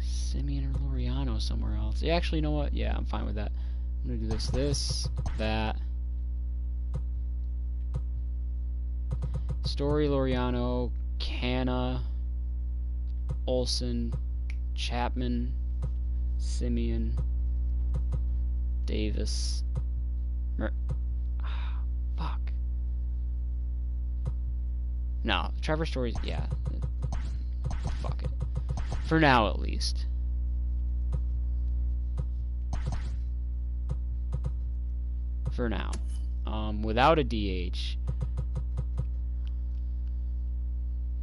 Simeon or Laureano somewhere else. Yeah, actually, you know what? Yeah, I'm fine with that. I'm going to do this, that. Story, Laureano, Canna, Olsen, Chapman, Simeon, Davis. Fuck. No, Trevor Story's, yeah. Fuck it. For now, at least. For now. Without a DH.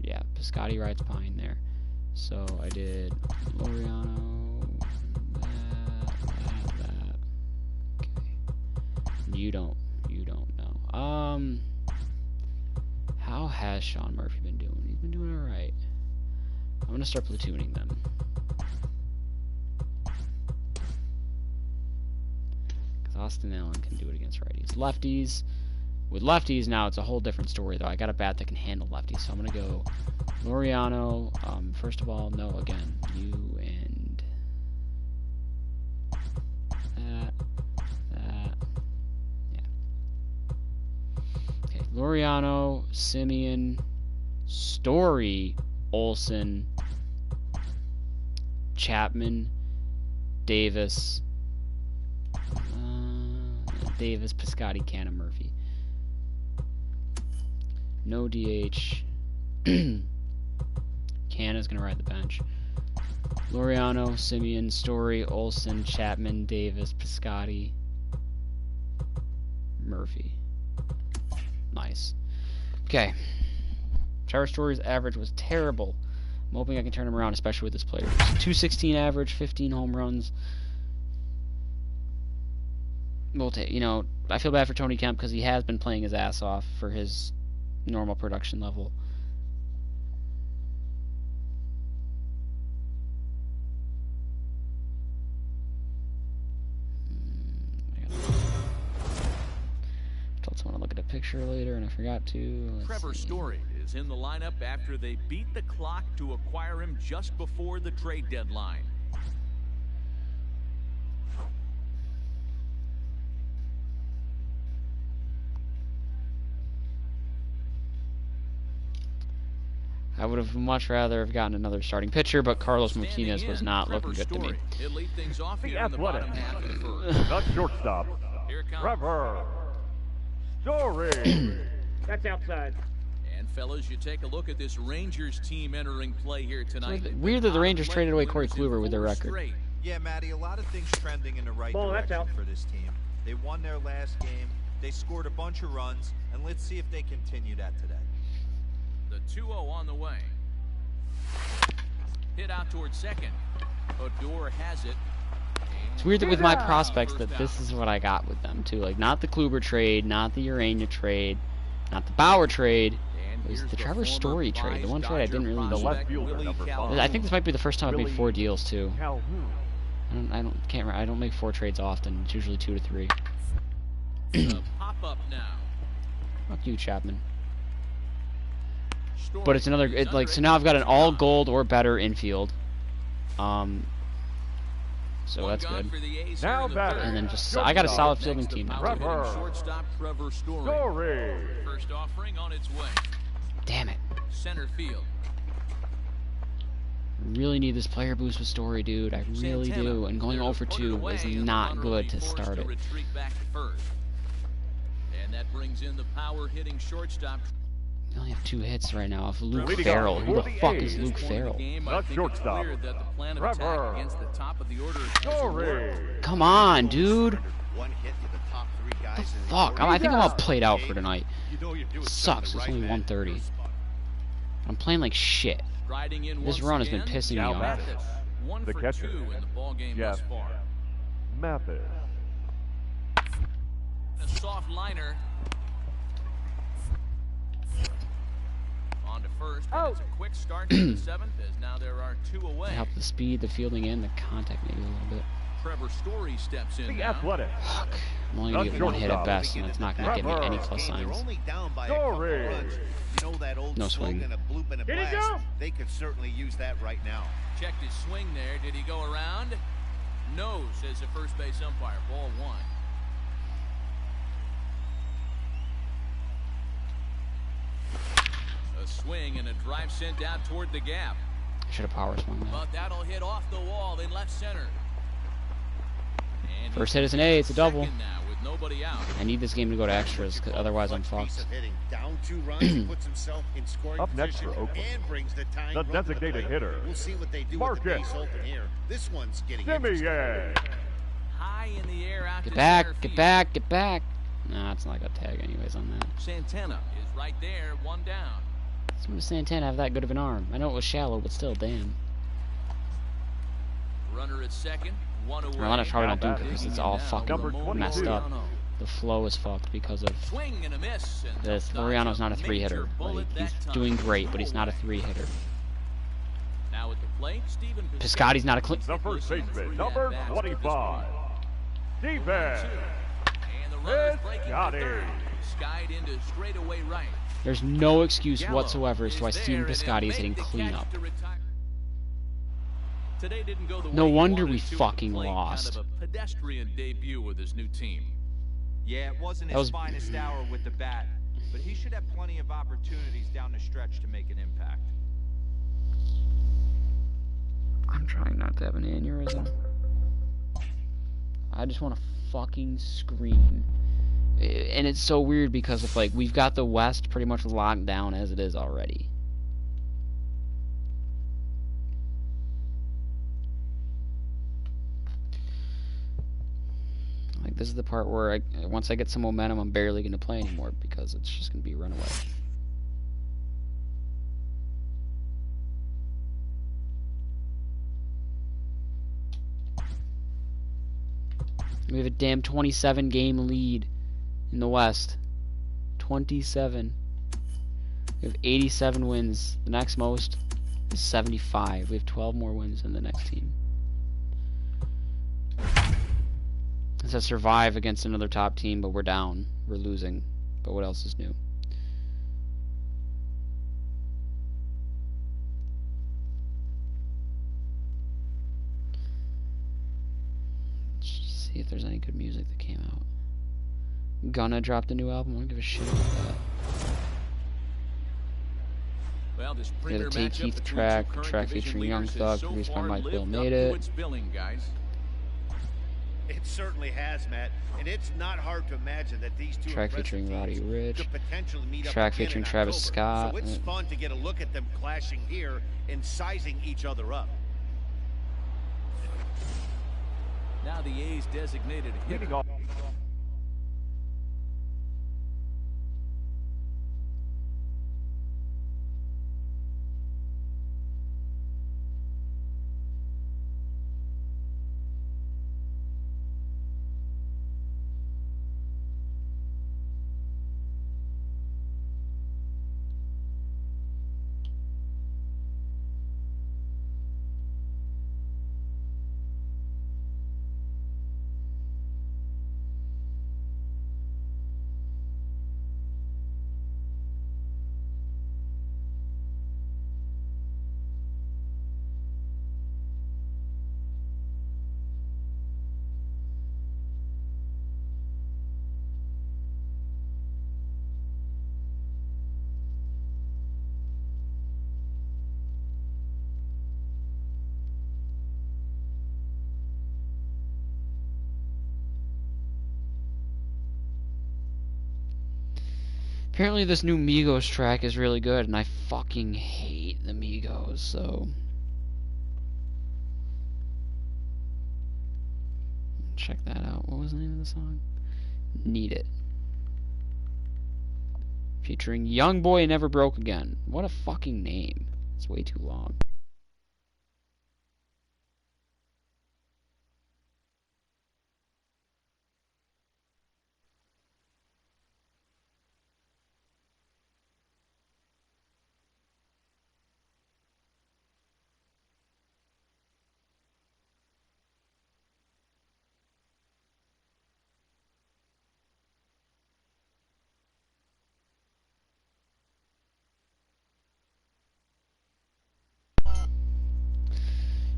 Yeah, Piscotty rides behind there. So I did Laureano, that. Okay. You don't know. How has Sean Murphy been doing? He's been doing alright. I'm gonna start platooning them. Because Austin Allen can do it against righties. Lefties. With lefties now, it's a whole different story, though. I got a bat that can handle lefties, so I'm gonna go Laureano. First of all, no, again, you and that, yeah. Okay, Laureano, Simeon, Story, Olsen, Chapman, Davis, Piscotty, Canna, Murphy. No DH. Canna's gonna ride the bench. Laureano, Simeon, Story, Olsen, Chapman, Davis, Piscotty, Murphy. Nice. Okay. Trevor Story's average was terrible. I'm hoping I can turn him around, especially with this player. 216 average, 15 home runs. We'll take, I feel bad for Tony Kemp because he has been playing his ass off for his normal production level. Told someone to look at a picture later and I forgot to. Trevor Story is in the lineup after they beat the clock to acquire him just before the trade deadline. I would have much rather have gotten another starting pitcher, but Carlos Martinez was not looking good to me. The Athletic. Not shortstop. Trevor Story. That's outside. And fellas, you take a look at this Rangers team entering play here tonight. So weird that the Rangers traded away Corey Kluber with their record. Yeah, Matty, a lot of things trending in the right direction for this team. They won their last game, they scored a bunch of runs, and let's see if they continue that today. The 2-0 on the way. Hit out towards second. Odor has it. It's weird that with my prospects that this is what I got with them too. Like, not the Kluber trade, not the Urania trade, not the Bauer trade. It was the Trevor Story trade. The one trade I didn't really The need. left fielder, number 5. I think this might be the first time I've made 4 deals too. Calhoun. I don't make 4 trades often. It's usually 2 to 3. Pop up now. Fuck you, Chapman. But it's another. So now I've got an all gold or better infield. So that's good. Now batting. And then just I got a solid fielding team now. Shortstop Trevor Story. First offering on its way. Damn it. Center field. Really need this player boost with Story, dude. I really do. And going 0 for 2 is not good to start it. And that brings in the power hitting shortstop. We only have 2 hits right now off Luke Farrell. Who the fuck is Luke Farrell? Not shortstop. Trevor Story. Come on, dude. One hit to the top 3 guys. Fuck. I think I'm all played out for tonight. Sucks. It's only 1:30. I'm playing like shit. This run has been pissing me off. The catcher. Jeff Mathis. A soft liner. On to first, and it's a quick start to the 7th, as now there are 2 away. Help the speed, the fielding, and the contact maybe a little bit. Trevor Story steps in. The Athletic. Fuck. I'm only gonna get 1 hit at best, and it's not gonna give me any plus signs. Story. You know that old No swing. slogan, a bloop and a Did he blast? go? They could certainly use that right now. Checked his swing there. Did he go around? No, says the first base umpire. Ball 1. A swing and a drive sent out toward the gap. I should have power swung that. But that'll hit off the wall in left center. And First hit is an A. It's a double. now with nobody out. I need this game to go to extras, cause otherwise I'm fucked. Down 2 runs, he puts himself in scoring Up next for position Oakland. and brings the tying The run to designated plate. hitter. We'll see what they do with the Marcus base open here. This one's getting interesting. Simeon. High in the air out Get to back, center get field. back, get back. Nah, it's not like a tag anyways on that. Santana is right there, 1 down. When does Santana have that good of an arm? I know it was shallow, but still, damn. Runner at second, 1 away. Well, I probably don't do it because it's all fucking Number 22. messed up. The flow is fucked because of Swing and a miss. And this. Loriano's not a 3-hitter. Like, he's doing great, but he's not a 3-hitter. Now at the plate, Steven Piscotty's not a clean. The first baseman, number 25. Steven And the runner's breaking to Piscotty. third. Skied into straightaway right. There's no excuse whatsoever as to why Steven Piscotty is hitting cleanup. Today didn't go the No way he wonder wanted we it to. fucking Played lost. Kind of a pedestrian debut with his new team. Yeah, it wasn't That his was- finest hour with the bat, but he should have plenty of opportunities down the stretch to make an impact. I'm trying not to have an aneurysm. I just want to fucking scream. And it's so weird because of, like, we've got the West pretty much locked down as it is already. Like, this is the part where once I get some momentum, I'm barely going to play anymore because it's just going to be runaway. We have a damn 27 game lead in the West. 27. We have 87 wins. The next most is 75. We have 12 more wins than the next team. It says survive against another top team, but we're down. We're losing. But what else is new? See if there's any good music that came out. Gunna dropped a new album. I don't give a shit about that. Well, this We have premier a Take matchup Keith between track, two current track division featuring Young leaders Thug, has so produced by far Mike Bill lived up Made to It. its billing, guys. It certainly has, Matt, and it's not hard to imagine that these two Track impressive featuring Roddy teams Rich. could potentially meet up Track again featuring in Travis October. Scott. So it's fun to get a look at them clashing here and sizing each other up. Now the A's designated hitter. Leading off. Apparently this new Migos track is really good, and I fucking hate the Migos, so... check that out. What was the name of the song? Need It. Featuring Young Boy Never Broke Again. What a fucking name. It's way too long.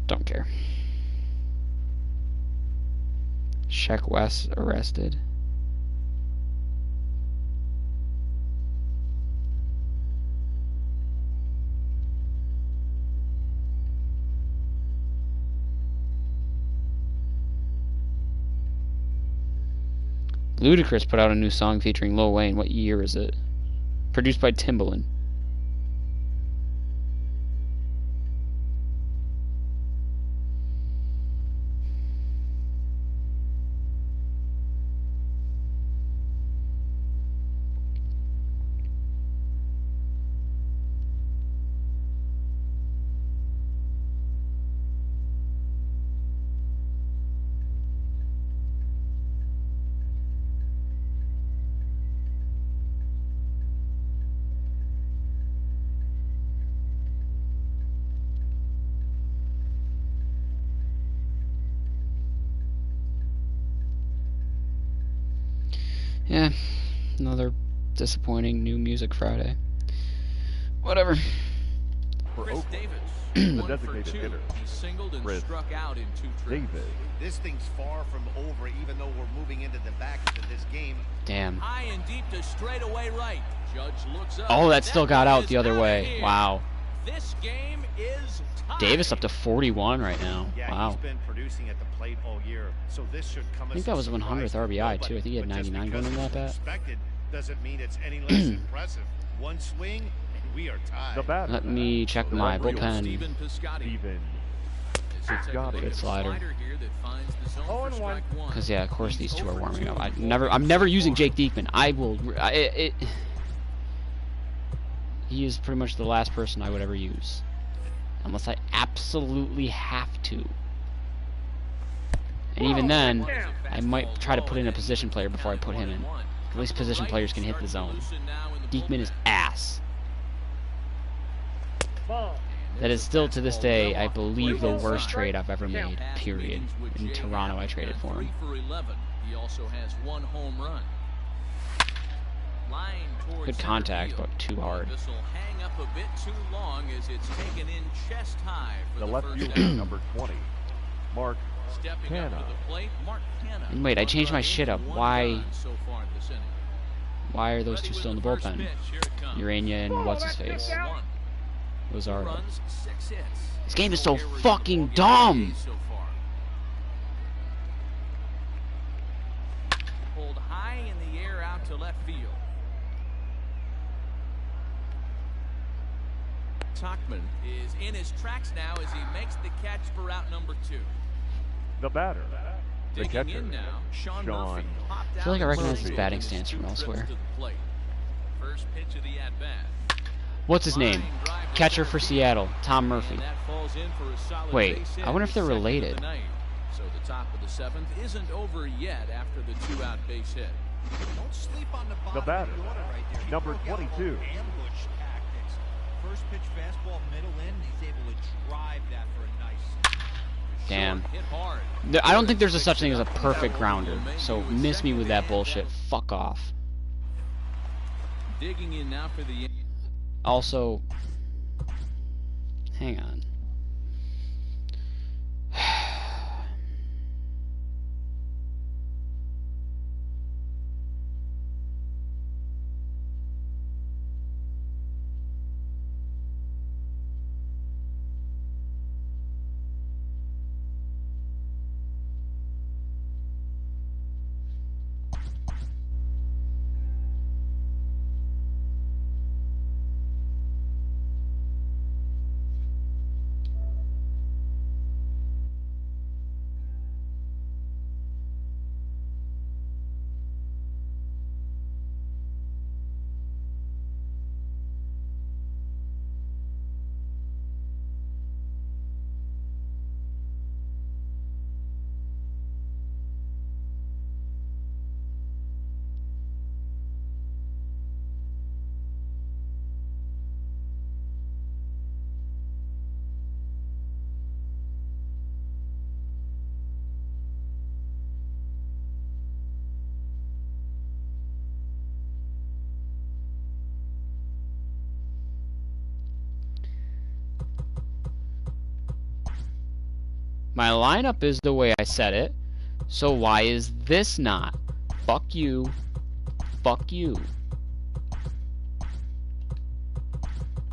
Don't care. Sheck West arrested. Ludacris put out a new song featuring Lil Wayne. What year is it? Produced by Timbaland. Yeah, another disappointing new music Friday. Whatever. For Chris Oakland, Davis, the 1 for designated 2. hitter, He singled and Chris struck out in 2 trips. Davis. This thing's far from over, even though we're moving into the back of this game. Damn. High and deep to straightaway right. Judge looks up. Oh, that still got one out is the other outta way. here. Wow. This game is tied. Davis up to 41 right now. Yeah, Wow. he's been producing at the plate all year, so this should come as I think that was a 100th surprise to RBI nobody. too. I think he had But just 99 going because in that it's bat. expected doesn't mean it's any less impressive. One swing, and we are tied. The batter. Let me check my bullpen. Steven Piscotty. Steven Let's take a look at Good the slider. here that finds the zone for 0-1. strike one. Because yeah, of course He's these two are 0 for warming 2 up. before I'm never using hitting Jake Diekman. I will. He is pretty much the last person I would ever use, unless I absolutely have to. And even then, I might try to put in a position player before I put him in. At least position players can hit the zone. Diekman is ass. Ball. That is still to this day, I believe, the worst trade I've ever made. Period. In Toronto, I traded for him. 3 for 11. He also has 1 home run. Line towards Good center contact, field. but too hard. This will hang up a bit too long as it's taken in chest high for The the left first fielder, out. number 20, Mark Stepping up to Canna. the plate, Mark Canna. And wait, I 1 changed my run shit in, up. 1 Why- run so far this inning. Why are those Ready two with still in the first bullpen? pitch, here it comes. Urania and what's his face? 1. Luzardo. Runs, 6 hits. This game is so Here is fucking the dumb. so far. Pulled high in the air out to left field. Tuckman is in his tracks now as he makes the catch for out number 2. The batter, the Digging catcher, in now, Sean Murphy. I feel like I recognize his batting stance from elsewhere. First pitch of the at-bat. What's his name? Catcher for Seattle, Tom Murphy. Wait, I wonder if they're related. So the top of the 7th isn't over yet after the 2-out base hit. Don't sleep on the bottom The batter, of the order right there. You number broke out a 22. little ambush tactics. First pitch fastball, middle in. He's able to drive that for a nice. Damn. Hit hard. I don't think there's a such thing as a perfect grounder, so miss me with that bullshit. Fuck off. Digging in now for the... Also, hang on. My lineup is the way I said it, so why is this not? Fuck you. Fuck you.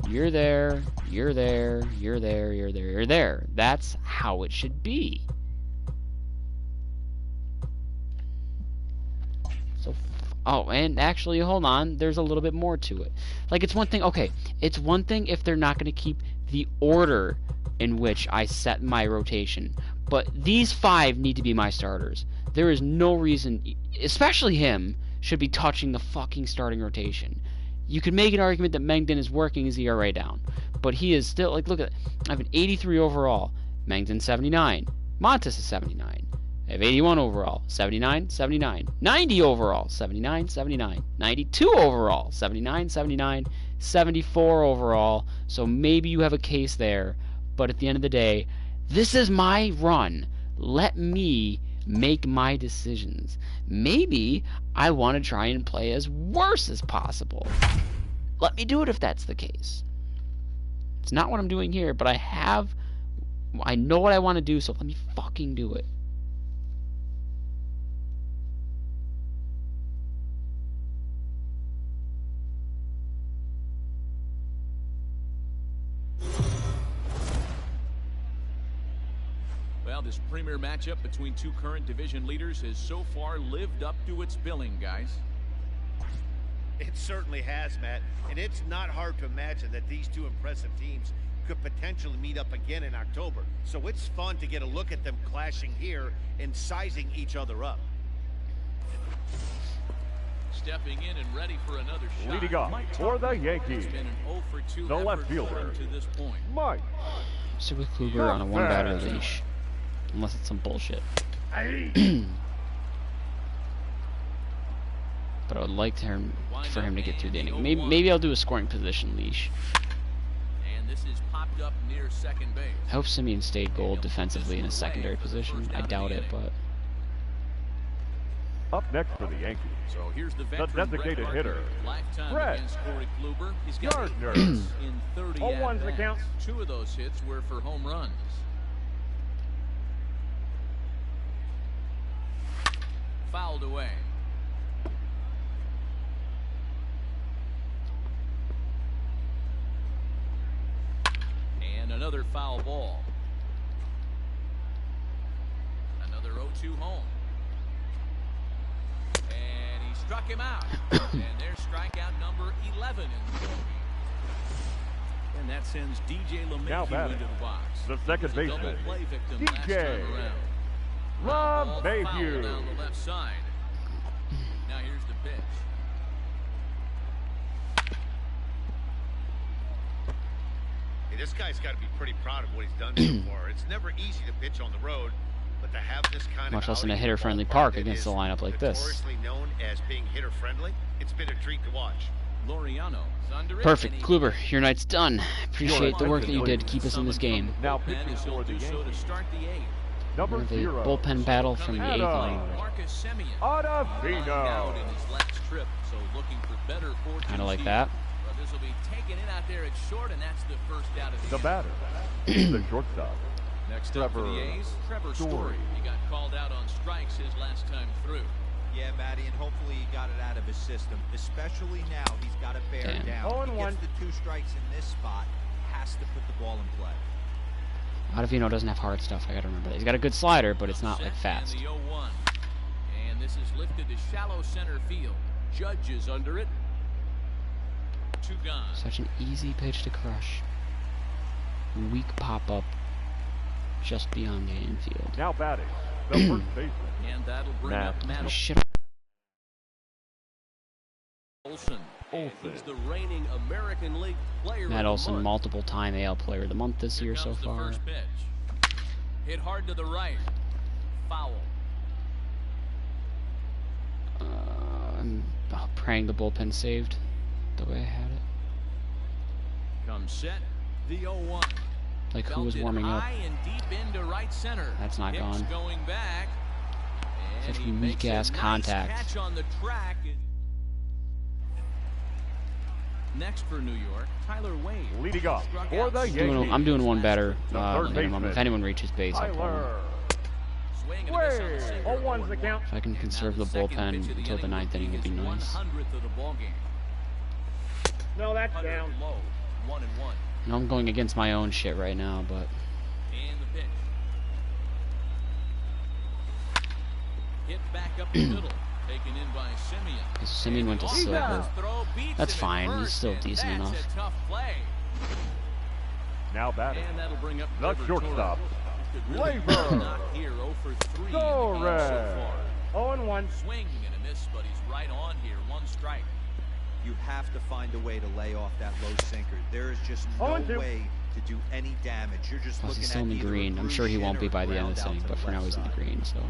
You're there, you're there, you're there, you're there, you're there. That's how it should be. So, oh, and actually, hold on, there's a little bit more to it. Like, it's one thing, okay, it's one thing if they're not going to keep the order in which I set my rotation. But these 5 need to be my starters. There is no reason, especially him, should be touching the fucking starting rotation. You could make an argument that Mengden is working his ERA down, but he is still, like, look at it. I have an 83 overall, Mengden 79, Montes is 79. I have 81 overall, 79, 79, 90 overall, 79, 79, 92 overall, 79, 79, 74 overall. So maybe you have a case there. But at the end of the day, this is my run. Let me make my decisions. Maybe I want to try and play as worse as possible. Let me do it if that's the case. It's not what I'm doing here, but I know what I want to do, so let me fucking do it. Well, this premier matchup between 2 current division leaders has so far lived up to its billing, guys. It certainly has, Matt. And it's not hard to imagine that these 2 impressive teams could potentially meet up again in October. So it's fun to get a look at them clashing here and sizing each other up. Stepping in and ready for another shot. Leading off for the Yankees, Been an 0 for 2 the left effort fielder, to this point. Mike. Sit with Kluber on a 1-batter leash. Unless it's some bullshit. But I would like for him to get through the inning. Maybe I'll do a scoring position leash. And this is popped up near second base. I hope Simeon stayed gold defensively in a secondary position. I doubt it, but... Up next for the Yankees, So here's the designated hitter, lifetime Brett against Corey Kluber. He's got Gardner. 8 hits in 30 0-1's the at-bats. count. 2 of those hits were for home runs. Fouled away. foul ball. Another 0-2 home. And he struck him out. And there's strikeout number 11 in the ball game. And that sends DJ LeMahieu into the box. The second baseman, DJ LeMahieu. Down the left side. Now here's the pitch. Hey, this guy's got to be pretty proud of what he's done so far. It's never easy to pitch on the road, but to have this kind Much of less in a outing hitter-friendly ballpark park that against a is lineup like this. notoriously known as being hitter-friendly, it's been a treat to watch. Laureano's under it. Perfect. Kluber, your night's done. Appreciate the work that you did to keep us in this game. Now pitching for the So to Yankees, start the 8th. number We have a 0, bullpen battle from the 8th inning. Marcus Semien. Ottavino. Out in his last trip, so looking for better fortune. Kind of like that. But this will be taken in out there at short, and that's the first out of the The inning. batter, the shortstop, Next up for the A's, Trevor Story. He got called out on strikes his last time through. Yeah, Matty, and hopefully he got it out of his system. Especially now, he's got to bear Damn. down. 0-1. He gets the 2 strikes in this spot, has to put the ball in play. Ottavino doesn't have hard stuff. I gotta remember that. He's got a good slider, but it's not like fast. And the 0-1. And this is lifted to shallow center field. Judge is under it. 2 gone. Such an easy pitch to crush. Weak pop-up just beyond the infield. now batting, the first baseman, And that'll bring Matt. up Matt Shit. Olson. Olson. He's the reigning American League player Matt of the Olson, month. multiple-time AL Player of the Month this year Here so comes the far. first pitch. Hit hard to the right. Foul. I'm praying the bullpen saved the way I had it. Comes set. The 0-1. Like who was Belted warming up? high and deep into right center. That's not Hicks gone. Going back. And Such he makes weak-ass a nice contact. catch on the track. Next for New York, Tyler Wade. leading off Struck for out the swinging Yankees, I'm doing one better The than third minimum. baseman, If anyone reaches base, I'll pull him. Tyler Swing and a miss on the single. 0-1's the count. If I can conserve the Now second bullpen pitch of the until the inning ninth will be inning, would be his nice. 100th of the ball game. No, that's 100 down. low, 1-1. I know I'm going against my own shit right now, but And the pitch. Hit back up the middle. Taken in by Semien. Semien went to And silver. off-balance throw beats That's him at fine. He's first, still and decent that's enough. A tough play. now batting, And that'll bring up the Trevor shortstop, Torres. Could really Labor. not here 0 for 3 in the game Torres. so far. 0-1. Swing and a miss, but he's right on here. 1 strike. You have to find a way to lay off that low sinker. There is just no 0-2. way to do any damage. You're just plus looking he's still in at the either a green. I'm through sure he shin won't or be a by the end of ground this out inning, to but the for now left he's in the side. green, so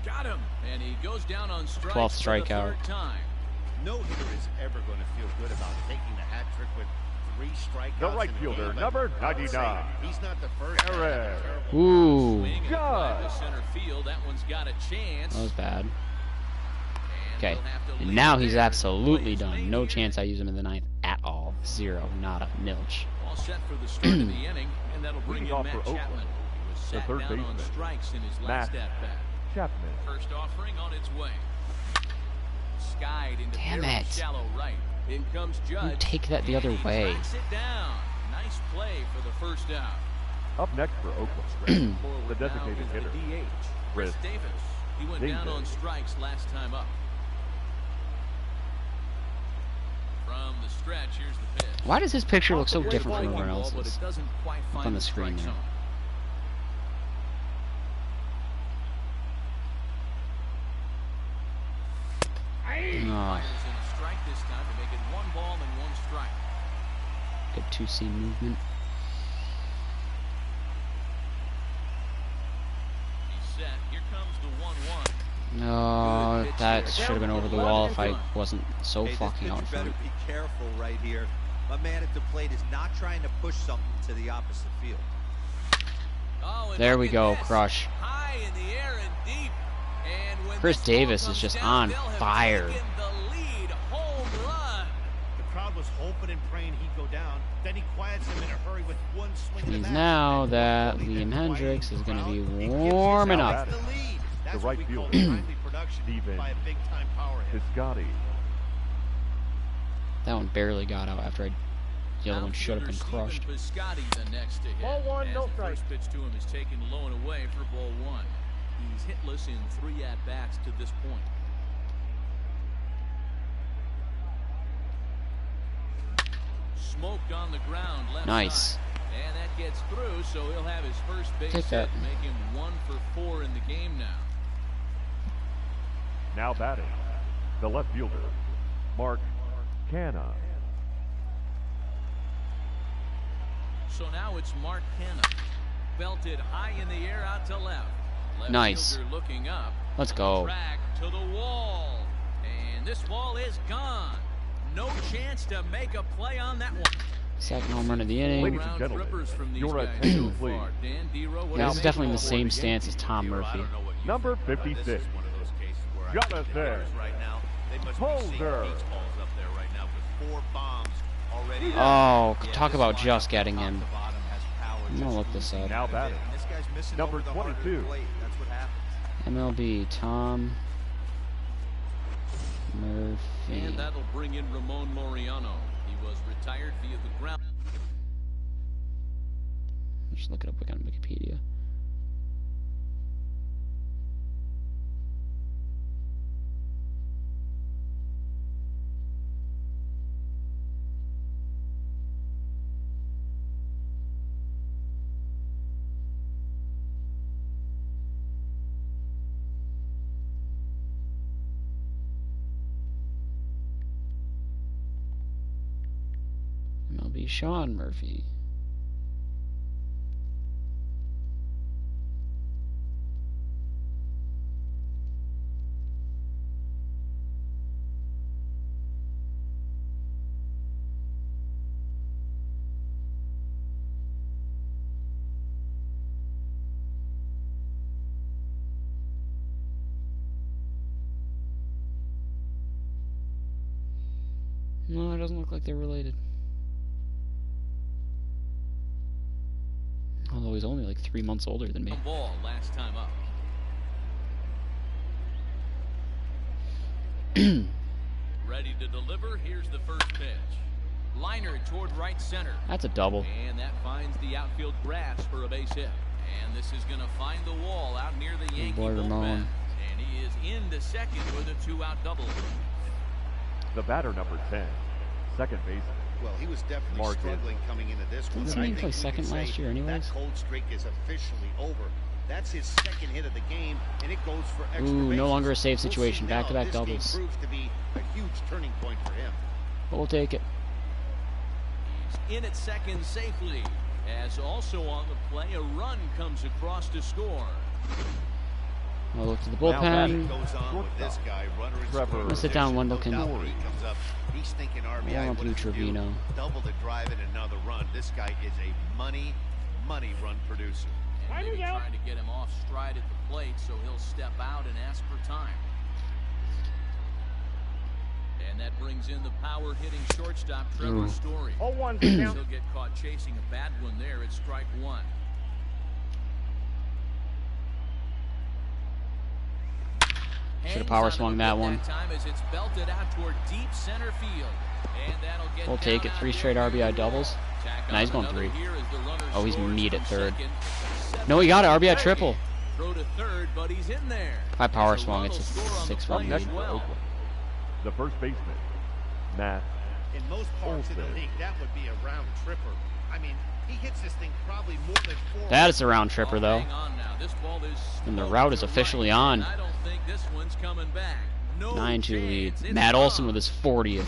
Got him. And he goes down on strikes 12th for the strikeout. 3rd time. No hitter is ever going to feel good about taking the hat trick with 3 strikeouts. The right in a fielder, game, number but I would say 99, He's not the first. guy to have a Eric. terrible ooh, Swing and a drive to Judge. center field. That one's got a chance. that was bad. And Okay, they'll have to and leave now it he's there. absolutely Plays done. made No here. chance I use him in the ninth at all. 0, nada, nilch. All set for the start of the inning, and that'll bring Leading in off Matt for Oakland, Chapman. He was the sat third down on baseman, strikes in his last Matt at-bat. Chapman, First offering on its way. Skied into Damn very it. shallow right. In comes Judge. take that the and other he way. tracks it down. Nice play for the first out. up next for Oakland, Forward the now designated is the hitter, DH. Chris Chris Davis. He went down on strikes last time up. From the stretch, here's the pitch. Why does his picture look so Great different from breaking everyone ball, but else's? it doesn't quite find on the screen strike there. zone. Oh, Fires in a strike this time to make it 1 ball and 1 strike. good 2-seam movement. He's set. Here comes the 1-1. No, Good pitch that here. should have been over the wall if I wasn't so Hey, this fucking out pitcher front. better be careful right here. My man at the plate is not trying to push something to the opposite field. Oh, and There look we at go, this. crush. High in the air and deep. And when Chris this ball Davis is comes just down, on they'll have fire. taken the lead. Home run. The crowd was hoping and praying he'd go down. Then he quiets him in a hurry with 1 swing. Means of the bat. now And that hopefully Liam that Hendricks is quieting going to crowd, be he gives his warming guys up. the lead. That's right what we call fielder, timely production Steven by a big-time power hitter. Piscotty, That one barely got out after I The other one should have been crushed. The next to hit. Ball one, no the strike. first pitch to him is taken low and away for ball one. He's hitless in 3 at-bats to this point. Smoke on the ground left Nice. side. And that gets through, so he'll have his first base Take that. hit, make him 1 for 4 in the game now. Now batting, the left fielder, Mark Canha. So now it's Mark Canha. Belted high in the air out to left. Left Nice. fielder looking up. Let's go. Track to the wall. And this ball is gone. No chance to make a play on that one. Second home run of the inning. Ladies and gentlemen, your attention, please. Yeah, this is definitely in the same stance as Tom Murphy. Number 56, Jonathan Holder. Oh, talk about just getting him. I'm gonna look this up. Now batting, number 22, MLB, Tom Murphy. And that'll bring in Ramon Laureano. He was retired via the ground. Just look it up quick on Wikipedia. MLB Sean Murphy. No, it doesn't look like they're related. Although he's only like 3 months older than me. Ball last time up. Ready to deliver. Here's the first pitch. Liner toward right center. That's a double. And that finds the outfield grass for a base hit. And this is going to find the wall out near the Yankee boy, bullpen. Ramon. And he is into second with a 2-out double. the batter number 10, second baseman. Well, he was definitely Marcus. struggling coming into this one. Didn't but I he think play we second can last say year anyways? That cold streak is officially over. That's his second hit of the game, and it goes for extra Ooh, bases. no longer a save situation. We'll see now. Back-to-back This doubles. game proves to be a huge turning point for him. But we'll take it. He's in at second safely. As also on the play, a run comes across to score. We'll look to the Now bullpen. Goes on with this guy, runner in Trevor. scoring Let's sit down, position. Wendelken. No doubt when he comes up, he's thinking I RBI. want What does he do? Trevino. Double the drive and another run. This guy is a money run producer. And maybe trying to get him off stride at the plate, so he'll step out and ask for time. And that brings in the power-hitting shortstop, Trevor Story. 0-1 He'll get caught chasing a bad one there at strike one. Should have power swung that one. Time as it's belted out toward deep center field. And that'll get We'll take it. 3 straight RBI doubles. Nah, he's going 3. Oh, he's meat at third. No, he got it. RBI triple. Throw to third, but he's in there. If I power swung, it's a 6-run Next lead. for Oakland, the first baseman, Matt In most parts of the Olsen. league, that would be a round tripper. I mean, he hits this thing probably more than 4. That is a round tripper, though. Hang on now. This ball is And the smoked route is to officially right, on. and I don't think this one's coming back. No 9-2 lead. chance. It's Matt Olson gone. with his 40th.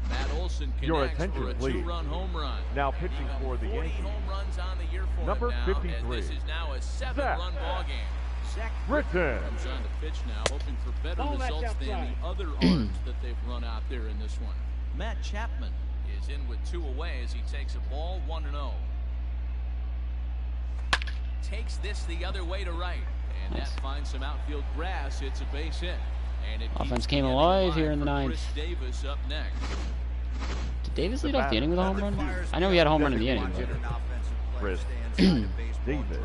Matt Olson Your connects attention, for a please. 2-run home run. Now pitching Even for the 40 Yankees, home runs on the year for number him now, 53, as this is now a 7-run ball game. Zach Britton. comes on the pitch now, hoping for better Ball match results than outside. the other arms that they've run out there in this one. Matt Chapman is in with 2 away as he takes a ball 1-0. Takes this the other way to right, and Nice. that finds some outfield grass. It's a base hit. And it Offense keeps came the alive inning here in the alive for ninth. Chris Davis up next. Did Davis lead off the inning with a home run? I know he had a home run in the inning, but Chris Davis.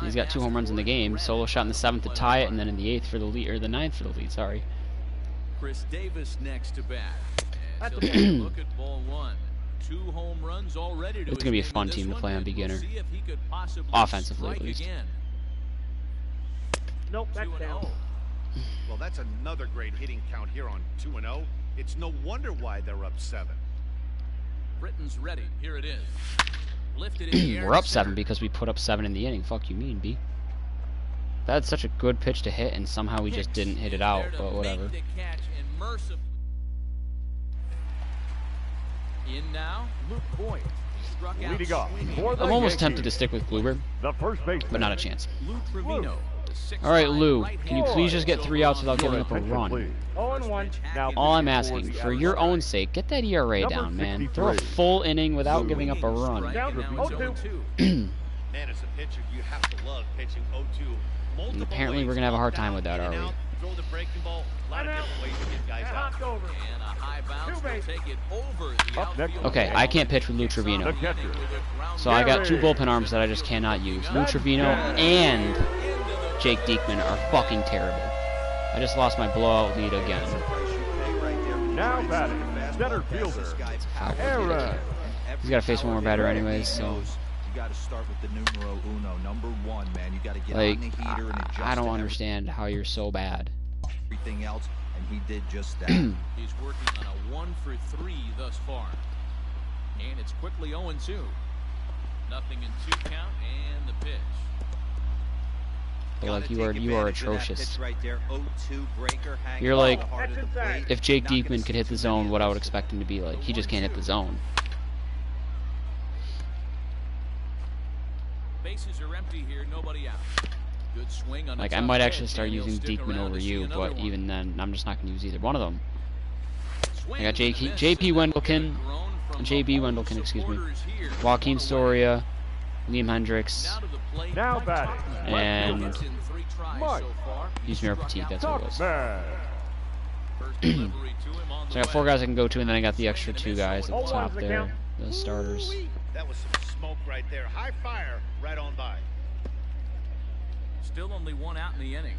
he's got 2 home runs in the game. Solo shot in the 7th to tie it, and then in the 8th for the lead, or the 9th for the lead. Sorry. Chris Davis next to bat. And he'll take a look at ball one. 2 home runs already to It's gonna be a fun team to play on beginner. Offensively, at least. Again. Nope, that's down. Well, that's another great hitting count here on 2-0. It's no wonder why they're up 7. Britain's ready. Here it is. Lifted in the air. We're up 7 because we put up 7 in the inning. Fuck you mean, B. That's such a good pitch to hit, and somehow we just didn't hit it out, but whatever. In now, Luke Boyd. Leading off. I'm almost tempted to stick with Kluber, The first baseman. but not a chance. Lou Trevino. All right, Lou, can you please just get 3 outs without giving up a run? 0-1. Now All I'm asking, for your own sake, get that ERA down, man. Throw a full inning without giving up a run. Down to 0-2. Man, as a pitcher, you have to love pitching 0-2. And apparently we're going to have a hard time with that, are we? Throw the breaking ball. A lot of different ways to get guys out. Over. And a high bounce will take it over the Up next. outfield. Okay, I can't pitch with Lou The Trevino, catcher. so I got 2 bullpen arms that I just cannot use. Lou Trevino and Jake Diekman are fucking terrible. I just lost my blowout lead again. Now batting. Center fielder. Aaron. He's got to face one more batter anyways, so... You got to start with the numero uno, number 1, man. You got to get Like, on the heater and adjust I don't to understand how you're so bad. everything else, and he did just that. He's working on a 1 for 3 thus far. And it's quickly 0-2. Nothing in 2 count and the pitch. But like, you are atrocious. Right there, 0-2 breaker, You're like, That's if Jake Diekman could hit the zone, what I would expect him to be like. He just can't hit the zone. Bases are empty here, nobody out. Good swing on Like, I might actually start using Diekman over you, but even then, I'm just not going to use either one of them. I got JP Wendelken, JB Wendelken, excuse me, Joaquin Soria, Liam Hendricks, Now batting. and Mike. Yusmeir Petit, that's what it was. Man. So I got 4 guys I can go to, and then I got the extra 2 guys at the top there, the starters. That was some smoke right there. High fire right on by. Still only 1 out in the inning.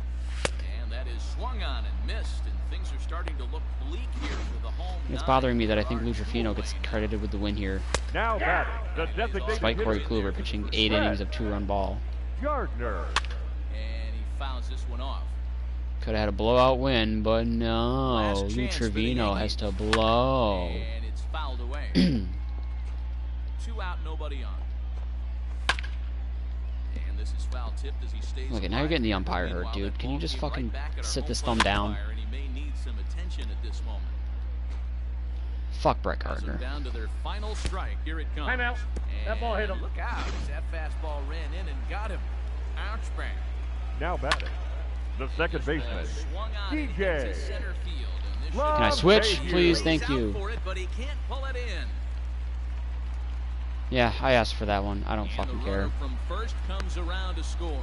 And that is swung on and missed, and things are starting to look bleak here for the home. It's bothering me that I think Lou Trevino gets credited with the win here, Now batting. The designated despite Corey hitter. Kluber pitching 8 innings of 2-run ball. Gardner. And he fouls this one off. Could have had a blowout win, but no, Last Lou chance for the Trevino has Yankees. to blow. And it's fouled away. 2 out, nobody on. And this is foul tipped as he stays. Look, now you're getting the umpire hurt, dude. Can you just fucking sit this thumb down? And he may need some attention at this moment. Fuck Brett As they're Gardner. down to their final strike. Here it comes. Timeout. That ball hit him. Look out. That fastball ran in and got him. Ouch, bang. Now batting. The second baseman. Swung on and DJ. hit to center field, and this Love Can I should- switch, Baby. please? He's Thank out you. for it, but he can't pull it in. Yeah, I asked for that one. I don't And fucking the care. runner from first comes around to score.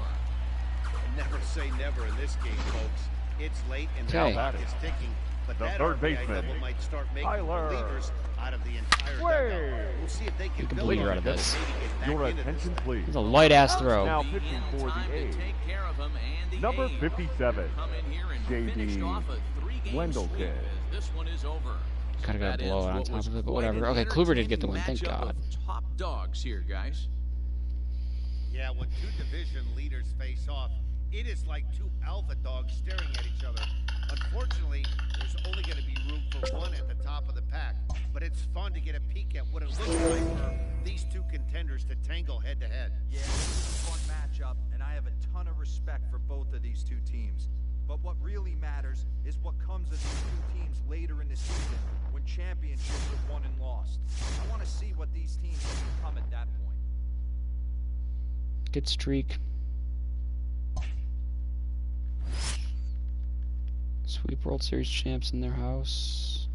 Never say never in this game, folks. It's late and the Okay. clock is ticking, but The that third RBI baseman, double might start making Tyler. believers out of the entire Way. dugout. We'll see if they can You can build believe on out of it, this. maybe get back Your into this attention, thing. please. It's a light-ass throw. Now Be pitching in for time the to A's. take care of him, and the Number A's 57, come in here and JD finished off a 3-game Wendelken. sweep as this one is over. Kind of got That a blowout ends on what top was of it, but quite whatever. an Okay, Kluber did get the win, entertaining thank matchup God. of top dogs here, guys. Yeah, when 2 division leaders face off, it is like 2 alpha dogs staring at each other. Unfortunately, there's only going to be room for one at the top of the pack, but it's fun to get a peek at what it looks like for these 2 contenders to tangle head to head. Yeah, this is a fun matchup, and I have a ton of respect for both of these 2 teams. But what really matters is what comes of these 2 teams later in the season when championships are won and lost. I want to see what these teams have become at that point. Good streak. Sweep World Series champs in their house.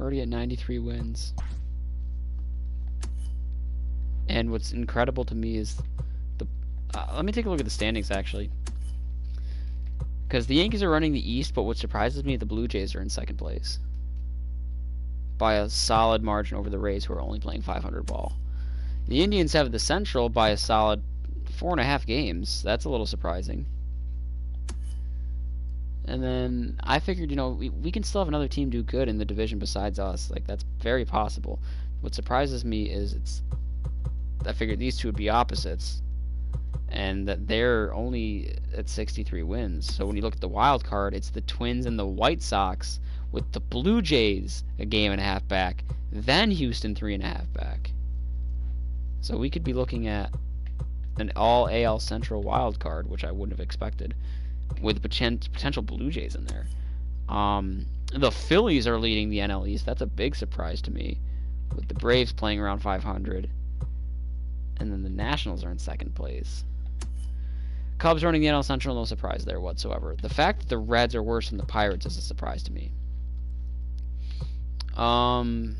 already at 93 wins. And what's incredible to me is let me take a look at the standings, actually. Because the Yankees are running the East, but what surprises me, the Blue Jays are in second place. By a solid margin over the Rays, who are only playing 500 ball. The Indians have the Central by a solid 4.5 games. That's a little surprising. And then I figured, we can still have another team do good in the division besides us. Like, that's very possible. What surprises me is I figured these two would be opposites, and that they're only at 63 wins. So when you look at the wild card, it's the Twins and the White Sox, with the Blue Jays a game and a half back, then Houston 3.5 back. So we could be looking at an all AL Central wild card, which I wouldn't have expected, with potential Blue Jays in there. The Phillies are leading the NL East. That's a big surprise to me, with the Braves playing around 500. And then the Nationals are in second place. Cubs running the NL Central, no surprise there whatsoever. The fact that the Reds are worse than the Pirates is a surprise to me. NL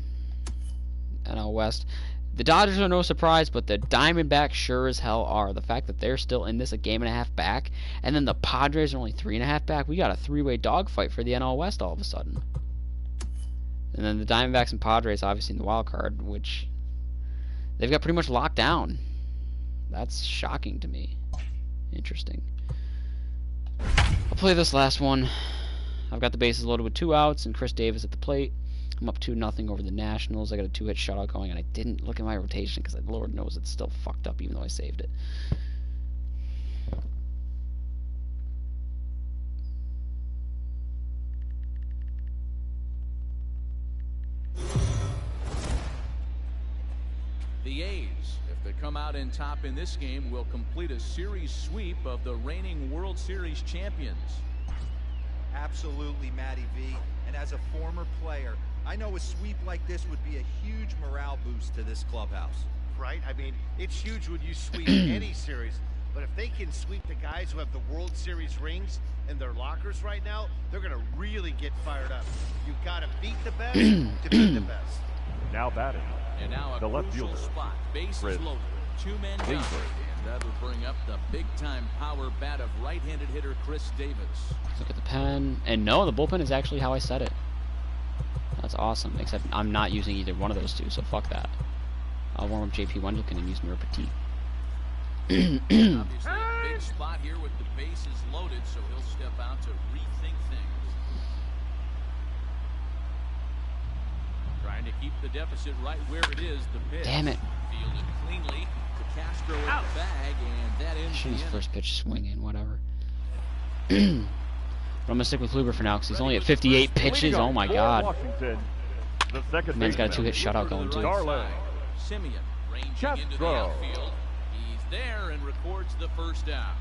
West. The Dodgers are no surprise, but the Diamondbacks sure as hell are. The fact that they're still in this a game and a half back, and then the Padres are only 3.5 back. We got a three-way dogfight for the NL West all of a sudden. And then the Diamondbacks and Padres obviously in the wild card, which they've got pretty much locked down. That's shocking to me. Interesting. I'll play this last one. I've got the bases loaded with 2 outs and Chris Davis at the plate. I'm up 2-0 over the Nationals. I got a 2-hit shutout going, and I didn't look at my rotation because Lord knows it's still fucked up even though I saved it. The A's, if they come out in top in this game, will complete a series sweep of the reigning World Series champions. Absolutely, Matty V. And as a former player, I know a sweep like this would be a huge morale boost to this clubhouse. Right? I mean, it's huge when you sweep any series, but if they can sweep the guys who have the World Series rings in their lockers right now, they're going to really get fired up. You've got to beat the best to beat the best. Now batting. And now a the left crucial fielder, spot, bases Chris loaded, 2 men down, and that'll bring up the big-time power bat of right-handed hitter Chris Davis. Look at the pen, and no, the bullpen is actually how I said it. That's awesome, except I'm not using either one of those two, so fuck that. I'll warm up JP Wendelken and use Mira Petit. Obviously a big spot here with the bases loaded, so he'll step out to rethink things. Trying to keep the deficit right where it is. The pitch. Damn it. Fielded cleanly to Castro in the bag, and that ends the His inning. first pitch swinging, whatever. But I'm going to stick with Kluber for now because he's only at 58 pitches. Oh my god. Washington, the second Man's got a baseman. 2-hit shutout going too. Darling. Simeon ranging into the Castro. outfield. He's there and records the first out.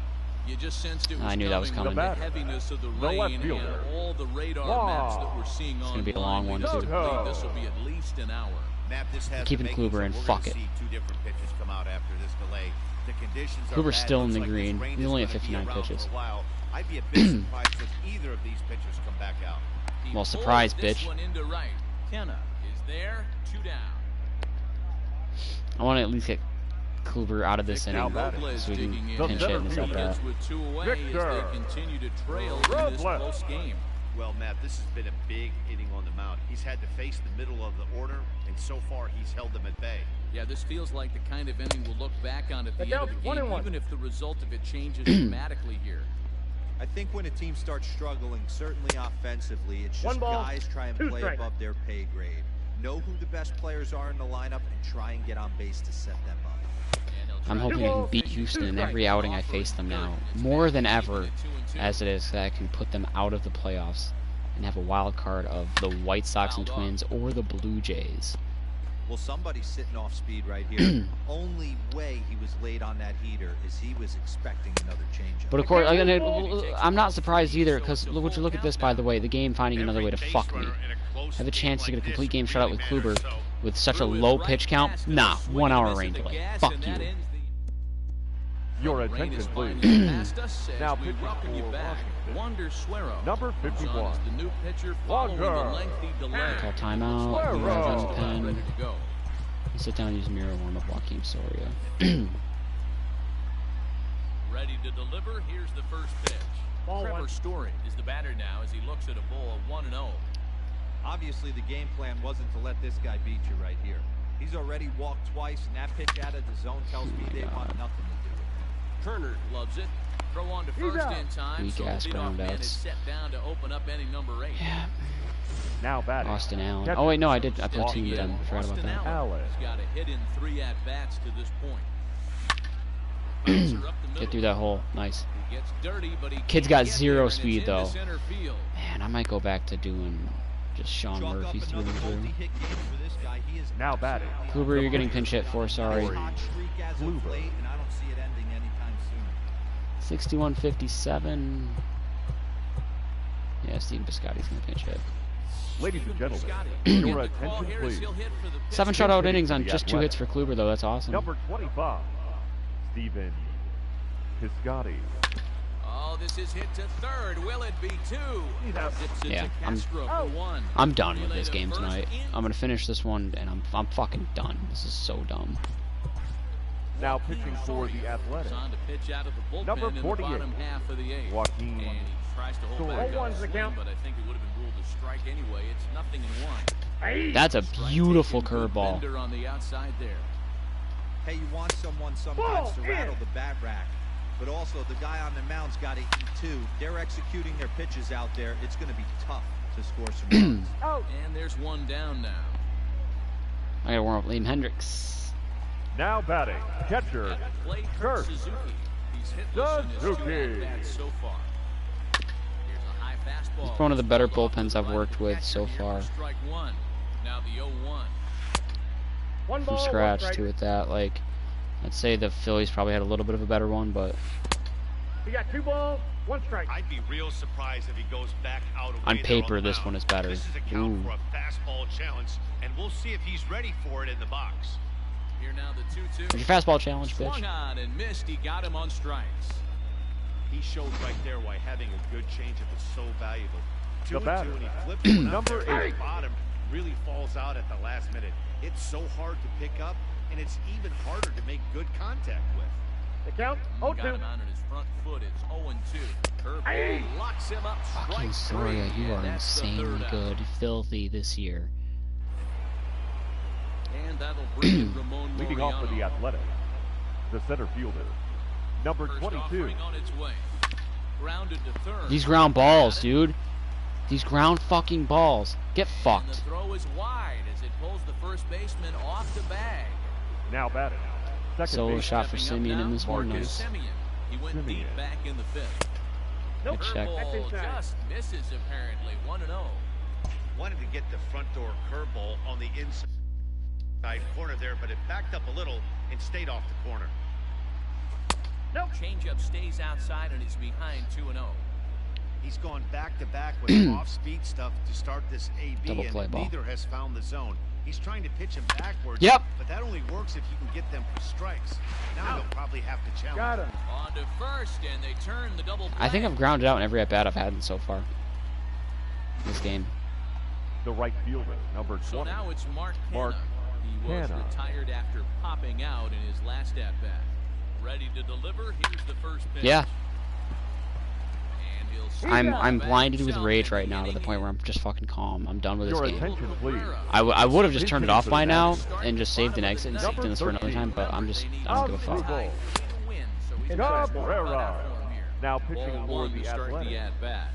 You just sensed it was I knew that was coming. coming. The heaviness of the The left rain and fielder. all the radar Wow. maps that we're seeing It's on gonna be a long one, too. This will be at least an hour. Matt, this has Keeping the makings Kluber of in, we're fuck gonna it. see 2 different pitches come out after this delay. The conditions are Kluber's bad. still in Looks the like this green. rain He's is only at gonna be 59 around pitches. for a while. I'd be a bit surprised if either of these pitchers come back out. He Well, pulls surprise, this bitch. one into right. Kenna is there, 2 down. I want to at least get Kluber out of this Victor inning Robles so we can digging in. pinch hit in this at bat. With 2 away as Victor they continue to trail in this Robles. close game. Well, Matt, this has been a big inning on the mound. He's had to face the middle of the order, and so far he's held them at bay. Yeah, this feels like the kind of inning we'll look back on at the But end of the now, 1 game, and 1. even if the result of it changes dramatically here. I think when a team starts struggling, certainly offensively, it's One just ball, guys try and 2 play strikes. above their pay grade. Know who the best players are in the lineup and try and get on base to set them up. And they'll I'm try hoping to I balls, can beat 2 Houston in strikes. every outing I face them now. More than ever, as it is that I can put them out of the playoffs and have a wild card of the White Sox and Twins or the Blue Jays. Well, somebody's sitting off speed right here. Only way he was late on that heater is he was expecting another changeup. But of course, I'm not surprised either because would you look at this, by the way, the game finding another way to fuck me. Have a chance to get a complete game shutout with Kluber with such a low pitch count? Nah, 1 hour rain delay. Fuck you. Your The rain attention, is please. finally past us as Now we pitching welcome you for back, Washington. Wander Suero. Number Comes on 51. as the new pitcher following the Wander. lengthy delay. Call timeout. Suero. You have Just a about pen. ready to go. Sit down and use mirror warm up Joaquin Soria. Ready to deliver. Here's the first pitch. Ball Trevor one. Story is the batter now as he looks at a ball of 1-0. Obviously, the game plan wasn't to let this guy beat you right here. He's already walked twice, and that pitch out of the zone tells me they want nothing to do with him. Turner loves it. Throw on to He's first out. in time. Weak So the ass leadoff ground man outs. is set down to open up inning number 8. Yeah. Now batting. Austin Allen. Catcher. Oh wait, no, I put Stepping team in, with them. Forgot about Austin that. Allen. Allen. He's got a hit in 3 at-bats to this point. Bouncer up the Get middle. through that hole. Nice. He gets dirty, but he Kid's can't got get zero there, and it's speed, into though. center field. Man, I might go back to doing just Sean Chalk Murphy up through another and through. multi-hit game for this guy. He is Now batting. Kluber, you're getting pinch hit for. Sorry. Story. hot streak as of Kluber. late, and I don't see it ending anytime soon. 61-57. Yeah, Steven Piscotty's gonna pinch hit. Ladies and gentlemen, Scotty. your Get the call attention, here as please. he'll hit for the pitch. 7 shutout pitch innings to on the just 2 hits for Athletic. Kluber, though. That's awesome. Number 25, Steven Piscotty. Oh, this is hit to third. Will it be 2? Zips it Yeah, to Castro for 1. I'm done with Relay this to game first tonight. in. I'm gonna finish this one, and I'm fucking done. This is so dumb. Now pitching for the Athletic, On to pitch out of the bullpen Number in the 48, bottom half of the 8th. Joaquin And he tries to hold Soria. back Hold on one's the the swing, count. but I think it would have been ruled a strike anyway. It's 0-1. That's a Strike beautiful taken, good curveball. bender on the outside there. Hey, you want someone sometimes to rattle the bat rack, but also the guy on the mound's got to eat too. They're executing their pitches out there. It's going to be tough to score some runs. Oh, And there's one down now. I gotta warm up Liam Hendricks. now batting, catcher, At the plate, Kurt Suzuki. He's hitless in his 2 Suzuki. at-bats so far. Here's a high fastball. It's one of the better Pulled off bullpens the I've line worked of the with catcher so here far. for strike 1. Now the 0-1. one ball, From one scratch strike. too at that. Like, I'd say the Phillies probably had a little bit of a better one, but You got 2 balls, 1 strike. I'd be real surprised if he goes back out away on there paper the this mound. one is better. This is a count Ooh. for a fastball challenge, and we'll see if he's ready for it in the box. Here now the 2-2. There's your fastball challenge, bitch. Swung on and missed. He got him on strikes. He showed right there why having a good changeup is so valuable. The 2-2, batter, and he flips one up number there at 8. the bottom, really falls out at the last minute. It's so hard to pick up, and it's even harder to make good contact with. The count, Got 0-2. him on his front foot. It's 0-2. Hey. Curveball locks him up. Fucking Strike Soria, 3, you and are that's the insanely third out. good. Filthy this year. And that'll bring in Ramon Leading off for the Laureano. Athletic, the center fielder, number First 22, offering on its way. Grounded to third. These ground balls, Got it. dude. These ground fucking balls. Get And the fucked. throw is wide as it pulls the first baseman off the bag. now batting, second Solo base, shot for Stepping up Simeon now, in this one. Marcus Nice. Semien. He went deep Simeon. back in the 5th. Nope. Good check. That's Curveball inside. just misses apparently. 1-0. Wanted to get the front door curveball on the inside corner there, but it backed up a little and stayed off the corner. Nope. Changeup stays outside and he's behind 2-0. He's gone back-to-back with off-speed stuff to start this AB, Double play and ball. neither has found the zone. He's trying to pitch him backwards, Yep. but that only works if you can get them for strikes. Now they'll probably have to challenge. Got him. On to first, and they turn the double play. I think I've grounded out in every at-bat I've had so far. This game. the right fielder, number So 20, now it's Mark Mark Hanna. He was Hanna. retired after popping out in his last at-bat. Ready to deliver. Here's the first pitch. Yeah. And he'll I'm back blinded with himself rage in right the now to the inning. point where I'm just fucking calm. I'm done with this Your game. attention, please. I would have just turned it off by now and just saved Bottom an of exit and the saved this for another time, but I don't give a fuck. Ball. It's up. Cabrera. Now pitching for the start Athletic, the at-bat.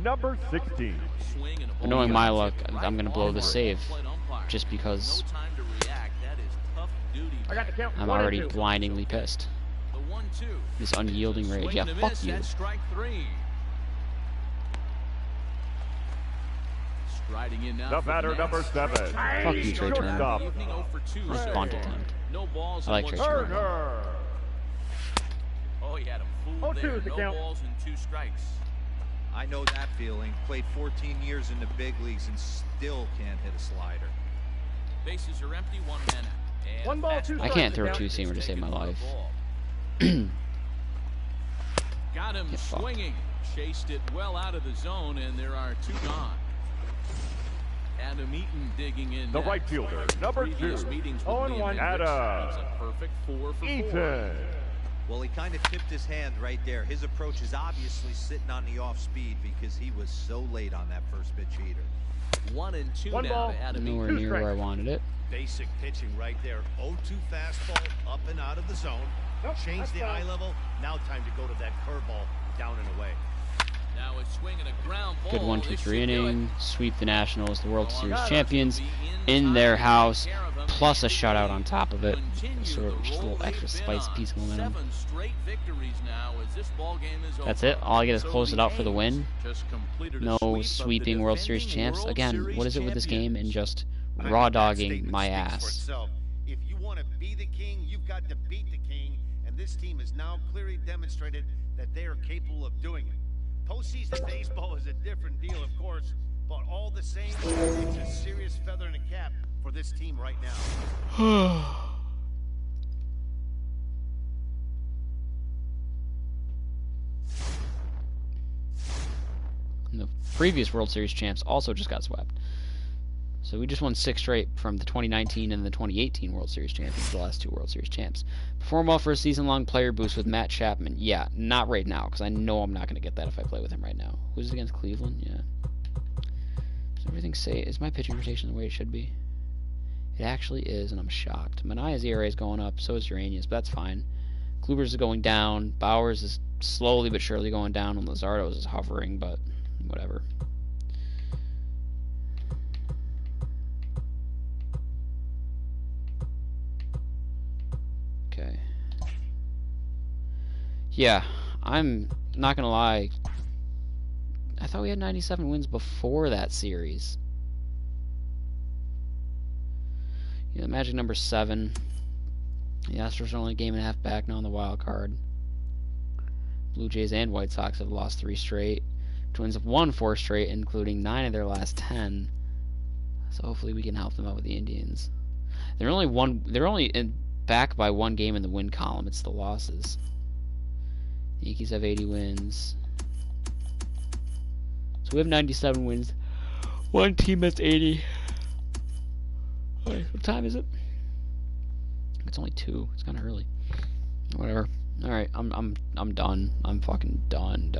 number 16, Swing and a ball Knowing my gone. luck, I'm gonna blow the Onward. save Plate umpire. just because No time to react. That is tough duty. I got the count. I'm 1 and already 2. blindingly pissed. The 1-2. This unyielding rage. Swing Yeah, and a fuck miss. you. That's strike 3. Striding in now the for batter, Nats. number 7, Fuck you, Trey Turner. shortstop, Evening 0 for 2 Nice so bunt far. attempt. No balls I like and Trey one Turner. strike. Turner, Oh, he had him fooled 0-2 there. is the No count. balls and 2 strikes. I know that feeling. Played 14 years in the big leagues and still can't hit a slider. Bases are empty. 1 man out. And 1 ball, 2 fastball I strikes. can't throw a Count. two-seamer to save my taken for a life. ball. Got him swinging. Chased it well out of the zone, and there are 2 gone. Adam Eaton digging in. The right fielder, number 2. 0-1. Adam a perfect 4 for 4. Eaton. Well, he kind of tipped his hand right there. His approach is obviously sitting on the off speed because he was so late on that first pitch heater. 1-2 One now ball, to Adam Eaton. Nowhere near where I wanted it. Basic pitching right there. 0-2 fastball up and out of the zone. Change the eye level. Now time to go to that curveball down and away. Now a swing and a ground ball. Good 1-2-3 inning. Sweep the Nationals, the World Series Series champions, in their house, plus a shutout on top of it. So just a little extra spice piece of momentum. 7 straight victories now as this ball game is over. That's it. All I get is close it out for the win. Just completed a No sweep of the sweeping World Series champs. World Again, Series what is it with this game and just I think raw that dogging statement my speaks for ass? itself. If you want to be the king, you've got to beat the king, and this team has now clearly demonstrated that they are capable of doing it. Postseason baseball is a different deal, of course, but all the same, it's a serious feather in the cap for this team right now. And the previous World Series champs also just got swept. So we just won 6 straight from the 2019 and the 2018 World Series champions, the last 2 World Series champs. Perform well for a season-long player boost with Matt Chapman. Yeah, not right now, because I know I'm not going to get that if I play with him right now. Who's it against Cleveland? Yeah. Does everything say, is my pitching rotation the way it should be? It actually is, and I'm shocked. Manaya's ERA is going up, so is Uranius, but that's fine. Kluber's is going down. Bowers is slowly but surely going down, and Luzardo's is hovering, but whatever. Okay. Yeah, I'm not gonna lie. I thought we had 97 wins before that series. Yeah, Magic number 7. The Astros are only a game and a half back now on the wild card. Blue Jays and White Sox have lost 3 straight. Twins have won 4 straight, including 9 of their last 10. So hopefully we can help them out with the Indians. They're only back by 1 game in the win column. It's the losses. The Yankees have 80 wins. So we have 97 wins. One team that's 80. Alright, what time is it? It's only 2. It's kind of early. Whatever. All right, I'm done. I'm fucking done.